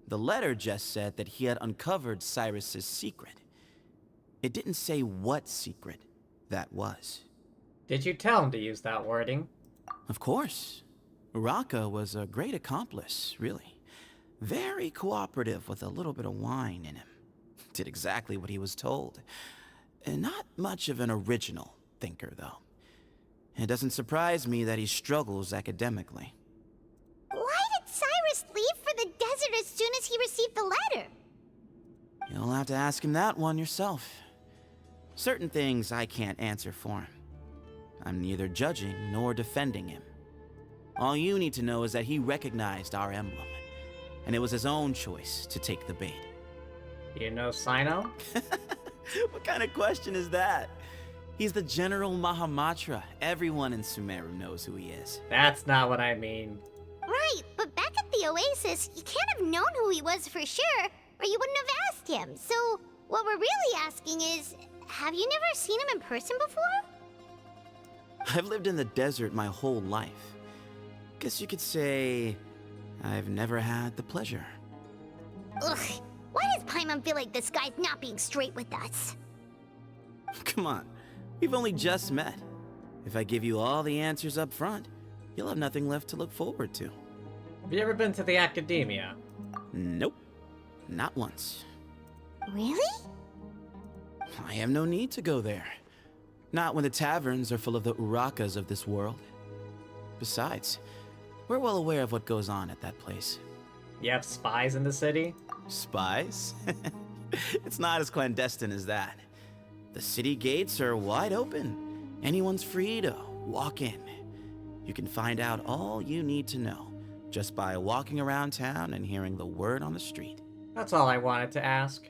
The letter just said that he had uncovered Cyrus's secret. It didn't say what secret that was. Did you tell him to use that wording? Of course. Uraka was a great accomplice, really. Very cooperative with a little bit of wine in him. Did exactly what he was told. And not much of an original thinker, though. It doesn't surprise me that he struggles academically. Why did Cyrus leave for the desert as soon as he received the letter? You'll have to ask him that one yourself. Certain things I can't answer for him. I'm neither judging nor defending him. All you need to know is that he recognized our emblem, and it was his own choice to take the bait. You know Cyno? What kind of question is that? He's the General Mahamatra. Everyone in Sumeru knows who he is. That's not what I mean. Right, but back at the Oasis, you can't have known who he was for sure, or you wouldn't have asked him. So, what we're really asking is, have you never seen him in person before? I've lived in the desert my whole life. Guess you could say I've never had the pleasure. Ugh, why does Paimon feel like this guy's not being straight with us? Come on, we've only just met. If I give you all the answers up front, you'll have nothing left to look forward to. Have you ever been to the academia? Nope, not once. Really? I have no need to go there. Not when the taverns are full of the Urakas of this world. Besides, we're well aware of what goes on at that place. You have spies in the city? Spies? It's not as clandestine as that. The city gates are wide open. Anyone's free to walk in. You can find out all you need to know just by walking around town and hearing the word on the street. That's all I wanted to ask.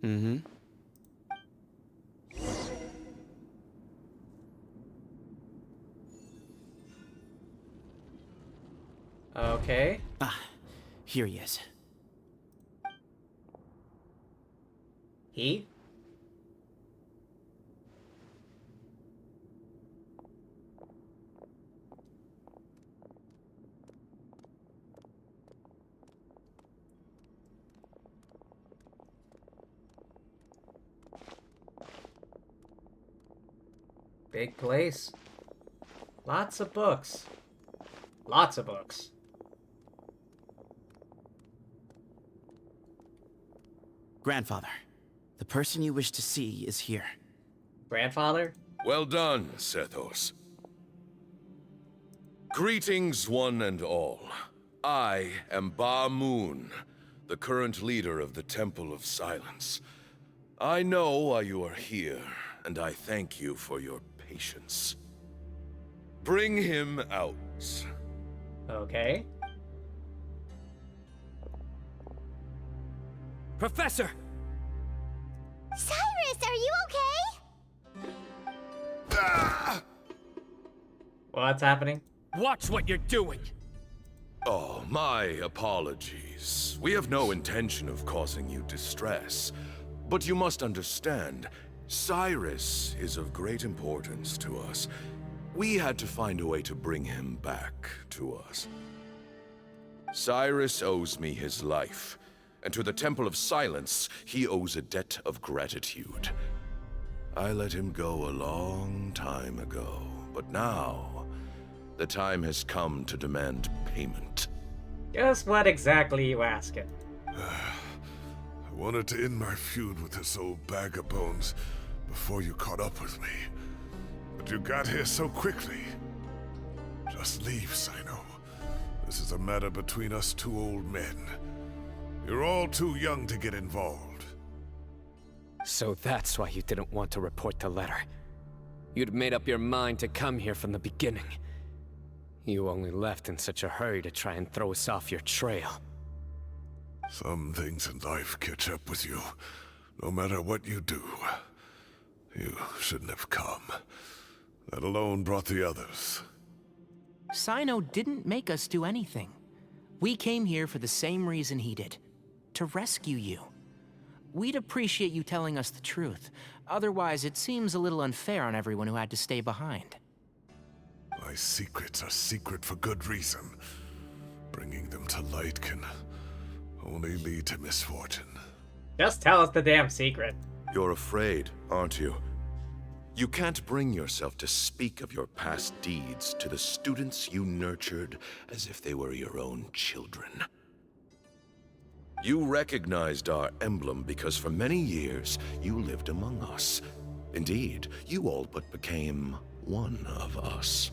Mm-hmm. Okay. Ah, here he is. He? Big place. Lots of books. Lots of books. Grandfather, the person you wish to see is here. Grandfather? Well done, Sethos. Greetings, one and all. I am Ba Moon, the current leader of the Temple of Silence. I know why you are here, and I thank you for your patience. Bring him out. Okay. Professor! Cyrus, are you okay? Ah! What's happening? Watch what you're doing! Oh, my apologies. We have no intention of causing you distress. But you must understand, Cyrus is of great importance to us. We had to find a way to bring him back to us. Cyrus owes me his life, and to the Temple of Silence, he owes a debt of gratitude. I let him go a long time ago, but now, the time has come to demand payment. Just what exactly you asking? I wanted to end my feud with this old bag of bones before you caught up with me. But you got here so quickly. Just leave, Cyno. This is a matter between us two old men. You're all too young to get involved. So that's why you didn't want to report the letter. You'd made up your mind to come here from the beginning. You only left in such a hurry to try and throw us off your trail. Some things in life catch up with you, no matter what you do. You shouldn't have come. That alone brought the others. Cyno didn't make us do anything. We came here for the same reason he did. To rescue you. we'd appreciate you telling us the truth. Otherwise, it seems a little unfair on everyone who had to stay behind. My secrets are secret for good reason. Bringing them to light can only lead to misfortune. Just tell us the damn secret. You're afraid, aren't you? You can't bring yourself to speak of your past deeds to the students you nurtured as if they were your own children. You recognized our emblem because for many years you lived among us. Indeed, you all but became one of us.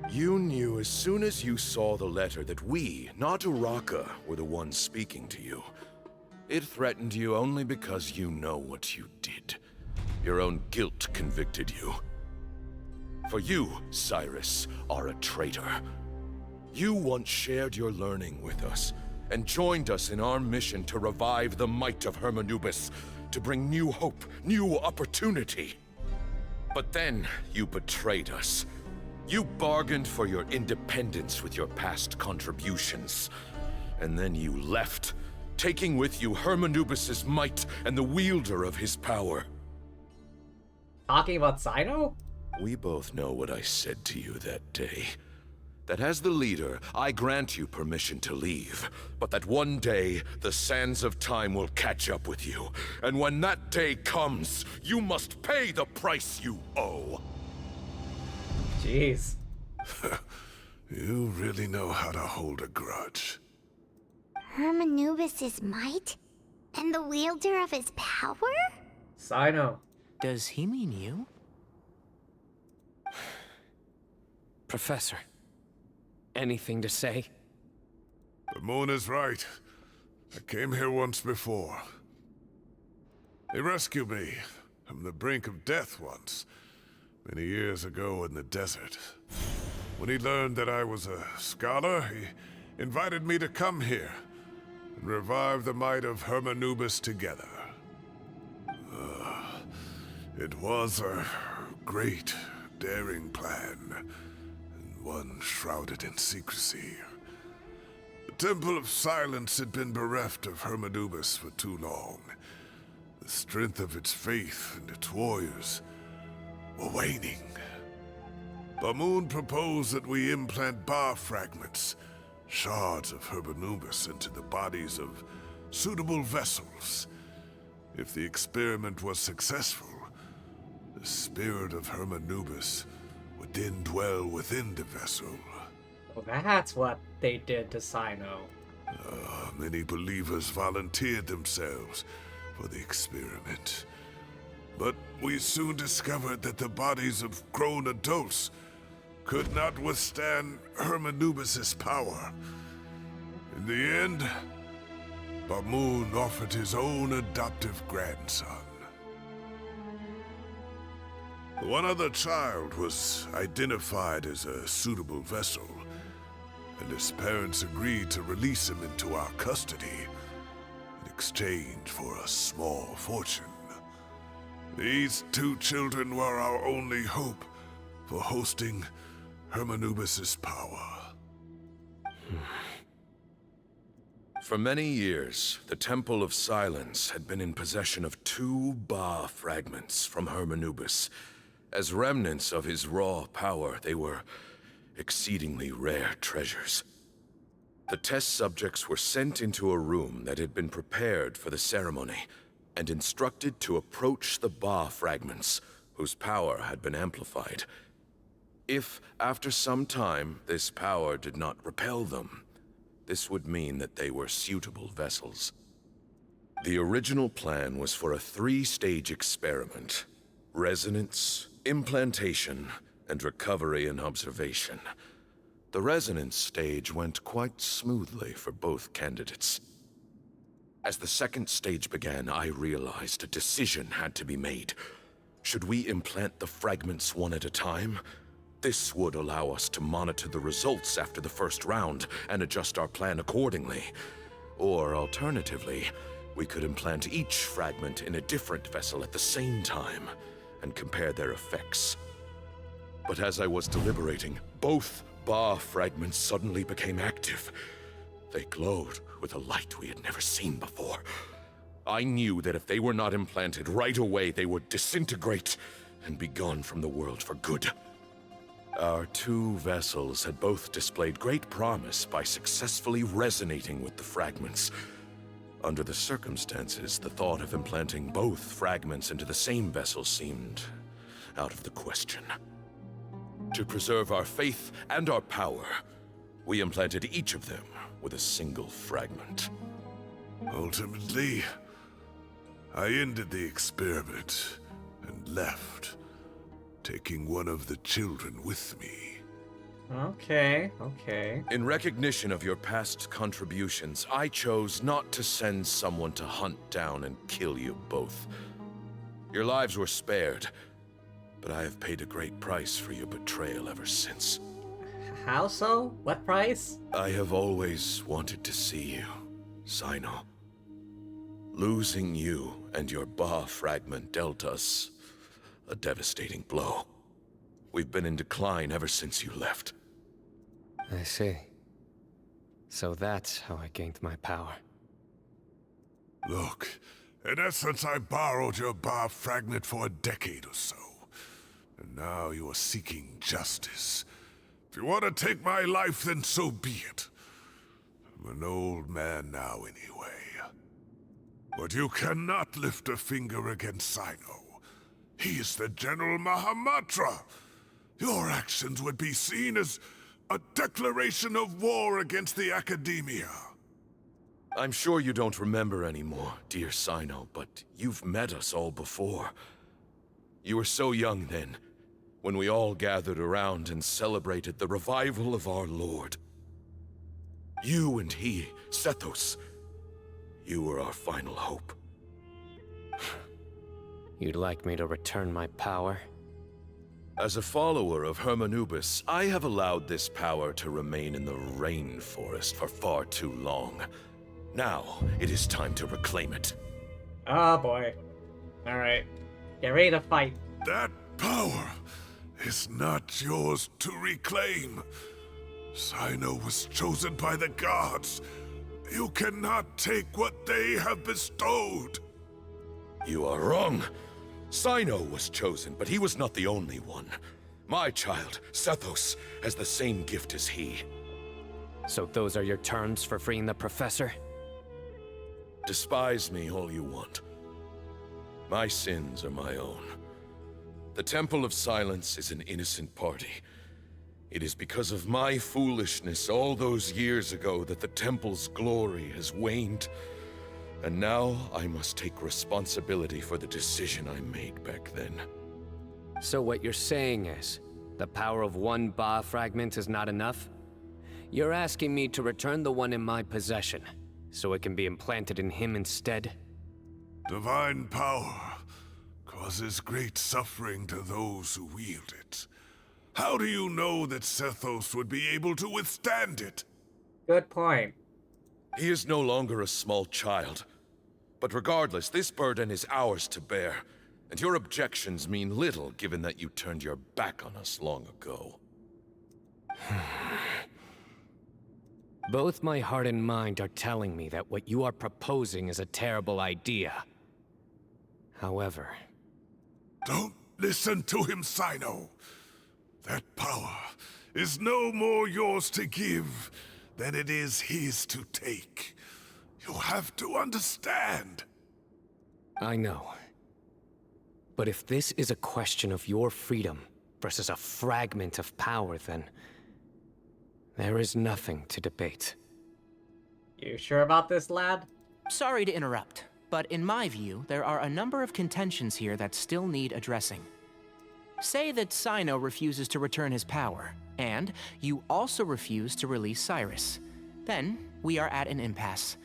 You knew as soon as you saw the letter that we, not Uraka, were the ones speaking to you. It threatened you only because you know what you did. Your own guilt convicted you. For you, Cyrus, are a traitor. You once shared your learning with us, and joined us in our mission to revive the might of Hermanubis, to bring new hope, new opportunity. But then you betrayed us. You bargained for your independence with your past contributions. And then you left, taking with you Hermanubis' might and the wielder of his power. Talking about Cyno? We both know what I said to you that day. That as the leader, I grant you permission to leave, but that one day, the sands of time will catch up with you. And when that day comes, you must pay the price you owe. Jeez. You really know how to hold a grudge. Hermanubis' might? And the wielder of his power? Cyno. Does he mean you? Professor, anything to say? The moon is right. I came here once before. He rescued me from the brink of death once, many years ago in the desert. When he learned that I was a scholar, he invited me to come here and revive the might of Hermanubis together. It was a great, daring plan, and one shrouded in secrecy. The Temple of Silence had been bereft of Hermanubis for too long. The strength of its faith and its warriors were waning. Bamoon proposed that we implant bar fragments, shards of Hermanubis, into the bodies of suitable vessels. If the experiment was successful, the spirit of Hermanubis would then dwell within the vessel. Well, that's what they did to Cyno. Many believers volunteered themselves for the experiment. But we soon discovered that the bodies of grown adults could not withstand Hermanubis' power. In the end, Bamoon offered his own adoptive grandson. One other child was identified as a suitable vessel, and his parents agreed to release him into our custody in exchange for a small fortune. These two children were our only hope for hosting Hermanubis' power. For many years, the Temple of Silence had been in possession of 2 Ba fragments from Hermanubis. As remnants of his raw power, they were exceedingly rare treasures. The test subjects were sent into a room that had been prepared for the ceremony, and instructed to approach the Ba fragments, whose power had been amplified. If, after some time, this power did not repel them, this would mean that they were suitable vessels. The original plan was for a 3-stage experiment: resonance, implantation, and recovery and observation. The resonance stage went quite smoothly for both candidates. As the 2nd stage began, I realized a decision had to be made. Should we implant the fragments one at a time? This would allow us to monitor the results after the first round and adjust our plan accordingly. Or alternatively, we could implant each fragment in a different vessel at the same time and compare their effects. But as I was deliberating, both Ba fragments suddenly became active. They glowed with a light we had never seen before. I knew that if they were not implanted right away, they would disintegrate and be gone from the world for good. Our two vessels had both displayed great promise by successfully resonating with the fragments. Under the circumstances, the thought of implanting both fragments into the same vessel seemed out of the question. To preserve our faith and our power, we implanted each of them with a single fragment. Ultimately, I ended the experiment and left, taking one of the children with me. Okay. In recognition of your past contributions, I chose not to send someone to hunt down and kill you both. Your lives were spared, but I have paid a great price for your betrayal ever since. How so? What price? I have always wanted to see you, Cyno. Losing you and your Ba fragment dealt us a devastating blow. We've been in decline ever since you left. I see. So that's how I gained my power. Look, in essence, I borrowed your Ba fragment for a decade or so. And now you are seeking justice. If you want to take my life, then so be it. I'm an old man now anyway. But you cannot lift a finger against Cyno. He is the General Mahamatra. Your actions would be seen as a declaration of war against the Academia. I'm sure you don't remember anymore, dear Cyno, but you've met us all before. You were so young then, when we all gathered around and celebrated the revival of our Lord. You and he, Sethos, you were our final hope. You'd like me to return my power? As a follower of Hermanubis, I have allowed this power to remain in the rainforest for far too long. Now, it is time to reclaim it. Oh boy. Alright. Get ready to fight. That power is not yours to reclaim. Cyno was chosen by the gods. You cannot take what they have bestowed. You are wrong. Cyno was chosen, but he was not the only one. My child, Sethos, has the same gift as he. So those are your terms for freeing the professor? Despise me all you want. My sins are my own. The Temple of Silence is an innocent party. It is because of my foolishness all those years ago that the Temple's glory has waned. And now I must take responsibility for the decision I made back then. So what you're saying is, the power of one Ba fragment is not enough? You're asking me to return the one in my possession, so it can be implanted in him instead? Divine power causes great suffering to those who wield it. How do you know that Sethos would be able to withstand it? Good point. He is no longer a small child. But regardless, this burden is ours to bear, and your objections mean little given that you turned your back on us long ago. Both my heart and mind are telling me that what you are proposing is a terrible idea. However... Don't listen to him, Cyno. That power is no more yours to give than it is his to take. You have to understand. I know. But if this is a question of your freedom versus a fragment of power, then... there is nothing to debate. You sure about this, lad? Sorry to interrupt, but in my view, there are a number of contentions here that still need addressing. Say that Cyno refuses to return his power, and you also refuse to release Cyrus. Then, we are at an impasse.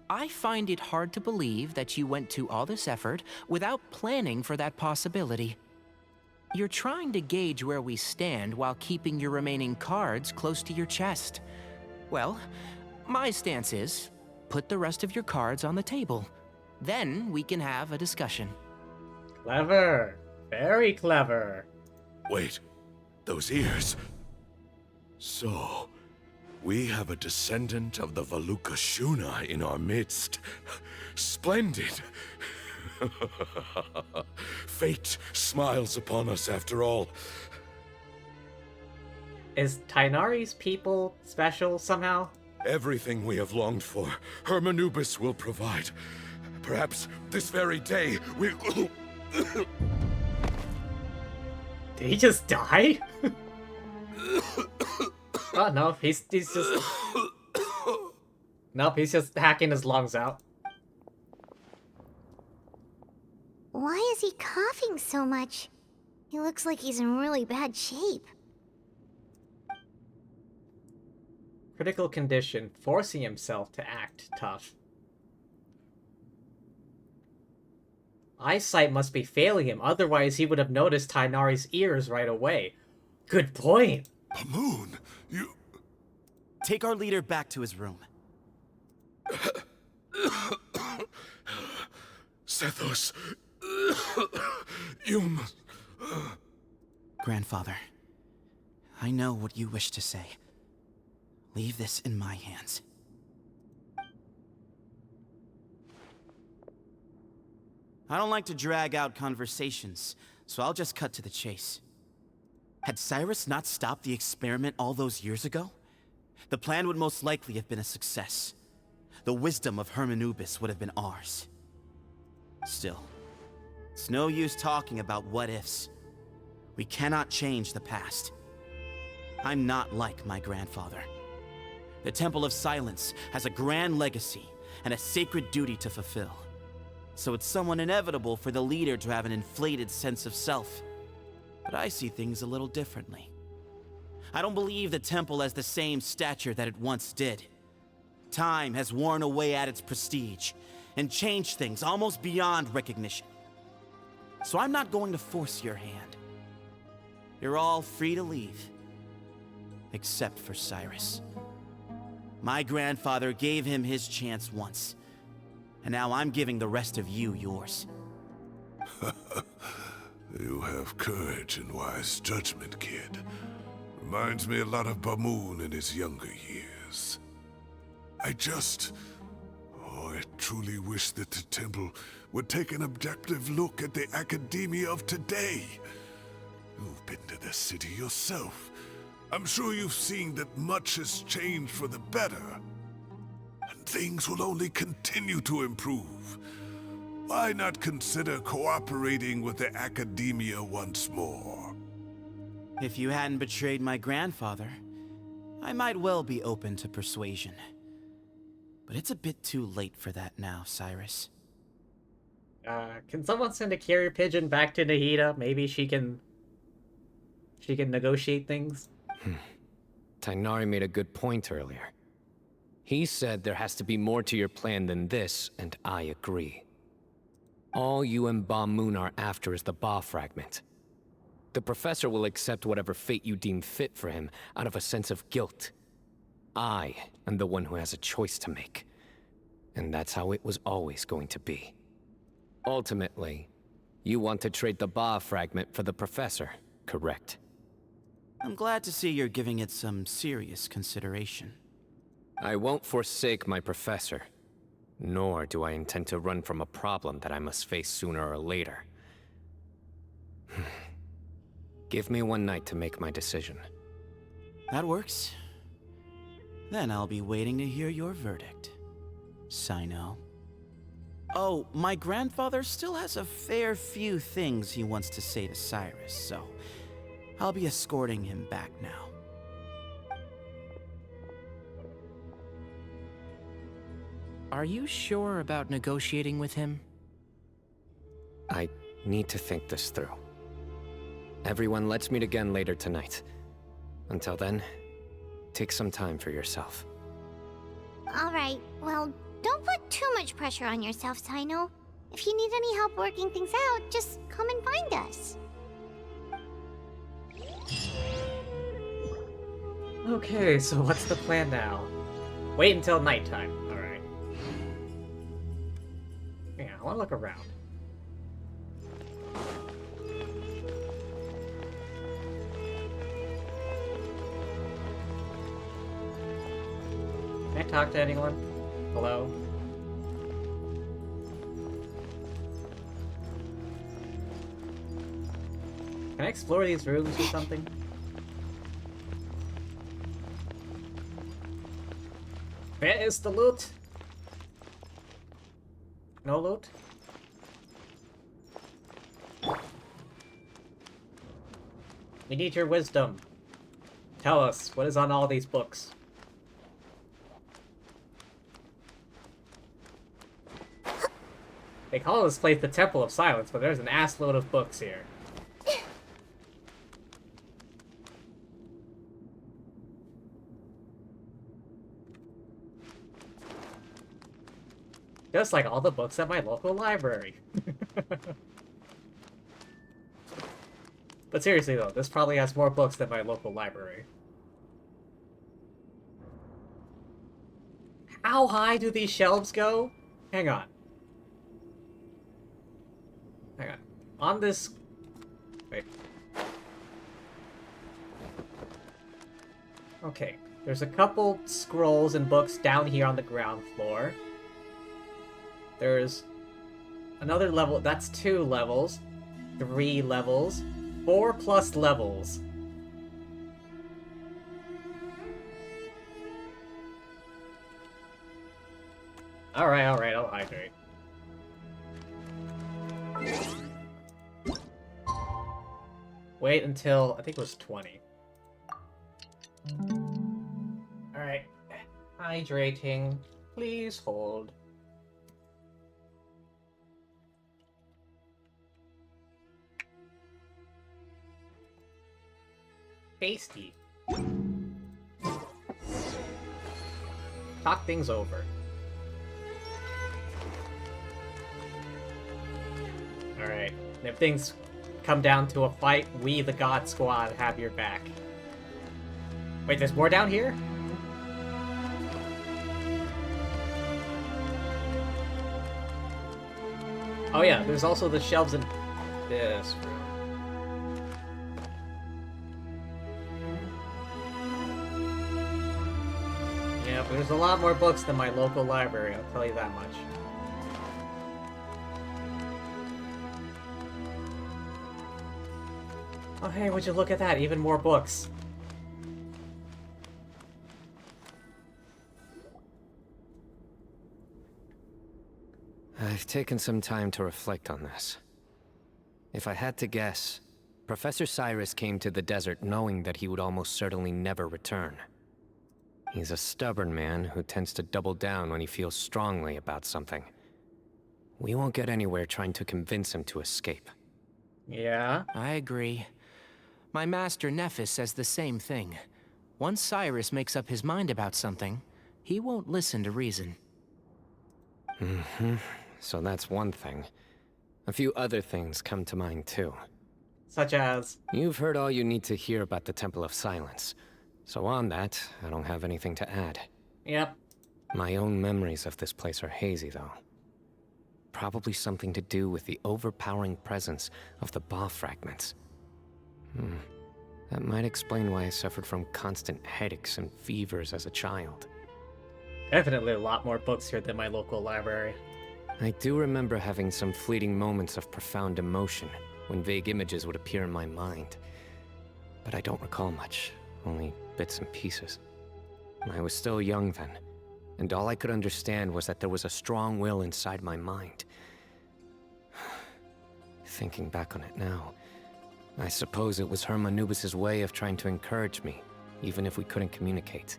I find it hard to believe that you went to all this effort without planning for that possibility. You're trying to gauge where we stand while keeping your remaining cards close to your chest. Well, my stance is, put the rest of your cards on the table. Then we can have a discussion. Clever. Very clever. Wait, those ears... So, We have a descendant of the Valukashuna in our midst. Splendid. Fate smiles upon us after all. Is Tainari's people special somehow? Everything we have longed for, Hermanubis will provide. Perhaps this very day we... Did he just die? Oh no, he's just... Nope, he's just hacking his lungs out. Why is he coughing so much? He looks like he's in really bad shape. Critical condition, forcing himself to act tough. Eyesight must be failing him, otherwise he would have noticed Tainari's ears right away. Good point. Pamoon, you... Take our leader back to his room. Sethos, you must... Grandfather, I know what you wish to say. Leave this in my hands. I don't like to drag out conversations, so I'll just cut to the chase. Had Cyrus not stopped the experiment all those years ago, the plan would most likely have been a success. The wisdom of Hermanubis would have been ours. Still, it's no use talking about what-ifs. We cannot change the past. I'm not like my grandfather. The Temple of Silence has a grand legacy and a sacred duty to fulfill. So it's somewhat inevitable for the leader to have an inflated sense of self. But I see things a little differently. I don't believe the temple has the same stature that it once did. Time has worn away at its prestige and changed things almost beyond recognition. So I'm not going to force your hand. You're all free to leave. Except for Cyrus. My grandfather gave him his chance once. And now I'm giving the rest of you yours. You have courage and wise judgment, kid. Reminds me a lot of Pamoon in his younger years. I truly wish that the temple would take an objective look at the academia of today. You've been to the city yourself. I'm sure you've seen that much has changed for the better. And things will only continue to improve. Why not consider cooperating with the academia once more? If you hadn't betrayed my grandfather, I might well be open to persuasion. But it's a bit too late for that now, Cyrus. Can someone send a carrier pigeon back to Nahida? Maybe she can negotiate things? Tainari made a good point earlier. He said there has to be more to your plan than this, and I agree. All you and Ba Moon are after is the Ba fragment. The professor will accept whatever fate you deem fit for him out of a sense of guilt. I am the one who has a choice to make. And that's how it was always going to be. Ultimately, you want to trade the Ba fragment for the professor, correct? I'm glad to see you're giving it some serious consideration. I won't forsake my professor. Nor do I intend to run from a problem that I must face sooner or later. Give me one night to make my decision. That works. Then I'll be waiting to hear your verdict, Cyno. Oh, my grandfather still has a fair few things he wants to say to Cyrus, so I'll be escorting him back now. Are you sure about negotiating with him? I need to think this through. Everyone, let's meet again later tonight. Until then, take some time for yourself. Alright, well, don't put too much pressure on yourself, Cyno. If you need any help working things out, just come and find us. Okay, so what's the plan now? Wait until nighttime. Alright. Yeah, I wanna look around. talk to anyone? Hello? Can I explore these rooms or something? Where is the loot? No loot? We need your wisdom. Tell us, what is on all these books? They call this place the Temple of Silence, but there's an assload of books here. Just like all the books at my local library. But seriously though, this probably has more books than my local library. How high do these shelves go? Hang on. Hang on. On this... Wait. Okay. There's a couple scrolls and books down here on the ground floor. There's another level. That's 2 levels. 3 levels. 4 plus levels. Alright, I'll hydrate. Wait until, I think it was 20. Alright. Hydrating. Please hold. Tasty. Talk things over. Alright. If things come down to a fight, we, the God Squad, have your back. Wait, there's more down here? Oh yeah, there's also the shelves in this room. Yeah, but there's a lot more books than my local library, I'll tell you that much. Oh hey, would you look at that, even more books. I've taken some time to reflect on this. If I had to guess, Professor Cyrus came to the desert knowing that he would almost certainly never return. He's a stubborn man who tends to double down when he feels strongly about something. We won't get anywhere trying to convince him to escape. Yeah? I agree. My master Nephis says the same thing. Once Cyrus makes up his mind about something, he won't listen to reason. So that's one thing. A few other things come to mind too. Such as? You've heard all you need to hear about the Temple of Silence. So on that, I don't have anything to add. Yep. My own memories of this place are hazy though. Probably something to do with the overpowering presence of the Ba fragments. That might explain why I suffered from constant headaches and fevers as a child. Definitely a lot more books here than my local library. I do remember having some fleeting moments of profound emotion when vague images would appear in my mind. But I don't recall much, only bits and pieces. I was still young then, and all I could understand was that there was a strong will inside my mind. Thinking back on it now, I suppose it was Herm Anubis' way of trying to encourage me, even if we couldn't communicate.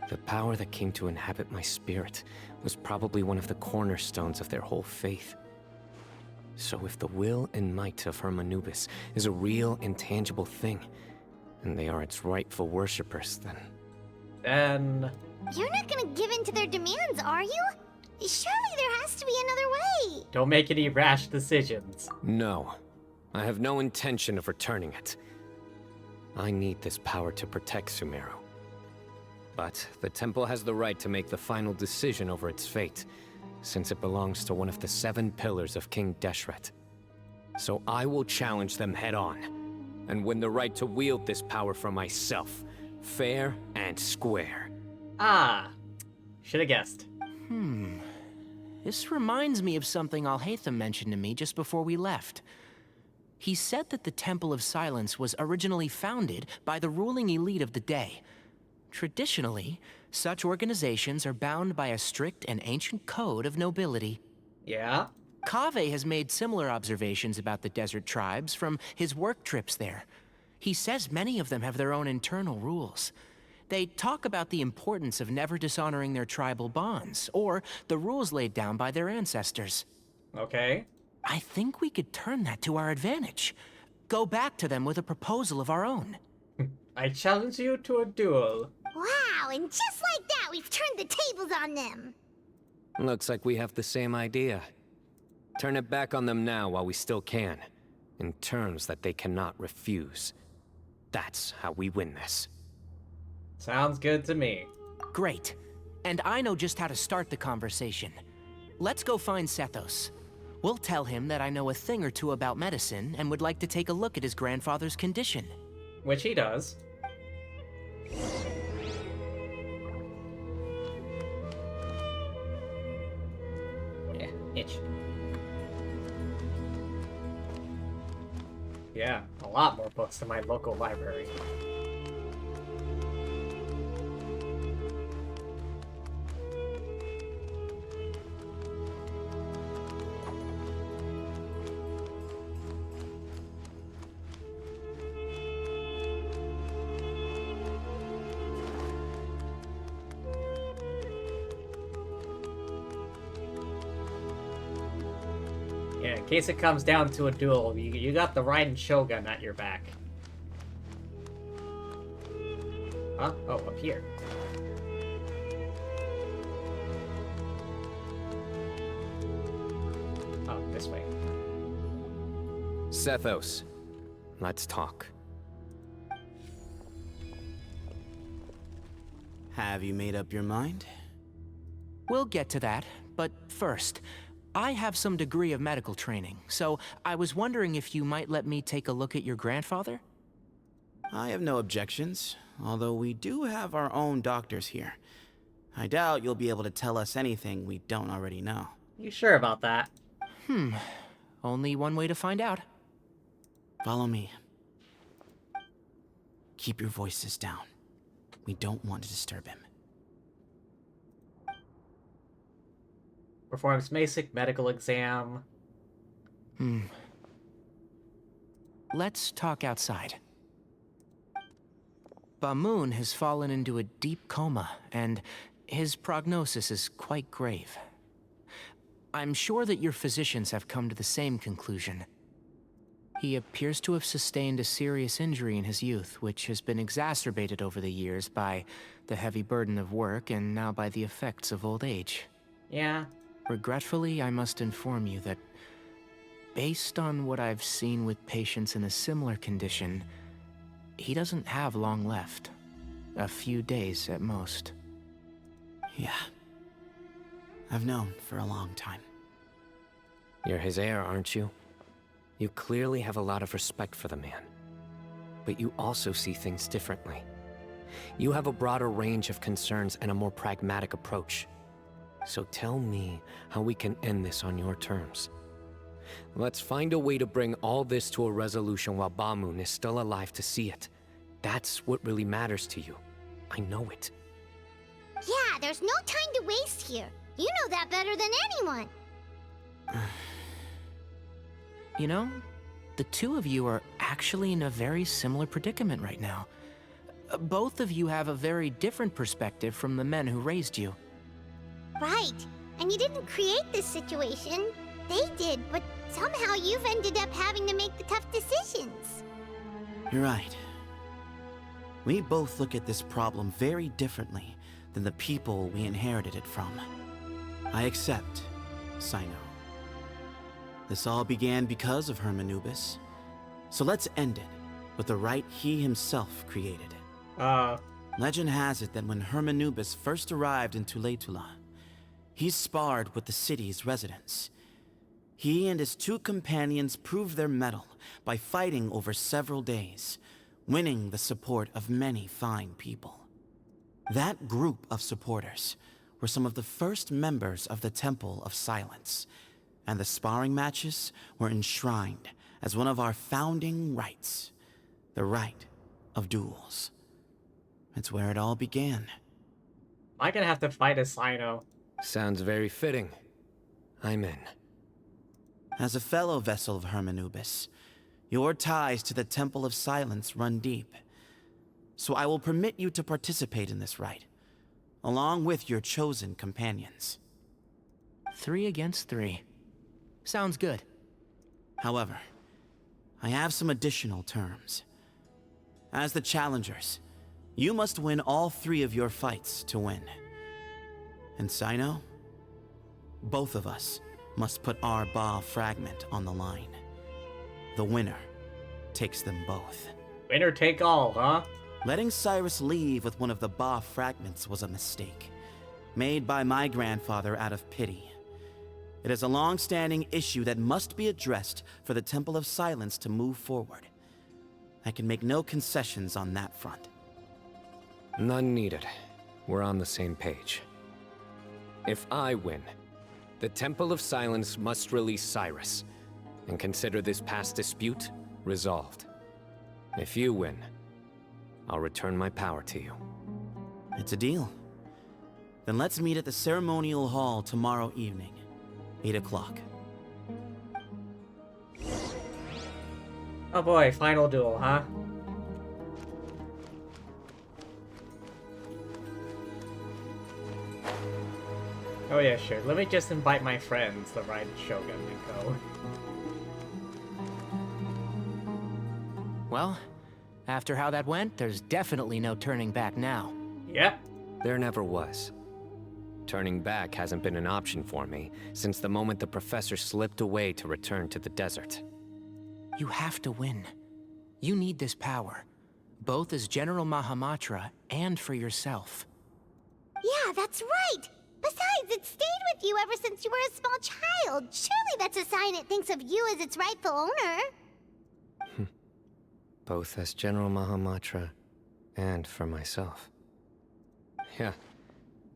The power that came to inhabit my spirit was probably one of the cornerstones of their whole faith. So if the will and might of Herm Anubis is a real, intangible thing, and they are its rightful worshippers, then... You're not gonna give in to their demands, are you? Surely there has to be another way. Don't make any rash decisions. No. I have no intention of returning it. I need this power to protect Sumeru. But the temple has the right to make the final decision over its fate, since it belongs to one of the 7 pillars of King Deshret. So I will challenge them head-on, and win the right to wield this power for myself, fair and square. Ah, Should have guessed. This reminds me of something Alhaitham mentioned to me just before we left. He said that the Temple of Silence was originally founded by the ruling elite of the day. Traditionally, such organizations are bound by a strict and ancient code of nobility. Yeah? Kaveh has made similar observations about the desert tribes from his work trips there. He says many of them have their own internal rules. They talk about the importance of never dishonoring their tribal bonds, or the rules laid down by their ancestors. Okay. I think we could turn that to our advantage. Go back to them with a proposal of our own. I challenge you to a duel. Wow, and just like that, we've turned the tables on them. Looks like we have the same idea. Turn it back on them now while we still can, in terms that they cannot refuse. That's how we win this. Sounds good to me. Great. And I know just how to start the conversation. Let's go find Sethos. We'll tell him that I know a thing or two about medicine and would like to take a look at his grandfather's condition. Which he does. Yeah, itch. Yeah, a lot more books than my local library. Yeah, in case it comes down to a duel, you got the Raiden Shogun at your back. Huh? Oh, up here. Oh, this way. Sethos, let's talk. Have you made up your mind? We'll get to that, but first, I have some degree of medical training, so I was wondering if you might let me take a look at your grandfather? I have no objections, although we do have our own doctors here. I doubt you'll be able to tell us anything we don't already know. You sure about that? Only one way to find out. Follow me. Keep your voices down. We don't want to disturb him. Performs basic medical exam. Let's talk outside. Bamoon has fallen into a deep coma, and his prognosis is quite grave. I'm sure that your physicians have come to the same conclusion. He appears to have sustained a serious injury in his youth, which has been exacerbated over the years by the heavy burden of work and now by the effects of old age. Yeah. Regretfully, I must inform you that, based on what I've seen with patients in a similar condition, he doesn't have long left. A few days at most. Yeah. I've known for a long time. You're his heir, aren't you? You clearly have a lot of respect for the man. But you also see things differently. You have a broader range of concerns and a more pragmatic approach. So tell me how we can end this on your terms. Let's find a way to bring all this to a resolution while Bamoon is still alive to see it. That's what really matters to you. I know it. Yeah, there's no time to waste here. You know that better than anyone. You know, the two of you are actually in a very similar predicament right now. Both of you have a very different perspective from the men who raised you. Right. And you didn't create this situation. They did, but somehow you've ended up having to make the tough decisions. You're right. We both look at this problem very differently than the people we inherited it from. I accept, Cyno. This all began because of Hermanubis. So let's end it with the rite he himself created. Legend has it that when Hermanubis first arrived in Tuletula, he sparred with the city's residents. He and his two companions proved their mettle by fighting over several days, winning the support of many fine people. That group of supporters were some of the first members of the Temple of Silence, and the sparring matches were enshrined as one of our founding rights, the right of duels. It's where it all began. Am I gonna have to fight a Cyno? Sounds very fitting. I'm in. As a fellow vessel of Hermanubis, your ties to the Temple of Silence run deep. So I will permit you to participate in this rite, along with your chosen companions. 3 against 3. Sounds good. However, I have some additional terms. As the challengers, you must win all 3 of your fights to win. And Cyno, both of us must put our Ba fragment on the line. The winner takes them both. Winner take all, huh? Letting Cyrus leave with one of the Ba fragments was a mistake, made by my grandfather out of pity. It is a long-standing issue that must be addressed for the Temple of Silence to move forward. I can make no concessions on that front. None needed. We're on the same page. If I win, the Temple of Silence must release Cyrus, and consider this past dispute resolved. If you win, I'll return my power to you. It's a deal. Then let's meet at the ceremonial hall tomorrow evening, 8 o'clock. Oh boy, final duel, huh? Oh yeah, sure. Let me just invite my friends, the Raiden Shogun, to go. Well, after how that went, there's definitely no turning back now. Yep. There never was. Turning back hasn't been an option for me since the moment the professor slipped away to return to the desert. You have to win. You need this power, both as General Mahamatra and for yourself. Yeah, that's right! Besides, it stayed with you ever since you were a small child. Surely that's a sign it thinks of you as its rightful owner. Both as General Mahamatra and for myself. Yeah,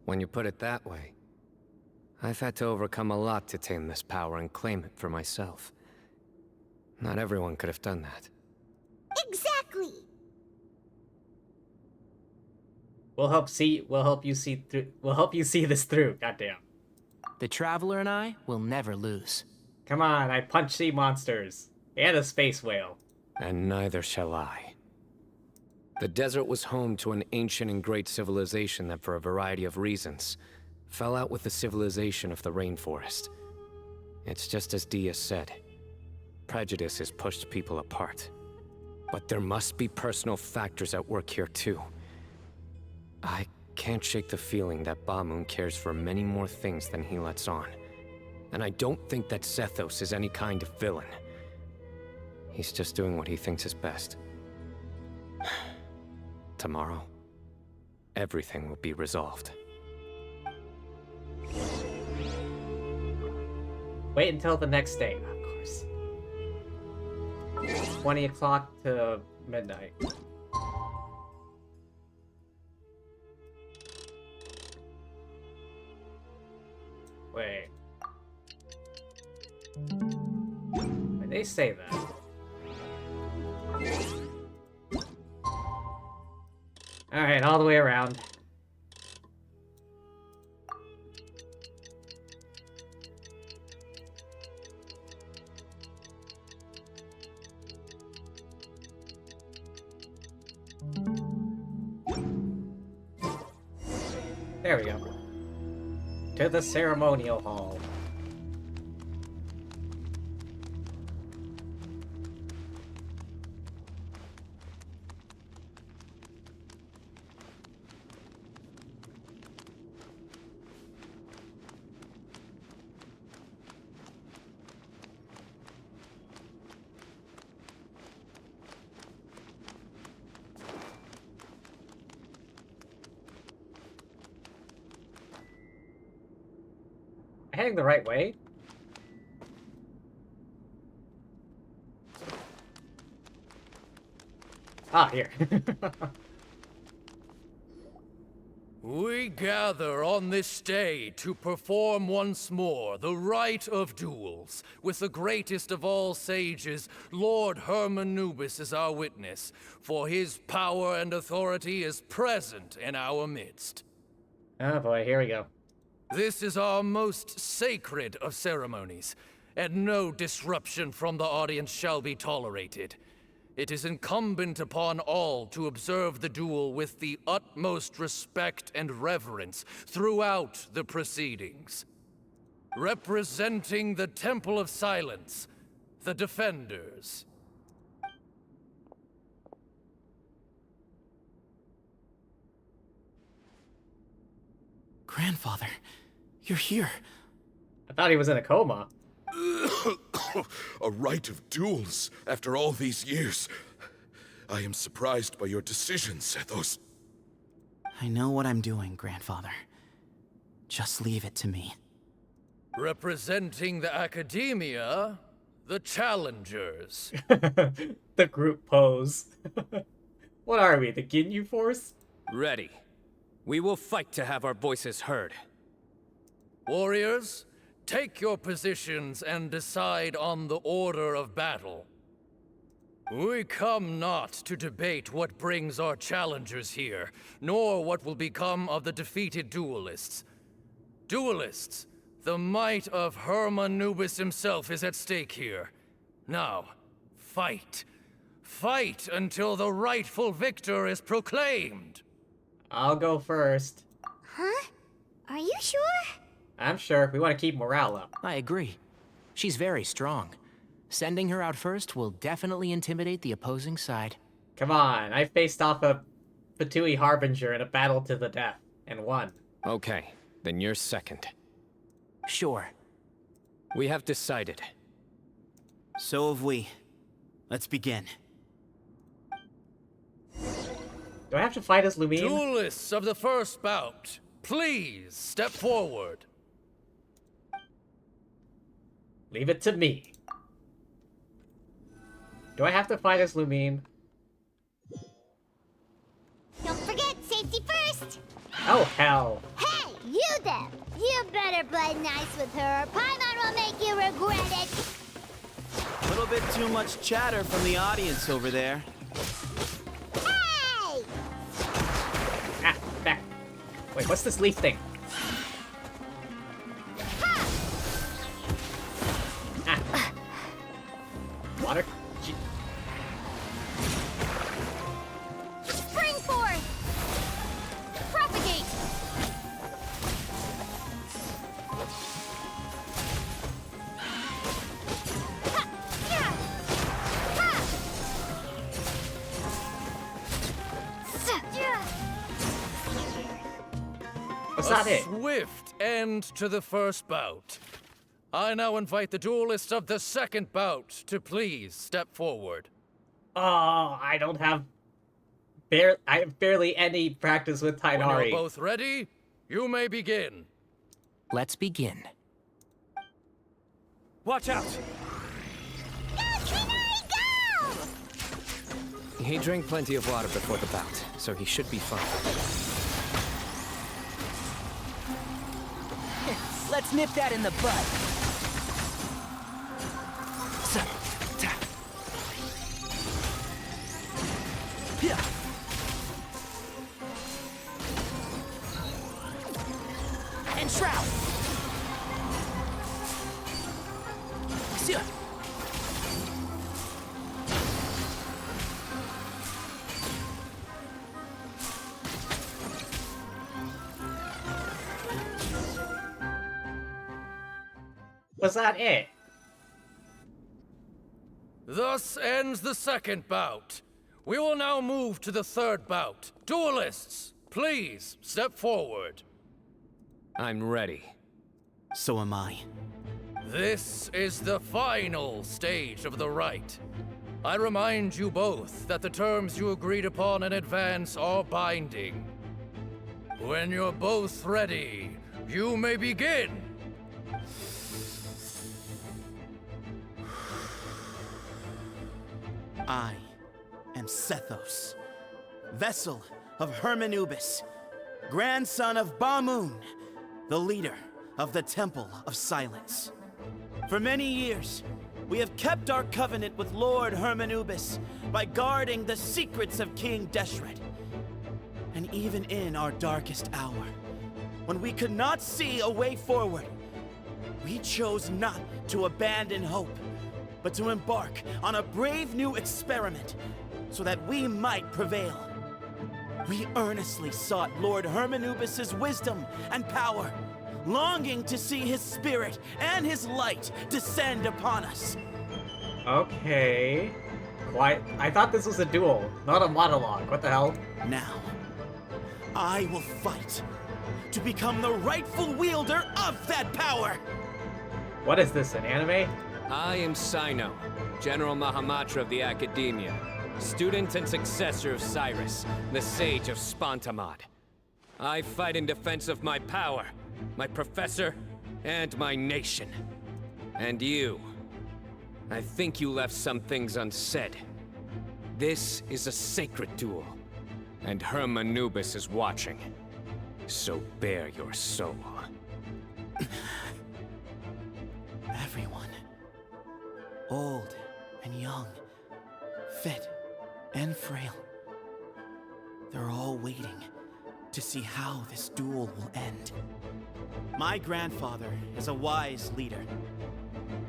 when you put it that way, I've had to overcome a lot to tame this power and claim it for myself. Not everyone could have done that. Exactly! We'll help you see this through, goddamn. The Traveler and I will never lose. Come on, I punch sea monsters. And a space whale. And neither shall I. The desert was home to an ancient and great civilization that, for a variety of reasons, fell out with the civilization of the rainforest. It's just as Dia said. Prejudice has pushed people apart. But there must be personal factors at work here too. I can't shake the feeling that Bamoon cares for many more things than he lets on. And I don't think that Sethos is any kind of villain. He's just doing what he thinks is best. Tomorrow, everything will be resolved. Wait until the next day, of course. 20 o'clock to midnight. Wait. Why they say that? Alright, all the way around. There we go. To the ceremonial hall. Heading the right way? Ah, here. We gather on this day to perform once more the rite of duels, with the greatest of all sages, Lord Hermanubis, as our witness, for his power and authority is present in our midst. Oh boy, here we go. This is our most sacred of ceremonies, and no disruption from the audience shall be tolerated. It is incumbent upon all to observe the duel with the utmost respect and reverence throughout the proceedings. Representing the Temple of Silence, the Defenders. Grandfather, you're here. I thought he was in a coma. A rite of duels after all these years. I am surprised by your decision, Sethos. I know what I'm doing, Grandfather. Just leave it to me. Representing the Academia, the Challengers. The group pose. What are we, the Ginyu Force? Ready. We will fight to have our voices heard. Warriors, take your positions and decide on the order of battle. We come not to debate what brings our challengers here, nor what will become of the defeated duelists. Duelists, the might of Hermanubis himself is at stake here. Now, fight. Fight until the rightful victor is proclaimed. I'll go first. Huh? Are you sure? I'm sure. We want to keep morale up. I agree. She's very strong. Sending her out first will definitely intimidate the opposing side. Come on, I faced off a Fatui Harbinger in a battle to the death, and won. Okay, then you're second. Sure. We have decided. So have we. Let's begin. Do I have to fight as Lumine? Duelists of the first bout, please step forward. Leave it to me. Do I have to fight as Lumine? Don't forget, safety first! Oh, hell. Hey, you there! You better play nice with her, or Paimon will make you regret it! A little bit too much chatter from the audience over there. Hey! Ah, back. Wait, what's this leaf thing? Ah. Water? Spring forth! Propagate! What's that it? Swift end to the first bout. I now invite the duelists of the second bout to please step forward. Oh, I don't have... I have barely any practice with Tainari. When you're both ready, you may begin. Let's begin. Watch out! He drank plenty of water before the bout, so he should be fine. Let's nip that in the bud. And shroud. Was that it? Thus ends the second bout. We will now move to the third bout. Duelists, please step forward. I'm ready. So am I. This is the final stage of the rite. I remind you both that the terms you agreed upon in advance are binding. When you're both ready, you may begin. I am Sethos, vessel of Hermanubis. grandson of Ba-Moon, the leader of the Temple of Silence. For many years, we have kept our covenant with Lord Hermanubis by guarding the secrets of King Deshret. And even in our darkest hour, when we could not see a way forward, we chose not to abandon hope, but to embark on a brave new experiment so that we might prevail. We earnestly sought Lord Hermanubis' wisdom and power, longing to see his spirit and his light descend upon us. Okay. Quite. I thought this was a duel, not a monologue. What the hell? Now, I will fight to become the rightful wielder of that power! What is this, an anime? I am Cyno, General Mahamatra of the Academia, student and successor of Cyrus, the Sage of Spantamad. I fight in defense of my power, my professor, and my nation. And you. I think you left some things unsaid. This is a sacred duel, and Hermanubis is watching. So bare your soul. Everyone, old and young, fit and frail, they're all waiting to see how this duel will end. My grandfather is a wise leader.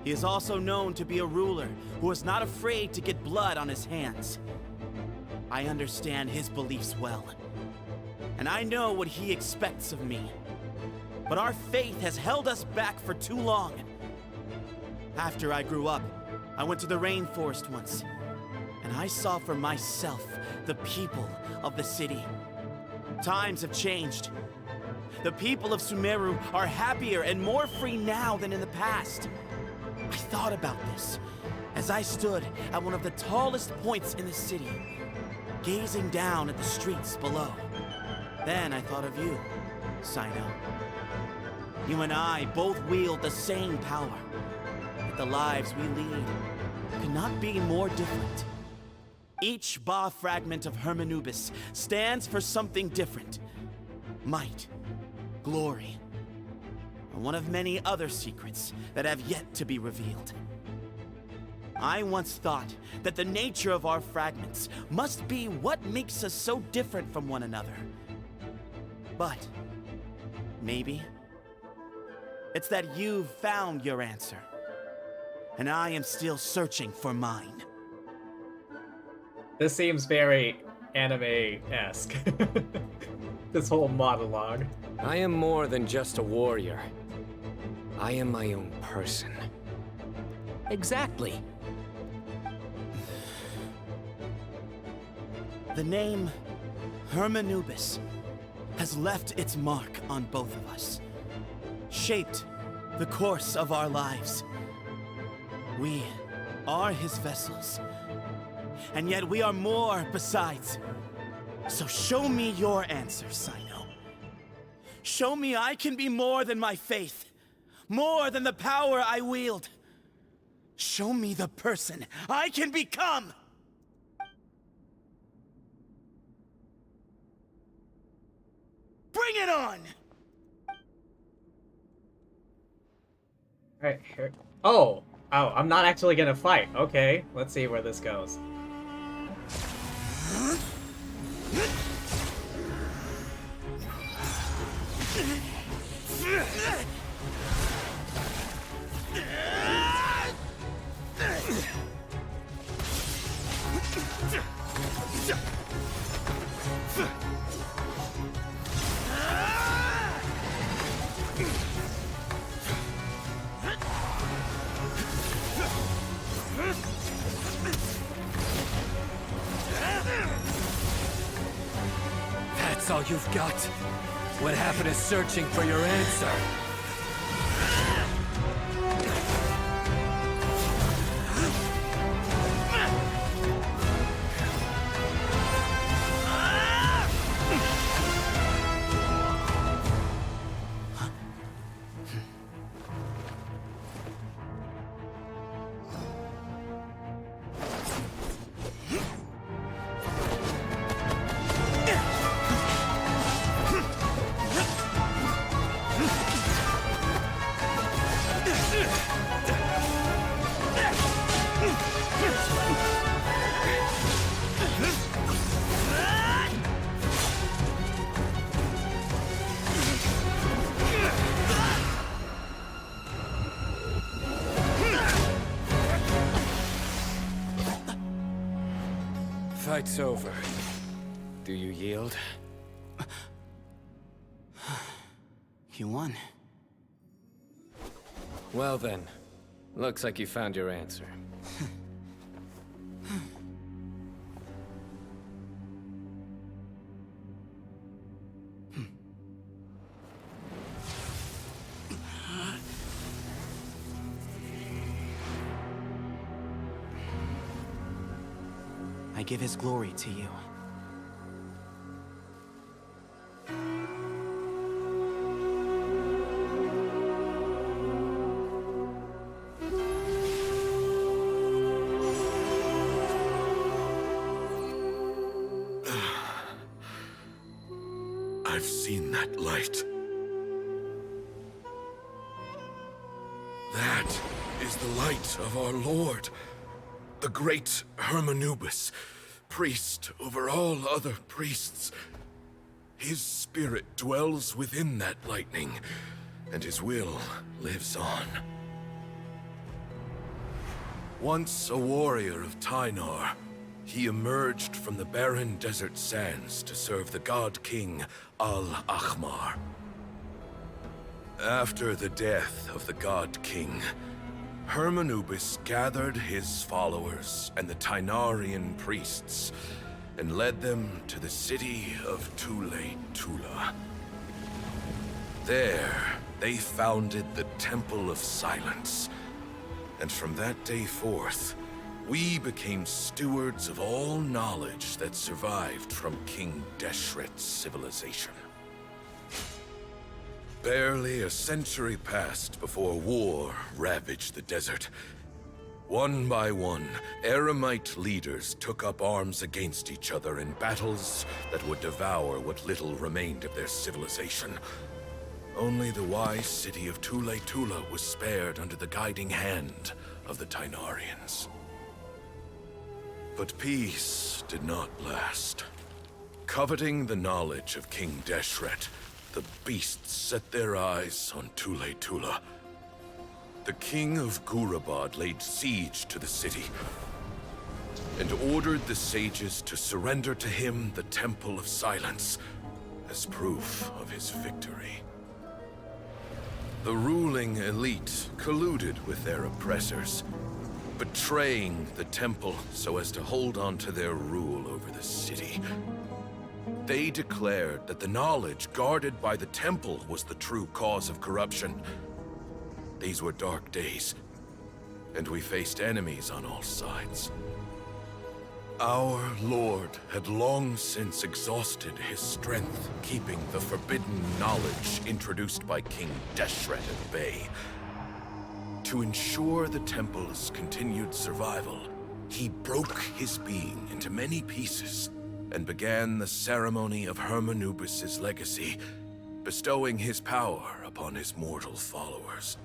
He is also known to be a ruler who is not afraid to get blood on his hands. I understand his beliefs well, and I know what he expects of me. But our faith has held us back for too long. After I grew up, I went to the rainforest once, and I saw for myself the people of the city. Times have changed. The people of Sumeru are happier and more free now than in the past. I thought about this as I stood at one of the tallest points in the city, gazing down at the streets below. Then I thought of you, Cyno. You and I both wield the same power. Yet the lives we lead could not be more different. Each Ba fragment of Hermanubis stands for something different. Might, glory, and one of many other secrets that have yet to be revealed. I once thought that the nature of our fragments must be what makes us so different from one another. But maybe it's that you've found your answer, and I am still searching for mine. This seems very anime-esque. This whole monologue. I am more than just a warrior. I am my own person. Exactly. The name Hermanubis has left its mark on both of us, shaped the course of our lives. We are his vessels, and yet we are more besides. So show me your answer, Cyno. Show me I can be more than my faith, more than the power I wield. Show me the person I can become! Bring it on! Alright, here. Oh! Oh, I'm not actually gonna fight. Okay, let's see where this goes. That's all you've got? What happened to searching for your answer? fight's over. Do you yield? You won. Well then, looks like you found your answer. I give his glory to you. I've seen that light. That is the light of our Lord, the great Hermanubis, priest over all other priests. His spirit dwells within that lightning, and his will lives on. Once a warrior of Tynar, he emerged from the barren desert sands to serve the god king Al-Ahmar. After the death of the god king, Hermanubis gathered his followers and the Tynarian priests and led them to the city of Tule-Tula. There, they founded the Temple of Silence, and from that day forth, we became stewards of all knowledge that survived from King Deshret's civilization. Barely a century passed before war ravaged the desert. One by one, Eremite leaders took up arms against each other in battles that would devour what little remained of their civilization. Only the wise city of Tule-Tula was spared under the guiding hand of the Tynarians. But peace did not last. Coveting the knowledge of King Deshret, the beasts set their eyes on Tule-Tula. The king of Gurabad laid siege to the city and ordered the sages to surrender to him the Temple of Silence as proof of his victory. The ruling elite colluded with their oppressors, betraying the temple so as to hold on to their rule over the city. They declared that the knowledge guarded by the temple was the true cause of corruption. These were dark days, and we faced enemies on all sides. Our Lord had long since exhausted his strength, keeping the forbidden knowledge introduced by King Deshret at bay. To ensure the temple's continued survival, he broke his being into many pieces and began the ceremony of Hermanubis' legacy, bestowing his power upon his mortal followers.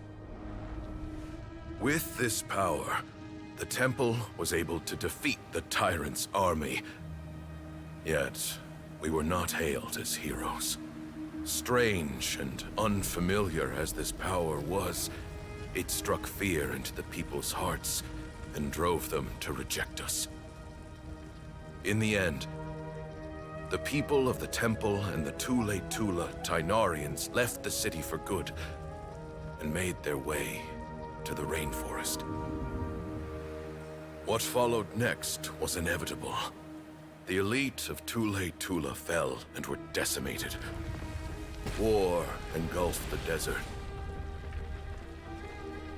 With this power, the temple was able to defeat the tyrant's army. Yet, we were not hailed as heroes. Strange and unfamiliar as this power was, it struck fear into the people's hearts and drove them to reject us. In the end, the people of the temple and the Tule-Tula Tynarians left the city for good and made their way to the rainforest. What followed next was inevitable. The elite of Tule-Tula fell and were decimated. War engulfed the desert.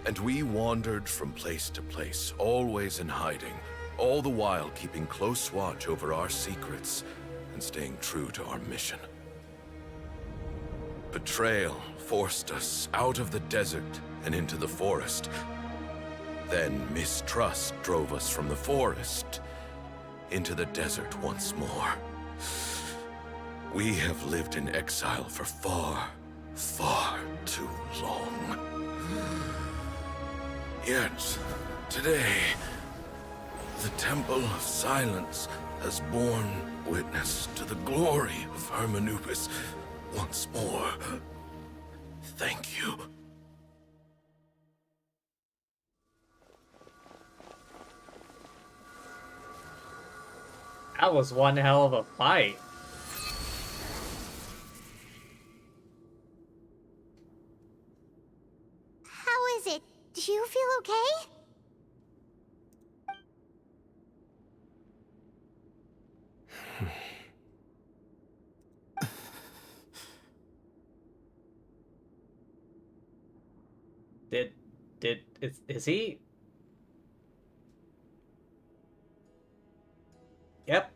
And we wandered from place to place, always in hiding, all the while keeping close watch over our secrets and staying true to our mission. Betrayal forced us out of the desert and into the forest. Then mistrust drove us from the forest into the desert once more. We have lived in exile for far, far too long. Yet, today, the Temple of Silence has borne witness to the glory of Hermanubis once more. Thank you. That was one hell of a fight. How is it? Do you feel okay? Is he? Yep.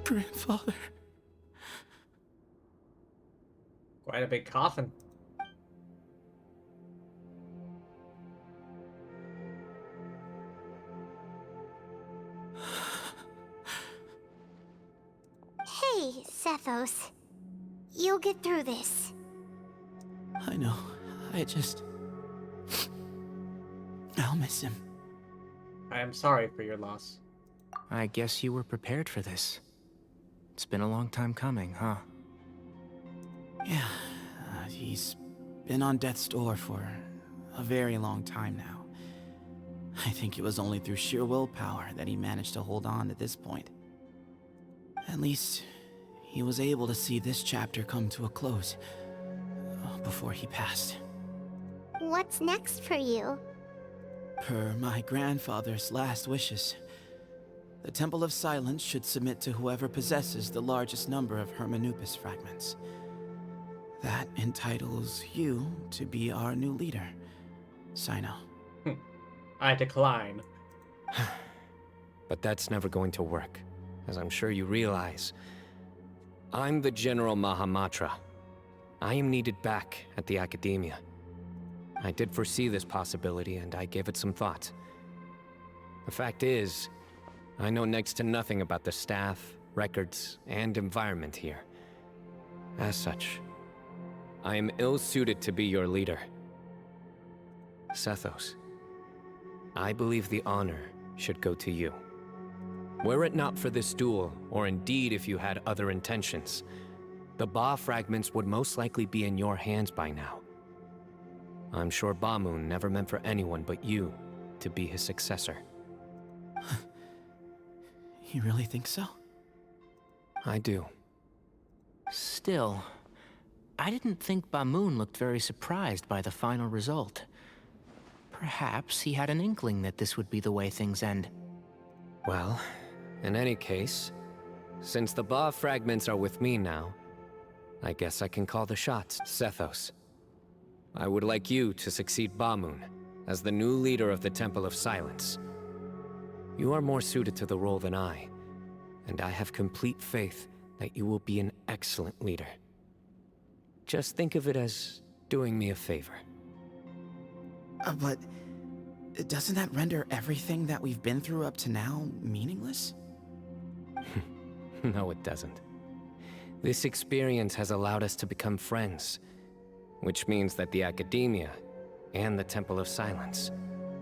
Grandfather. Quite a big coffin. Hey, Sethos. You'll get through this. I know. I'll miss him. I am sorry for your loss. I guess you were prepared for this. It's been a long time coming, huh? Yeah, he's been on death's door for a very long time now. I think it was only through sheer willpower that he managed to hold on to this point. At least, he was able to see this chapter come to a close before he passed. What's next for you? Per my grandfather's last wishes, the Temple of Silence should submit to whoever possesses the largest number of Hermanupis fragments. That entitles you to be our new leader, Cyno. I decline. But that's never going to work, as I'm sure you realize. I'm the General Mahamatra. I am needed back at the Academia. I did foresee this possibility, and I gave it some thought. The fact is, I know next to nothing about the staff, records, and environment here. As such, I am ill-suited to be your leader. Sethos, I believe the honor should go to you. Were it not for this duel, or indeed if you had other intentions, the Ba fragments would most likely be in your hands by now. I'm sure Bamoon never meant for anyone but you to be his successor. You really think so? I do. Still, I didn't think Bamoon looked very surprised by the final result. Perhaps he had an inkling that this would be the way things end. Well, in any case, since the Ba fragments are with me now, I guess I can call the shots, Sethos. I would like you to succeed Bamoon as the new leader of the Temple of Silence. You are more suited to the role than I, and I have complete faith that you will be an excellent leader. Just think of it as doing me a favor. But doesn't that render everything that we've been through up to now meaningless? No, it doesn't. This experience has allowed us to become friends, which means that the Academia and the Temple of Silence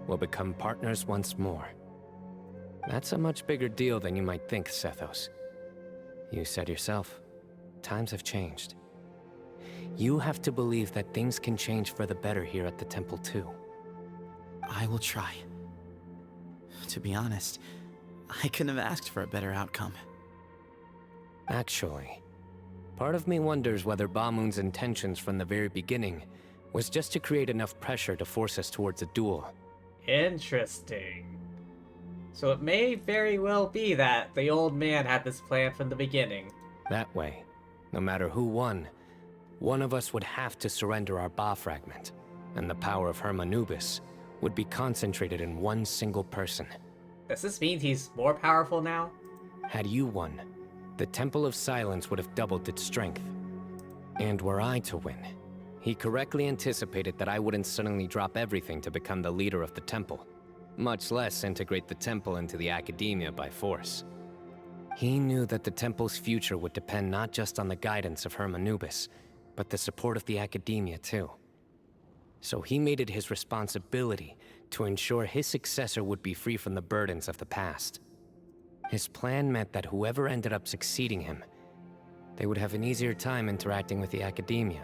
will become partners once more. That's a much bigger deal than you might think, Sethos. You said yourself, times have changed. You have to believe that things can change for the better here at the Temple too. I will try. To be honest, I couldn't have asked for a better outcome. Actually, part of me wonders whether Bamoon's intentions from the very beginning was just to create enough pressure to force us towards a duel. Interesting. So it may very well be that the old man had this plan from the beginning. That way, no matter who won, one of us would have to surrender our Ba fragment, and the power of Hermanubis would be concentrated in one single person. Does this mean he's more powerful now? Had you won, the Temple of Silence would have doubled its strength. And were I to win, he correctly anticipated that I wouldn't suddenly drop everything to become the leader of the Temple, much less integrate the Temple into the Academia by force. He knew that the Temple's future would depend not just on the guidance of Hermanubis, but the support of the Academia too. So he made it his responsibility to ensure his successor would be free from the burdens of the past. His plan meant that whoever ended up succeeding him, they would have an easier time interacting with the academia.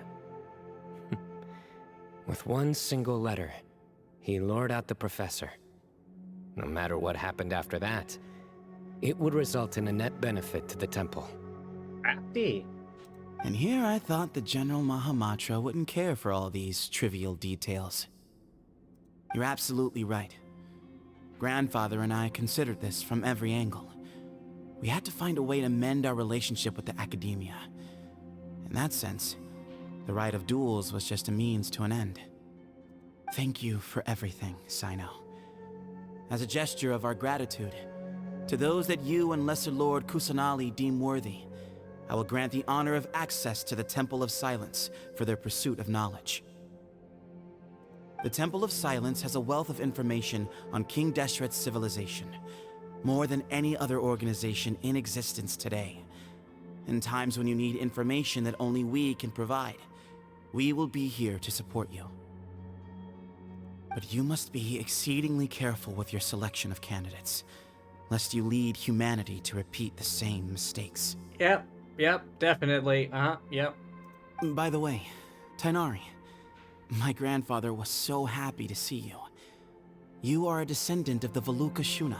With one single letter, he lured out the professor. No matter what happened after that, it would result in a net benefit to the temple. Crafty. And here I thought the General Mahamatra wouldn't care for all these trivial details. You're absolutely right. Grandfather and I considered this from every angle. We had to find a way to mend our relationship with the academia. In that sense, the right of duels was just a means to an end. Thank you for everything, Cyno. As a gesture of our gratitude, to those that you and Lesser Lord Kusanali deem worthy, I will grant the honor of access to the Temple of Silence for their pursuit of knowledge. The Temple of Silence has a wealth of information on King Deshret's civilization, more than any other organization in existence today. In times when you need information that only we can provide, we will be here to support you. But you must be exceedingly careful with your selection of candidates, lest you lead humanity to repeat the same mistakes. Yep, definitely. Yep. By the way, Tainari, my grandfather was so happy to see you. You are a descendant of the Veluca Shuna,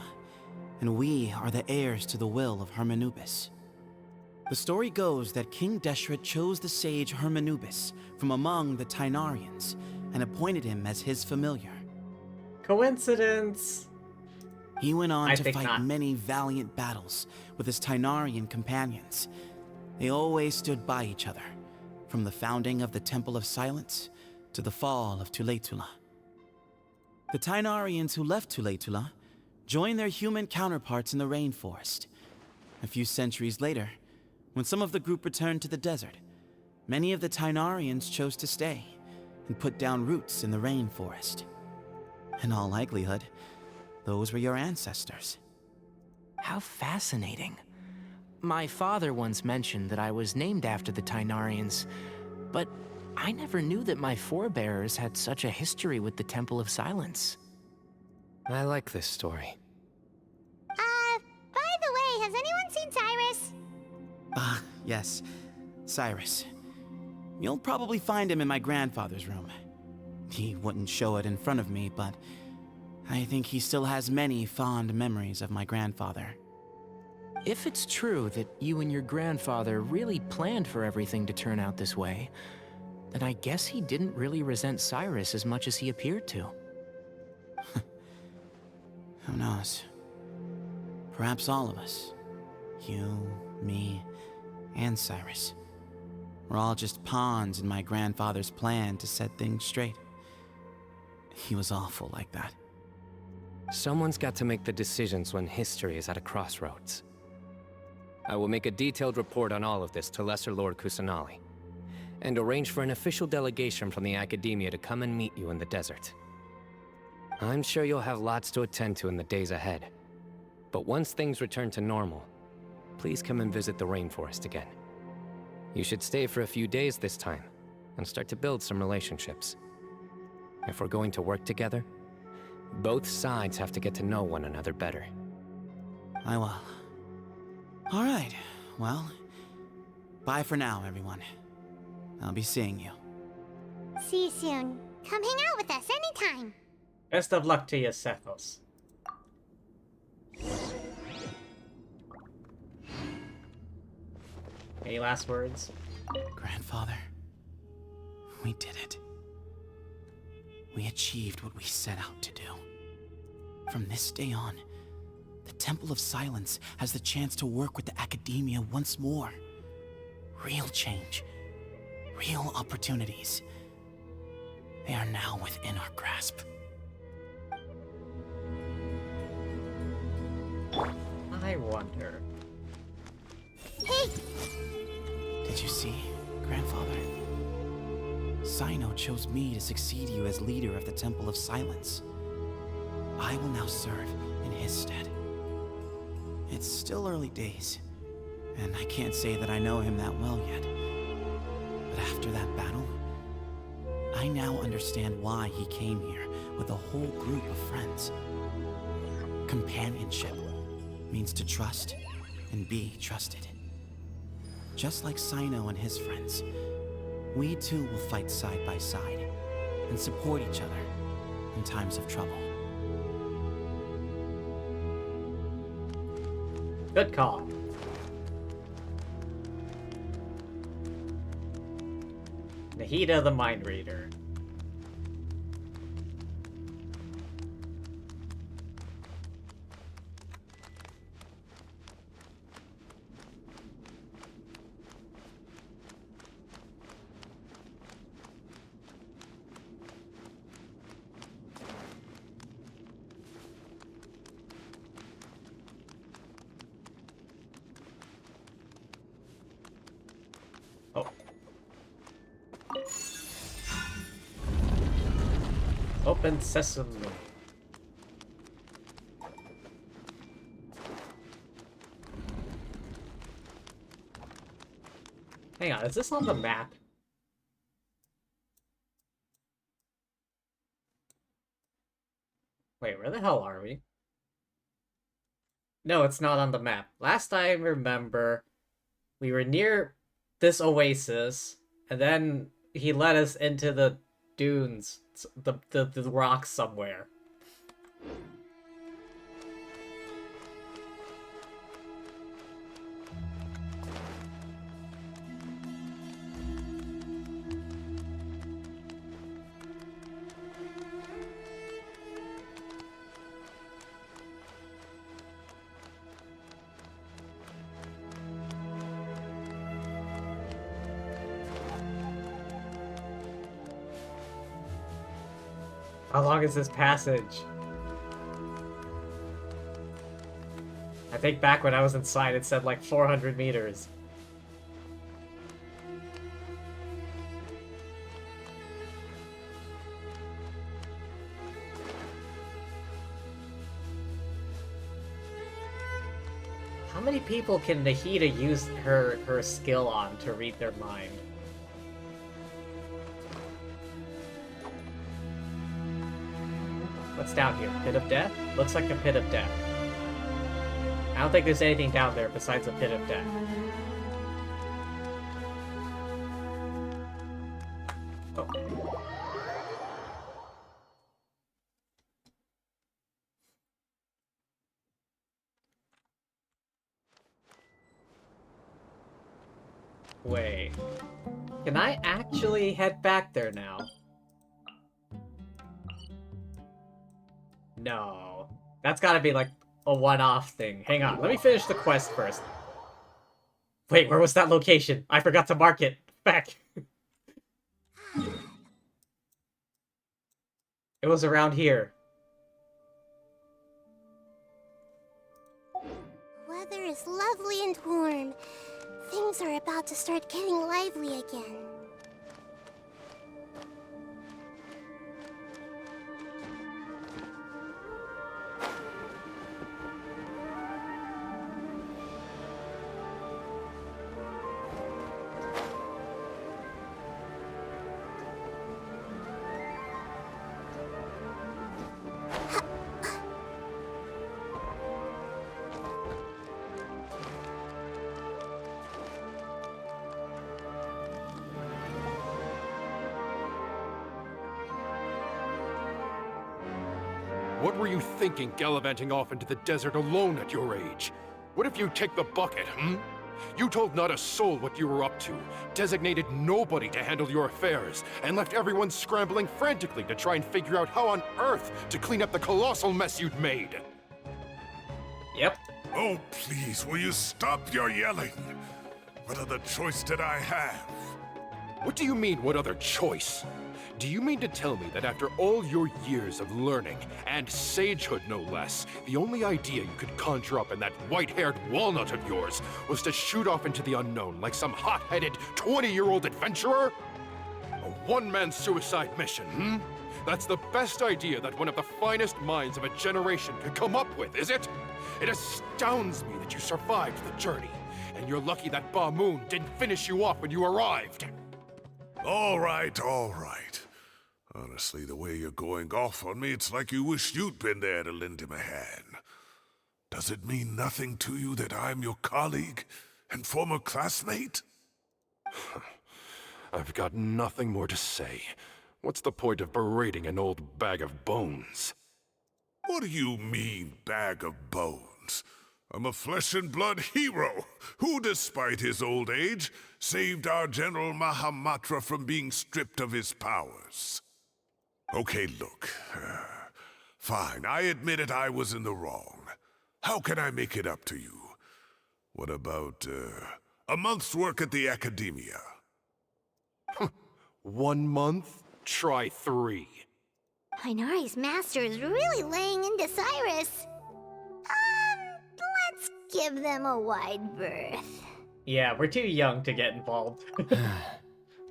and we are the heirs to the will of Hermanubis. The story goes that King Deshret chose the sage Hermanubis from among the Tainarians and appointed him as his familiar. Coincidence? He went on I to think fight not. many valiant battles with his Tainarian companions. They always stood by each other, from the founding of the Temple of Silence to the fall of Tuletula. The Tainarians who left Tuletula joined their human counterparts in the rainforest. A few centuries later, when some of the group returned to the desert, many of the Tainarians chose to stay and put down roots in the rainforest. In all likelihood, those were your ancestors. How fascinating. My father once mentioned that I was named after the Tainarians, but I never knew that my forebears had such a history with the Temple of Silence. I like this story. By the way, has anyone seen Cyrus? Yes, Cyrus. You'll probably find him in my grandfather's room. He wouldn't show it in front of me, but I think he still has many fond memories of my grandfather. If it's true that you and your grandfather really planned for everything to turn out this way, then I guess he didn't really resent Cyrus as much as he appeared to. Who knows? Perhaps all of us, you, me, and Cyrus, we're all just pawns in my grandfather's plan to set things straight. He was awful like that. Someone's got to make the decisions when history is at a crossroads. I will make a detailed report on all of this to Lesser Lord Kusanali, and arrange for an official delegation from the Academia to come and meet you in the desert. I'm sure you'll have lots to attend to in the days ahead, but once things return to normal, please come and visit the rainforest again. You should stay for a few days this time, and start to build some relationships. If we're going to work together, both sides have to get to know one another better. I will. All right, well, bye for now, everyone. I'll be seeing you. See you soon. Come hang out with us anytime. Best of luck to you, Sethos. Any last words? Grandfather, we did it. We achieved what we set out to do. From this day on, the Temple of Silence has the chance to work with the Academia once more. Real change, real opportunities. They are now within our grasp. I wonder. Hey! Did you see, Grandfather? Cyno chose me to succeed you as leader of the Temple of Silence. I will now serve in his stead. It's still early days, and I can't say that I know him that well yet. But after that battle, I I now understand why he came here with a whole group of friends. Companionship means to trust and be trusted. Just like Cyno and his friends, we too will fight side by side and support each other in times of trouble. Good call. Nahida the Mind Reader. Oh. Open sesame. Hang on, is this on the map? Wait, where the hell are we? No, it's not on the map. Last I remember, we were near this oasis, and then he led us into the dunes, the rocks somewhere. How long is this passage? I think back when I was inside it said like 400 meters. How many people can Nahida use her skill on to read their mind? What's down here? Pit of Death? Looks like a Pit of Death. I don't think there's anything down there besides a Pit of Death. Oh. Wait. Can I actually head back there now? No. That's gotta be like a one-off thing. Hang on, let me finish the quest first. Wait, where was that location? I forgot to mark it. Back. It was around here. Weather is lovely and warm. Things are about to start getting lively again. What were you thinking, gallivanting off into the desert alone at your age? What if you take the bucket, You told not a soul what you were up to, designated nobody to handle your affairs, and left everyone scrambling frantically to try and figure out how on earth to clean up the colossal mess you'd made. Yep. Oh, please, will you stop your yelling? What other choice did I have? What do you mean, what other choice? Do you mean to tell me that after all your years of learning, and sagehood no less, the only idea you could conjure up in that white-haired walnut of yours was to shoot off into the unknown like some hot-headed 20-year-old adventurer? A one-man suicide mission, That's the best idea that one of the finest minds of a generation could come up with, is it? It astounds me that you survived the journey, and you're lucky that Ba Moon didn't finish you off when you arrived. All right, all right. Honestly, the way you're going off on me, it's like you wish you'd been there to lend him a hand. Does it mean nothing to you that I'm your colleague and former classmate? I've got nothing more to say. What's the point of berating an old bag of bones? What do you mean, bag of bones? I'm a flesh-and-blood hero who, despite his old age, saved our General Mahamatra from being stripped of his powers. Okay, look. Fine, I admit it, I was in the wrong. How can I make it up to you? What about, a month's work at the Academia? 1 month? Try 3. Tighnari's master is really laying into Cyrus. Let's give them a wide berth. Yeah, we're too young to get involved.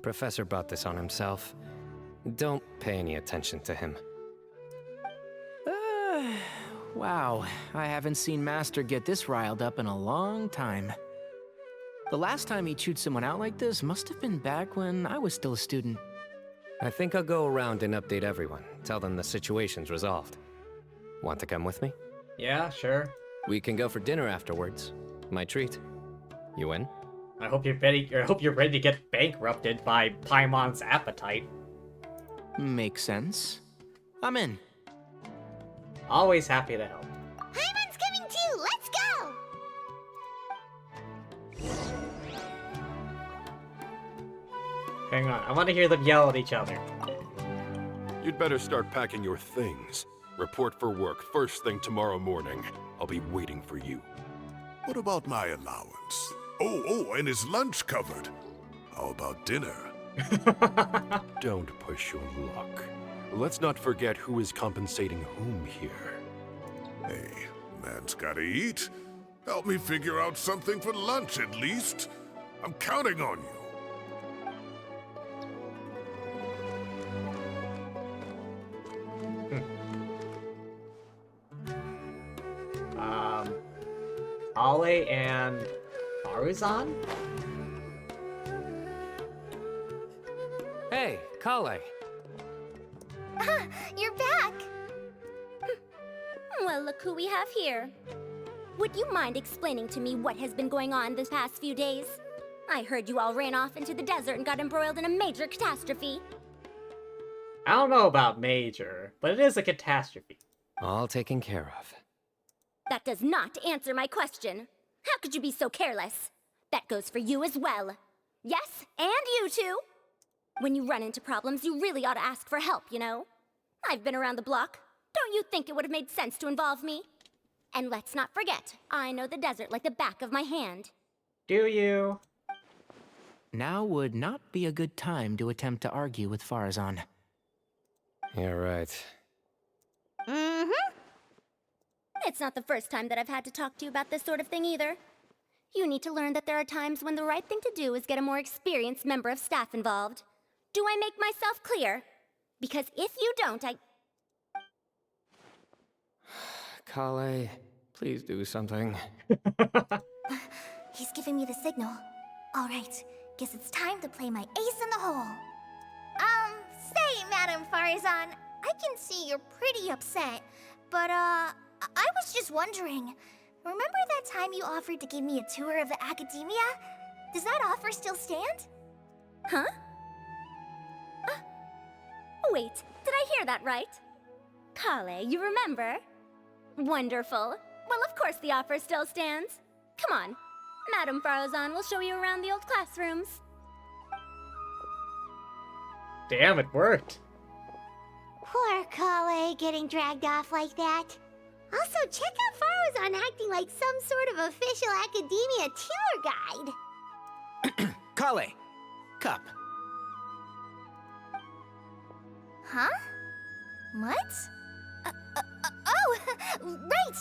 Professor brought this on himself. Don't pay any attention to him. Wow, I haven't seen Master get this riled up in a long time. The last time he chewed someone out like this must have been back when I was still a student. I think I'll go around and update everyone. Tell them the situation's resolved. Want to come with me? Yeah, sure. We can go for dinner afterwards. My treat. You in? I hope you're ready to get bankrupted by Paimon's appetite. Makes sense. I'm in. Always happy to help. Paimon's coming too! Let's go! Hang on, I want to hear them yell at each other. You'd better start packing your things. Report for work first thing tomorrow morning. I'll be waiting for you. What about my allowance? Oh, and is lunch covered? How about dinner? Don't push your luck. Let's not forget who is compensating whom here. Hey, man's gotta eat. Help me figure out something for lunch at least. I'm counting on you. Ale and Faruzan? Hey, Kale. You're back! Well, look who we have here. Would you mind explaining to me what has been going on this past few days? I heard you all ran off into the desert and got embroiled in a major catastrophe. I don't know about major, but it is a catastrophe. All taken care of. That does not answer my question. How could you be so careless? That goes for you as well. Yes, and you too. When you run into problems, you really ought to ask for help, you know? I've been around the block. Don't you think it would have made sense to involve me? And let's not forget, I know the desert like the back of my hand. Do you? Now would not be a good time to attempt to argue with Farazan. You're right. Mm-hmm. It's not the first time that I've had to talk to you about this sort of thing either. You need to learn that there are times when the right thing to do is get a more experienced member of staff involved. Do I make myself clear? Because if you don't, Kale, please do something. He's giving me the signal. All right, guess it's time to play my ace in the hole. Say, Madam Farazan, I can see you're pretty upset, but, I was just wondering, remember that time you offered to give me a tour of the Academia? Does that offer still stand? Huh? Wait, did I hear that right? Kale, you remember? Wonderful. Well, of course the offer still stands. Come on. Madam Farazan will show you around the old classrooms. Damn, it worked. Poor Kale getting dragged off like that. Also, check out Farazan acting like some sort of official Academia tour guide. Kale! Cup. Huh? What? Oh, right!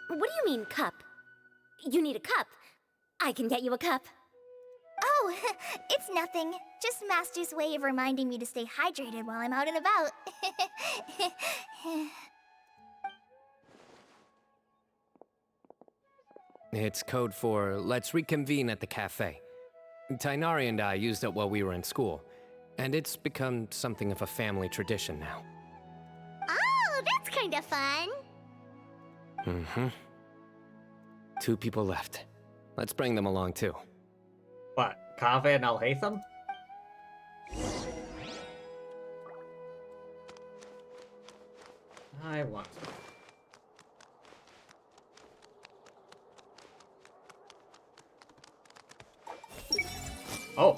What do you mean, cup? You need a cup. I can get you a cup. Oh, it's nothing. Just Master's way of reminding me to stay hydrated while I'm out and about. It's code for let's reconvene at the cafe. Tighnari and I used it while we were in school. And it's become something of a family tradition now. Oh, that's kind of fun. Mm-hmm. 2 people left. Let's bring them along too. What? Kaveh and Al-Haytham? I want to. Oh.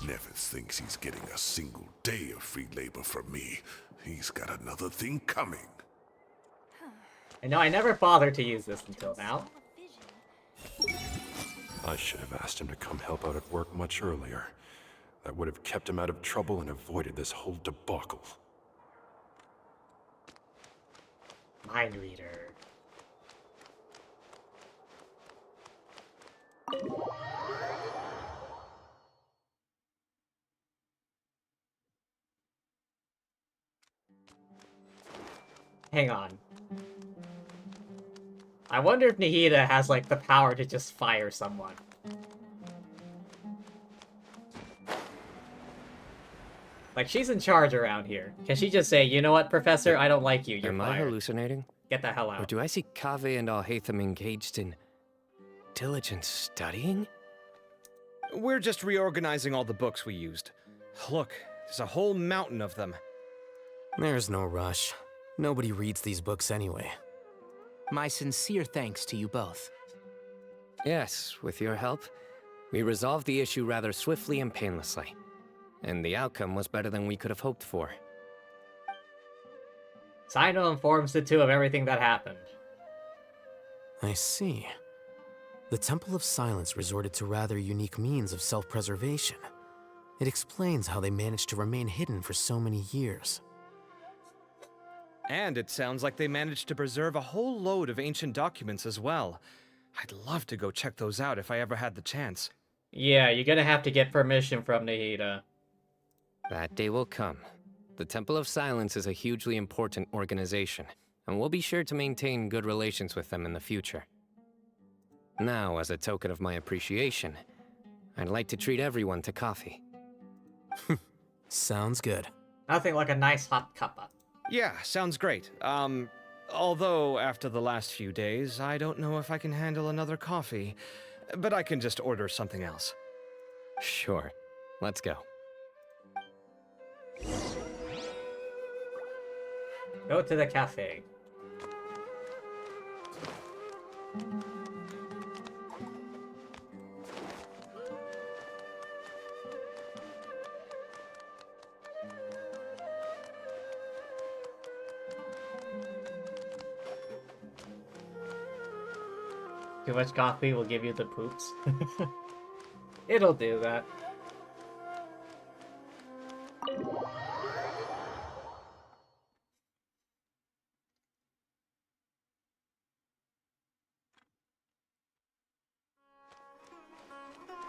Never thinks he's getting a single day of free labor from me. He's got another thing coming. I know I never bothered to use this until now. I should have asked him to come help out at work much earlier. That would have kept him out of trouble and avoided this whole debacle. Mind reader. Hang on. I wonder if Nahida has, like, the power to just fire someone. Like, she's in charge around here. Can she just say, you know what, Professor, I don't like you, you're Am fired. I hallucinating? Get the hell out. Or do I see Kaveh and Al-Haytham engaged in diligent studying? We're just reorganizing all the books we used. Look, there's a whole mountain of them. There's no rush. Nobody reads these books anyway. My sincere thanks to you both. Yes, with your help, we resolved the issue rather swiftly and painlessly. And the outcome was better than we could have hoped for. Cyno informs the 2 of everything that happened. I see. The Temple of Silence resorted to rather unique means of self-preservation. It explains how they managed to remain hidden for so many years. And it sounds like they managed to preserve a whole load of ancient documents as well. I'd love to go check those out if I ever had the chance. Yeah, you're gonna have to get permission from Nahida. That day will come. The Temple of Silence is a hugely important organization, and we'll be sure to maintain good relations with them in the future. Now, as a token of my appreciation, I'd like to treat everyone to coffee. Sounds good. Nothing like a nice hot cuppa. Yeah, sounds great. Although after the last few days, I don't know if I can handle another coffee. But I can just order something else. Sure. Let's go. Go to the cafe. Too much coffee will give you the poops. It'll do that.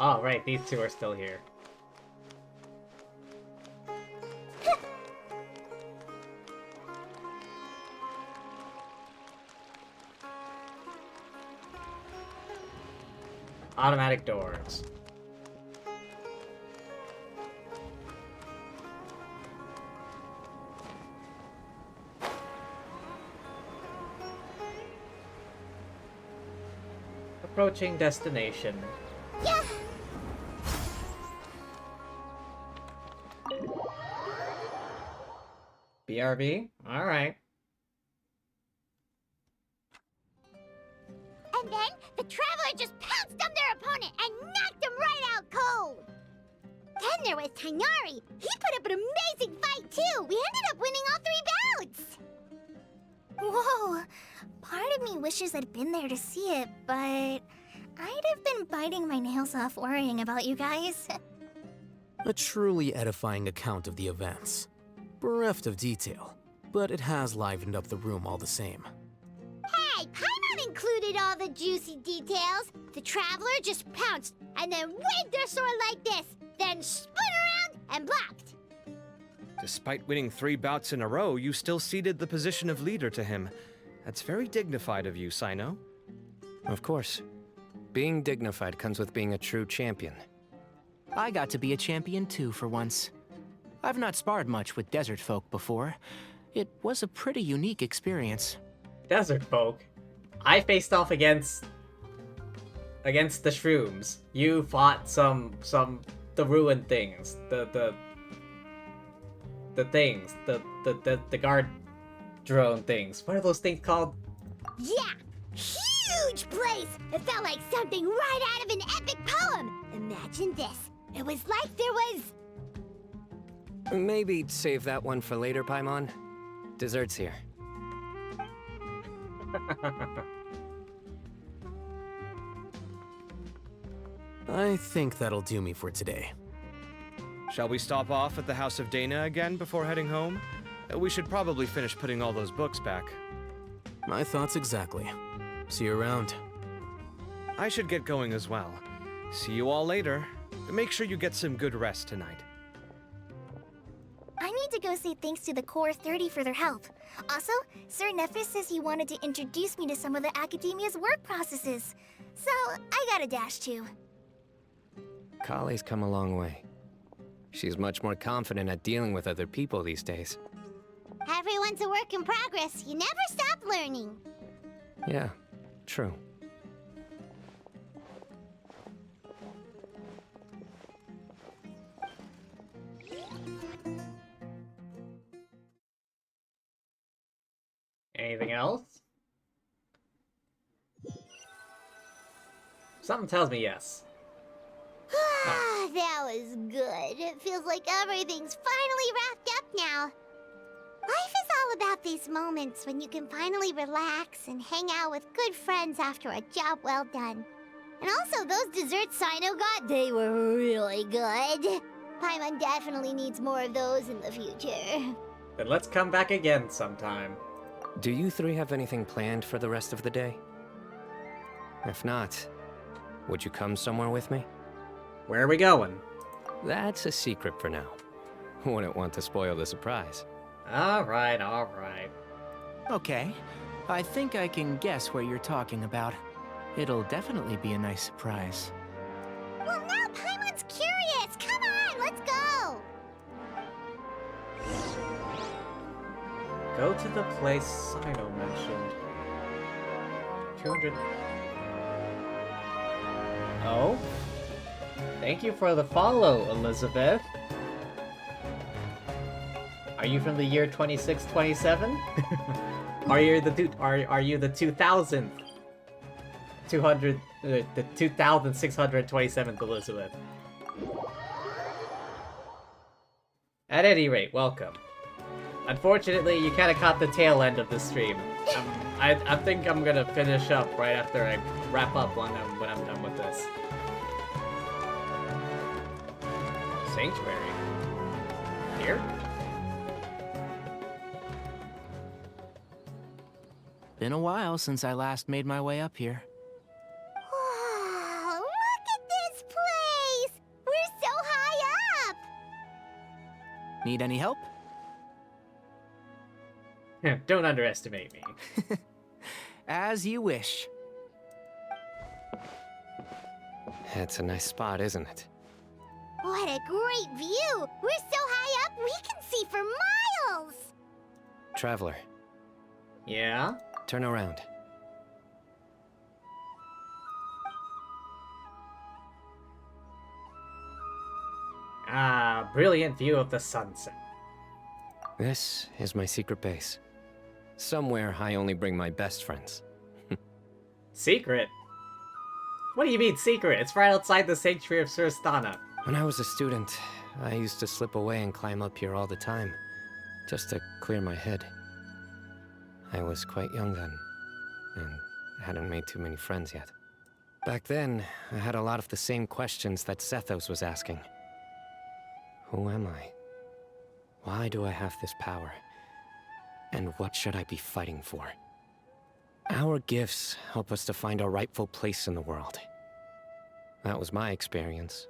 Oh, right, these 2 are still here. Automatic doors. Approaching destination. Yeah. BRB? Alright. And then the Traveler just pounced on their opponent and knocked him right out cold. Then there was Tighnari. He put up an amazing fight too. We ended up winning all 3 bouts. Whoa. Part of me wishes I'd been there to see it, but I'd have been biting my nails off worrying about you guys. A truly edifying account of the events. Bereft of detail, but it has livened up the room all the same. Hey, Paimon included all the juicy details. The Traveler just pounced and then waved their sword like this, then spun around and blocked. Despite winning 3 bouts in a row, you still ceded the position of leader to him. That's very dignified of you, Cyno. Of course. Being dignified comes with being a true champion. I got to be a champion too for once. I've not sparred much with desert folk before. It was a pretty unique experience. Desert folk? I faced off against the shrooms. You fought the ruined things. The things. The guard drone things. What are those things called? Yeah! Huge place! It felt like something right out of an epic poem! Imagine this. It was like there was... Maybe save that one for later, Paimon. Dessert's here. I think that'll do me for today. Shall we stop off at the House of Dana again before heading home? We should probably finish putting all those books back. My thoughts exactly. See you around. I should get going as well. See you all later. Make sure you get some good rest tonight. I need to go say thanks to the Core 30 for their help. Also, Sir Nephis says he wanted to introduce me to some of the Academia's work processes. So, I gotta dash too. Kale's come a long way. She's much more confident at dealing with other people these days. Everyone's a work in progress. You never stop learning. Yeah, true. Anything else? Something tells me yes. That was good. It feels like everything's finally wrapped up now. Life is all about these moments when you can finally relax and hang out with good friends after a job well done. And also, those desserts Cyno got, they were really good. Paimon definitely needs more of those in the future. Then let's come back again sometime. Do you three have anything planned for the rest of the day? If not, would you come somewhere with me? Where are we going? That's a secret for now. Wouldn't want to spoil the surprise. Alright, alright. Okay, I think I can guess where you're talking about. It'll definitely be a nice surprise. Well, now Paimon's curious! Come on, let's go! Go to the place Cyno mentioned. 200... Oh? Thank you for the follow, Elizabeth. Are you from the year 2627? Are you the 2000th? The 2627th Elizabeth. At any rate, welcome. Unfortunately, you kind of caught the tail end of the stream. I think I'm gonna finish up right after I wrap up when I'm done with this. Sanctuary. Here? Been a while since I last made my way up here. Wow, look at this place! We're so high up! Need any help? Don't underestimate me. As you wish. It's a nice spot, isn't it? What a great view! We're so high up, we can see for miles! Traveler. Yeah? Turn around. Ah, brilliant view of the sunset. This is my secret base. Somewhere I only bring my best friends. Secret? What do you mean secret? It's right outside the sanctuary of Suristana. When I was a student, I used to slip away and climb up here all the time, just to clear my head. I was quite young then, and hadn't made too many friends yet. Back then, I had a lot of the same questions that Zethos was asking. Who am I? Why do I have this power? And what should I be fighting for? Our gifts help us to find our rightful place in the world. That was my experience.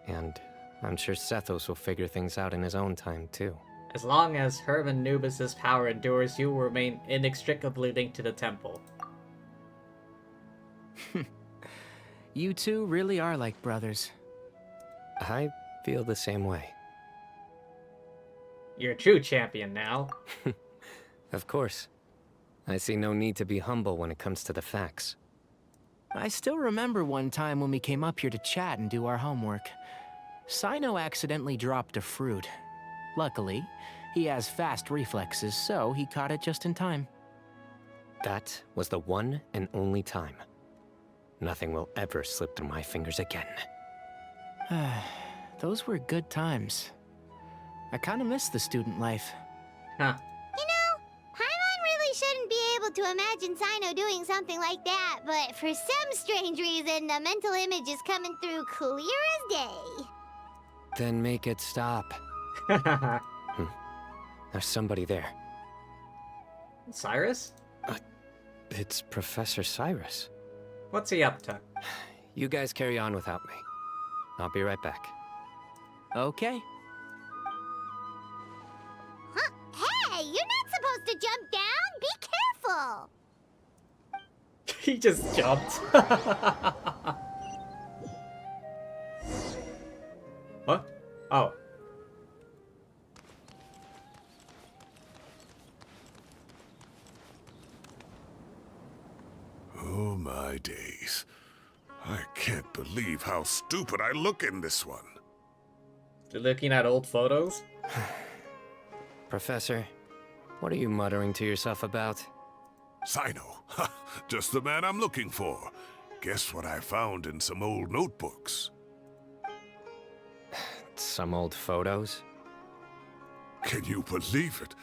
And I'm sure Zethos will figure things out in his own time, too. As long as Herman Nubis' power endures, you will remain inextricably linked to the temple. You two really are like brothers. I feel the same way. You're a true champion now. Of course. I see no need to be humble when it comes to the facts. I still remember one time when we came up here to chat and do our homework. Cyno accidentally dropped a fruit. Luckily, he has fast reflexes, so he caught it just in time. That was the one and only time. Nothing will ever slip through my fingers again. Those were good times. I kinda miss the student life. Huh. You know, Paimon really shouldn't be able to imagine Cyno doing something like that, but for some strange reason, the mental image is coming through clear as day. Then make it stop. There's somebody there. Cyrus? It's Professor Cyrus. What's he up to? You guys carry on without me. I'll be right back. Okay. Huh? Hey, you're not supposed to jump down! Be careful! He just jumped. What? Oh. Oh my days. I can't believe how stupid I look in this one. You're looking at old photos? Professor, what are you muttering to yourself about? Cyno. Just the man I'm looking for. Guess what I found in some old notebooks? Some old photos? Can you believe it?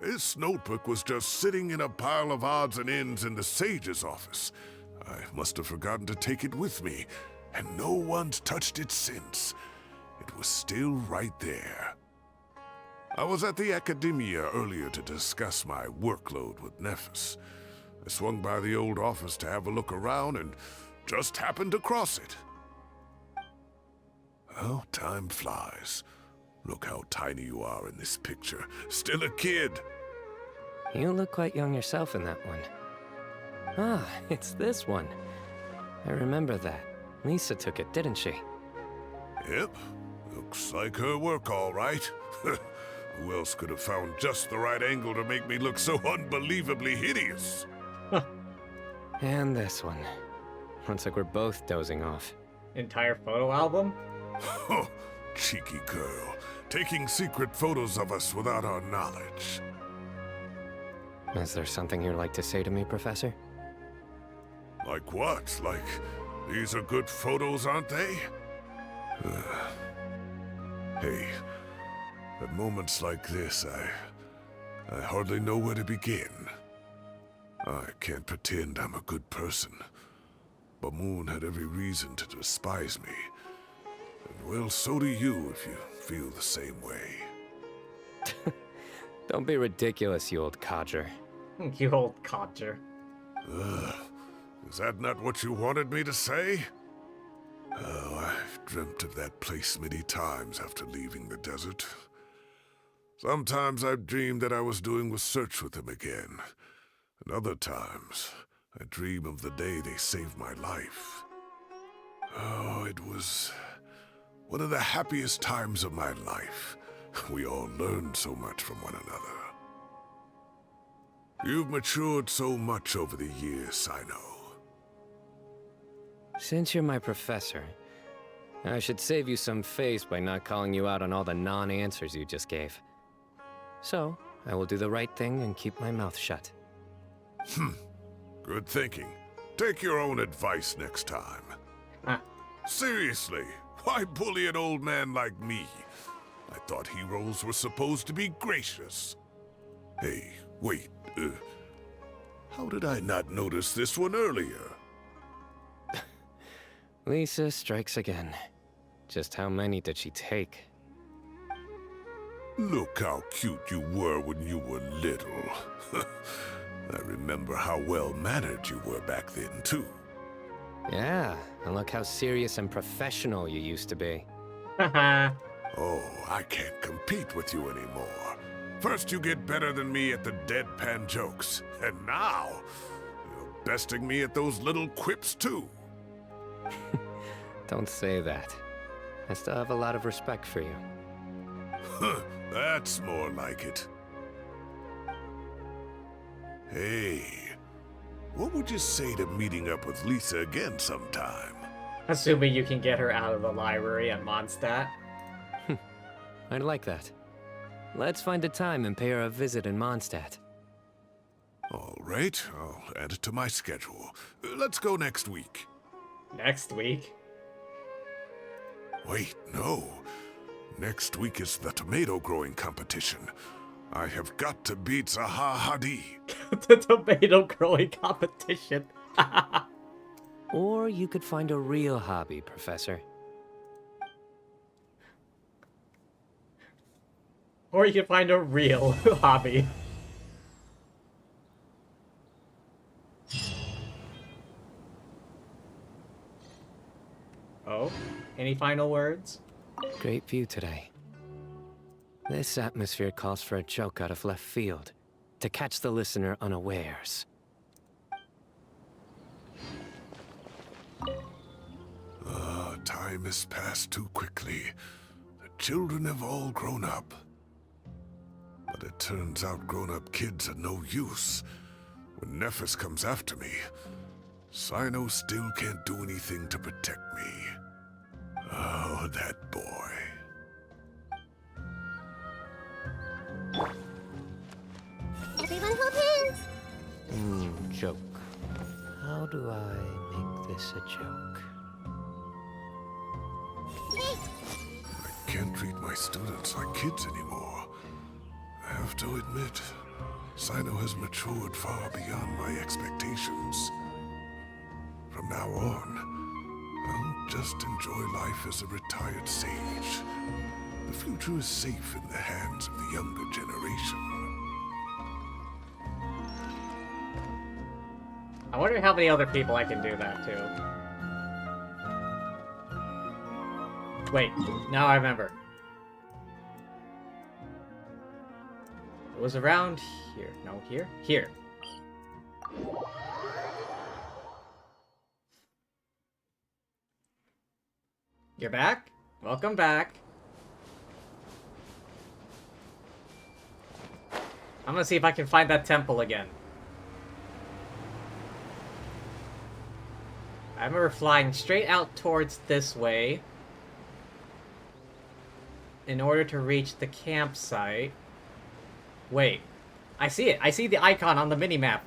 This notebook was just sitting in a pile of odds and ends in the Sage's office. I must have forgotten to take it with me, and no one's touched it since. It was still right there. I was at the Academia earlier to discuss my workload with Nephis. I swung by the old office to have a look around and just happened across it. Well, time flies. Look how tiny you are in this picture. Still a kid. You look quite young yourself in that one. Ah, it's this one. I remember that. Lisa took it, didn't she? Yep. Looks like her work, all right. Who else could have found just the right angle to make me look so unbelievably hideous? And this one. Looks like we're both dozing off. Entire photo album? Oh, cheeky girl. Taking secret photos of us without our knowledge. Is there something you'd like to say to me, Professor? Like what? Like, these are good photos, aren't they? Hey, at moments like this, I hardly know where to begin. I can't pretend I'm a good person. But Moon had every reason to despise me. And well, so do you if you feel the same way. Don't be ridiculous, you old codger. You old codger. Is that not what you wanted me to say? Oh, I've dreamt of that place many times after leaving the desert. Sometimes I've dreamed that I was doing a search with them again. And other times, I dream of the day they saved my life. Oh, it was one of the happiest times of my life. We all learned so much from one another. You've matured so much over the years, Cyno. Since you're my professor, I should save you some face by not calling you out on all the non-answers you just gave. So, I will do the right thing and keep my mouth shut. Good thinking. Take your own advice next time. Seriously, why bully an old man like me? I thought heroes were supposed to be gracious. Hey, wait, how did I not notice this one earlier? Lisa strikes again. Just how many did she take? Look how cute you were when you were little. I remember how well-mannered you were back then, too. Yeah, and look how serious and professional you used to be. Oh, I can't compete with you anymore. First you get better than me at the deadpan jokes, and now you're besting me at those little quips, too. Don't say that. I still have a lot of respect for you. Huh, that's more like it. Hey, what would you say to meeting up with Lisa again sometime? Assuming you can get her out of the library at Mondstadt. I'd like that. Let's find a time and pay her a visit in Mondstadt. All right, I'll add it to my schedule. Let's go next week. Next week? Wait, no. Next week is the tomato growing competition. I have got to beat Zaha Hadid. The tomato growing competition. Or you could find a real hobby, Professor. Or you could find a real hobby. Oh, any final words? Great view today. This atmosphere calls for a joke out of left field, to catch the listener unawares. Time has passed too quickly. The children have all grown up. But it turns out grown-up kids are no use. When Nephis comes after me, Cyno still can't do anything to protect me. Oh, that boy. Everyone hold hands! Joke. How do I make this a joke? I can't treat my students like kids anymore. I have to admit, Cyno has matured far beyond my expectations. From now on, I'll just enjoy life as a retired sage. The future is safe in the hands of the younger generation. I wonder how many other people I can do that to. Wait, now I remember. It was around here. No, here? Here. You're back? Welcome back. I'm gonna see if I can find that temple again. I remember flying straight out towards this way in order to reach the campsite. Wait. I see it. I see the icon on the minimap.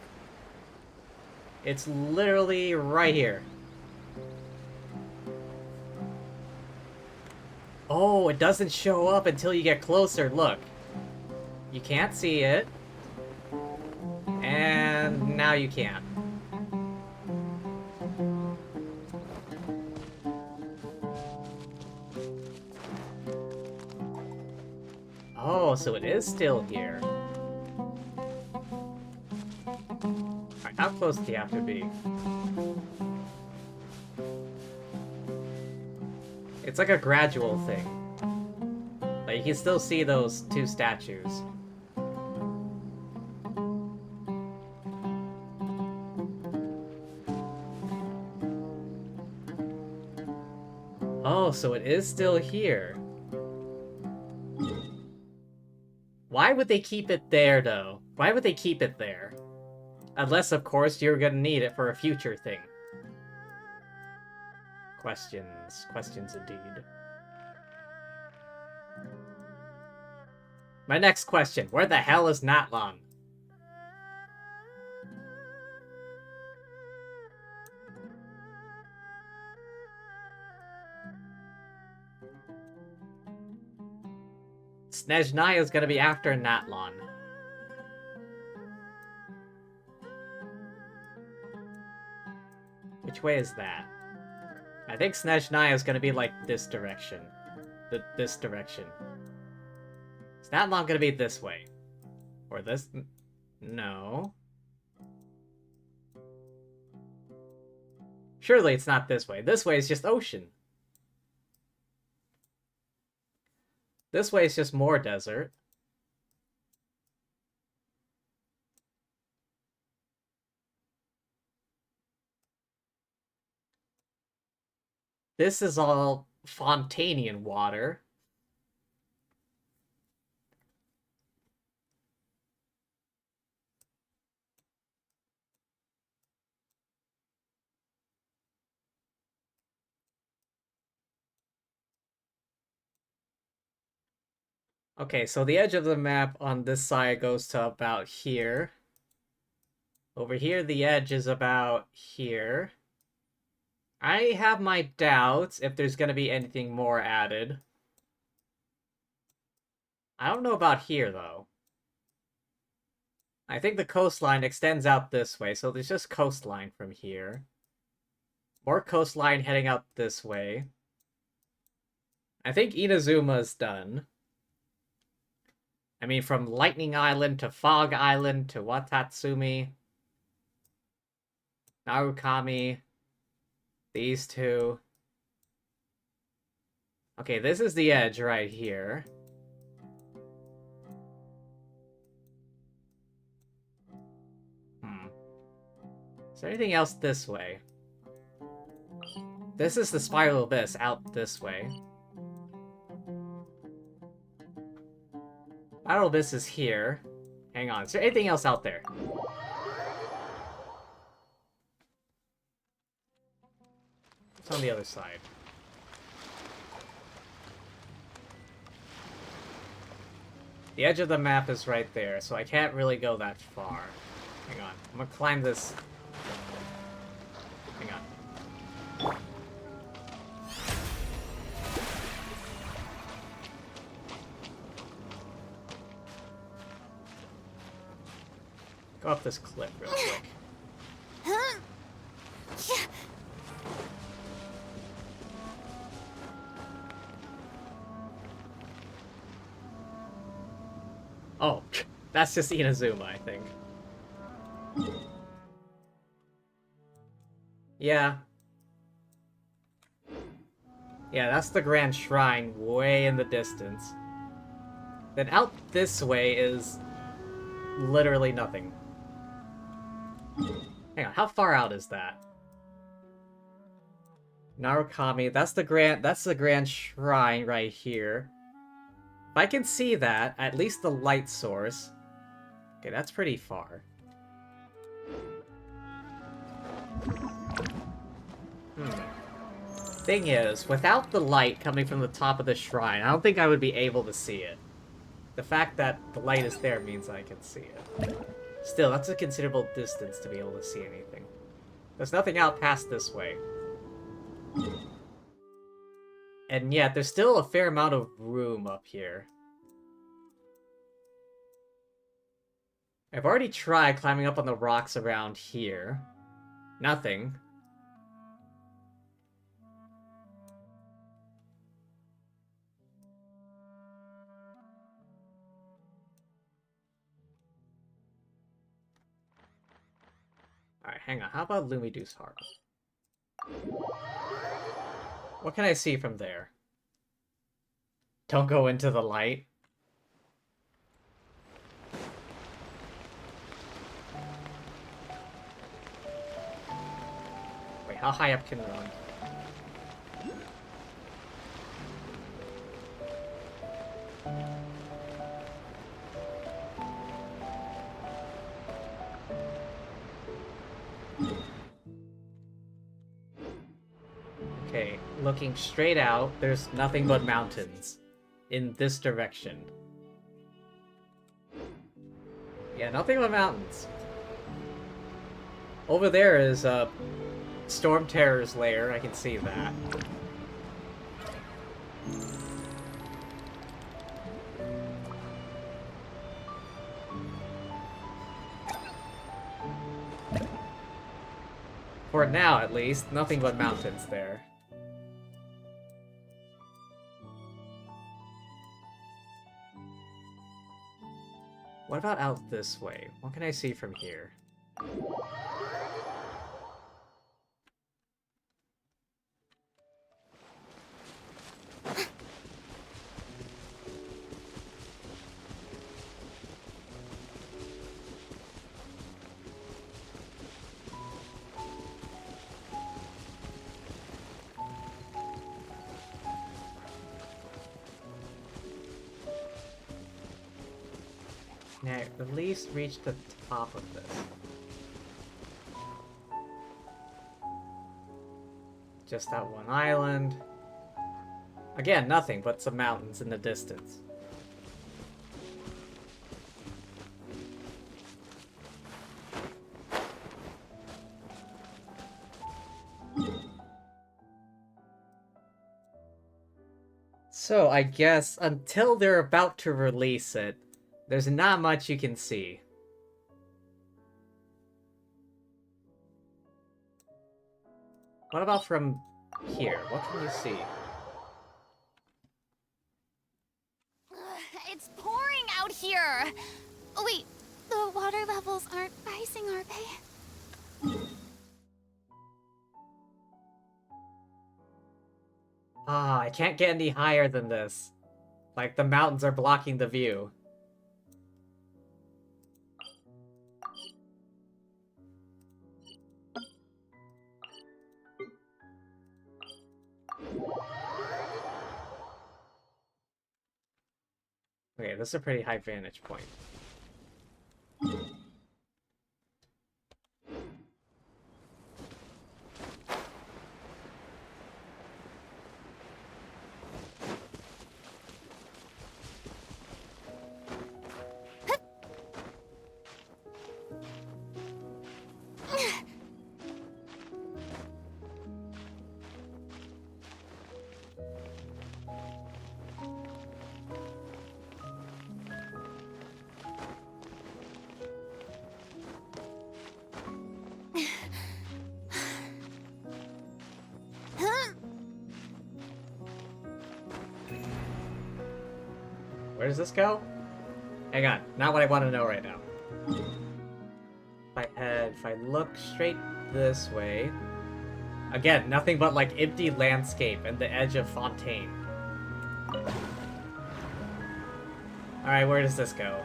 It's literally right here. Oh, it doesn't show up until you get closer. Look. You can't see it. And now you can. Oh, so it is still here. Alright, how close do you have to be? It's like a gradual thing. Like, you can still see those two statues. Oh, so it is still here. Why would they keep it there, though? Why would they keep it there? Unless, of course, you're gonna need it for a future thing. Questions. Questions indeed. My next question. Where the hell is Natlon? Snezhnaya is gonna be after Natlon. Which way is that? I think Snezhnaya is gonna be like this direction. This direction. Is Natlon gonna be this way? Or this? No. Surely it's not this way. This way is just ocean. This way is just more desert. This is all Fontanian water. Okay, so the edge of the map on this side goes to about here. Over here, the edge is about here. I have my doubts if there's gonna be anything more added. I don't know about here, though. I think the coastline extends out this way, so there's just coastline from here. More coastline heading out this way. I think Inazuma's done. I mean, from Lightning Island to Fog Island to Watatsumi. Narukami. These two. Okay, this is the edge right here. Is there anything else this way? This is the Spiral Abyss out this way. Spiral Abyss is here. Hang on, is there anything else out there? It's on the other side. The edge of the map is right there, so I can't really go that far. Hang on, I'm gonna climb this. Hang on. Go up this cliff real quick. Oh, that's just Inazuma, I think. Yeah. Yeah, that's the Grand Shrine way in the distance. Then out this way is literally nothing. Hang on, how far out is that? Narukami, that's the Grand Shrine right here. If I can see that, at least the light source. Okay, that's pretty far. Thing is, without the light coming from the top of the shrine, I don't think I would be able to see it. The fact that the light is there means I can see it. Still, that's a considerable distance to be able to see anything. There's nothing out past this way. And yet, there's still a fair amount of room up here. I've already tried climbing up on the rocks around here. Nothing. Alright, hang on. How about Lumidu's Heart? What can I see from there? Don't go into the light. Wait, how high up can it run? Okay, looking straight out, there's nothing but mountains in this direction. Yeah, nothing but mountains. Over there is Storm Terror's lair, I can see that. For now, at least, nothing but mountains there. What about out this way? What can I see from here? Now, at least reach the top of this. Just that one island. Again, nothing but some mountains in the distance. So, I guess, until they're about to release it, there's not much you can see. What about from here? What can you see? It's pouring out here! Oh, wait, the water levels aren't rising, are they? Ah, I can't get any higher than this. Like, the mountains are blocking the view. Okay, this is a pretty high vantage point. Where does this go? Hang on, not what I want to know right now. If I look straight this way... Again, nothing but like empty landscape and the edge of Fontaine. Alright, where does this go?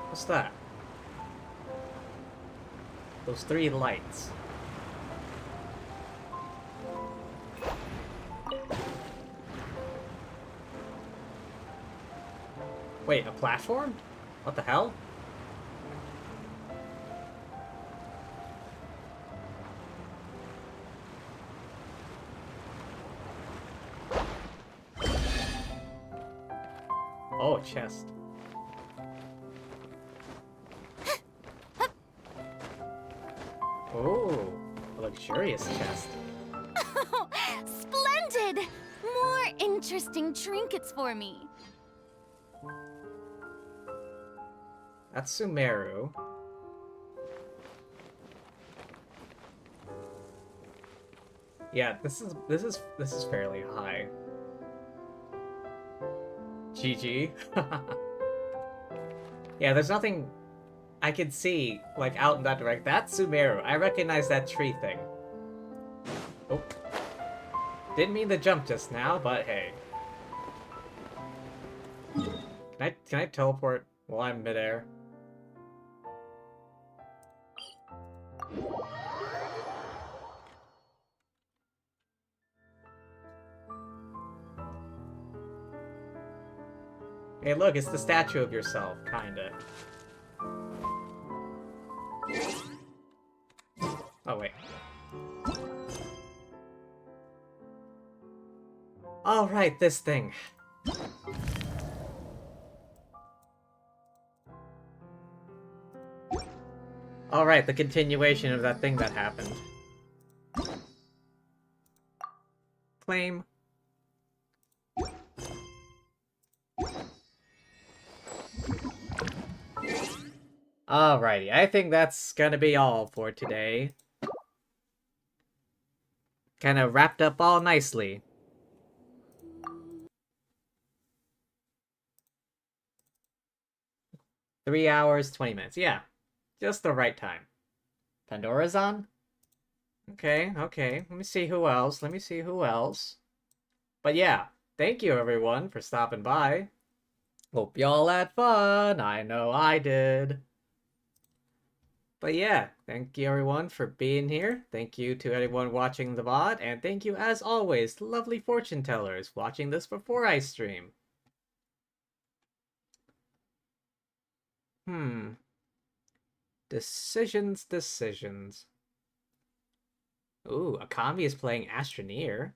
What's that? Those three lights. Wait, a platform? What the hell? Oh, chest. Oh, a luxurious chest. Splendid! More interesting trinkets for me. That's Sumeru. Yeah, this is fairly high. GG. Yeah, there's nothing I can see, like, out in that direction. That's Sumeru. I recognize that tree thing. Oh. Didn't mean to jump just now, but hey. Can I teleport while I'm midair? Hey, look, it's the statue of yourself, kinda. Oh, wait. Alright, this thing. Alright, the continuation of that thing that happened. Claim. Alrighty, I think that's gonna be all for today. Kinda wrapped up all nicely. Three hours, 20 minutes. Yeah, just the right time. Pandora's on? Okay, okay. Let me see who else. Let me see who else. But yeah, thank you everyone for stopping by. Hope y'all had fun. I know I did. But yeah, thank you everyone for being here. Thank you to everyone watching the VOD. And thank you as always to lovely fortune tellers watching this before I stream. Decisions, decisions. Ooh, Akami is playing Astroneer.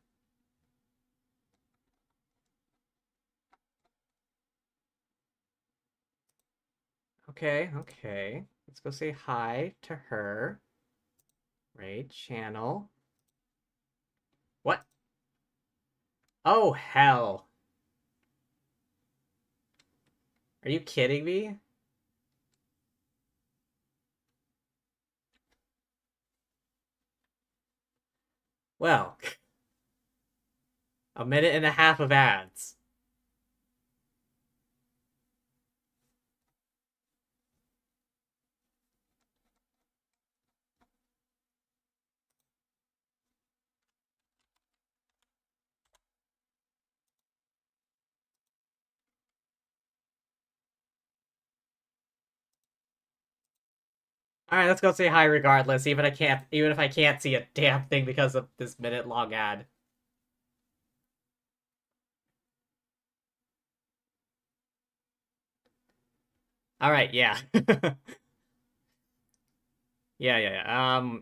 Okay, okay. Let's go say hi to her. Raid channel. What? Oh, hell. Are you kidding me? Well, a minute and a half of ads. Alright, let's go say hi regardless, even if I can't see a damn thing because of this minute-long ad. Alright, yeah. Yeah.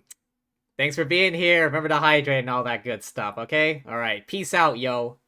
Thanks for being here. Remember to hydrate and all that good stuff, okay? Alright, peace out, yo.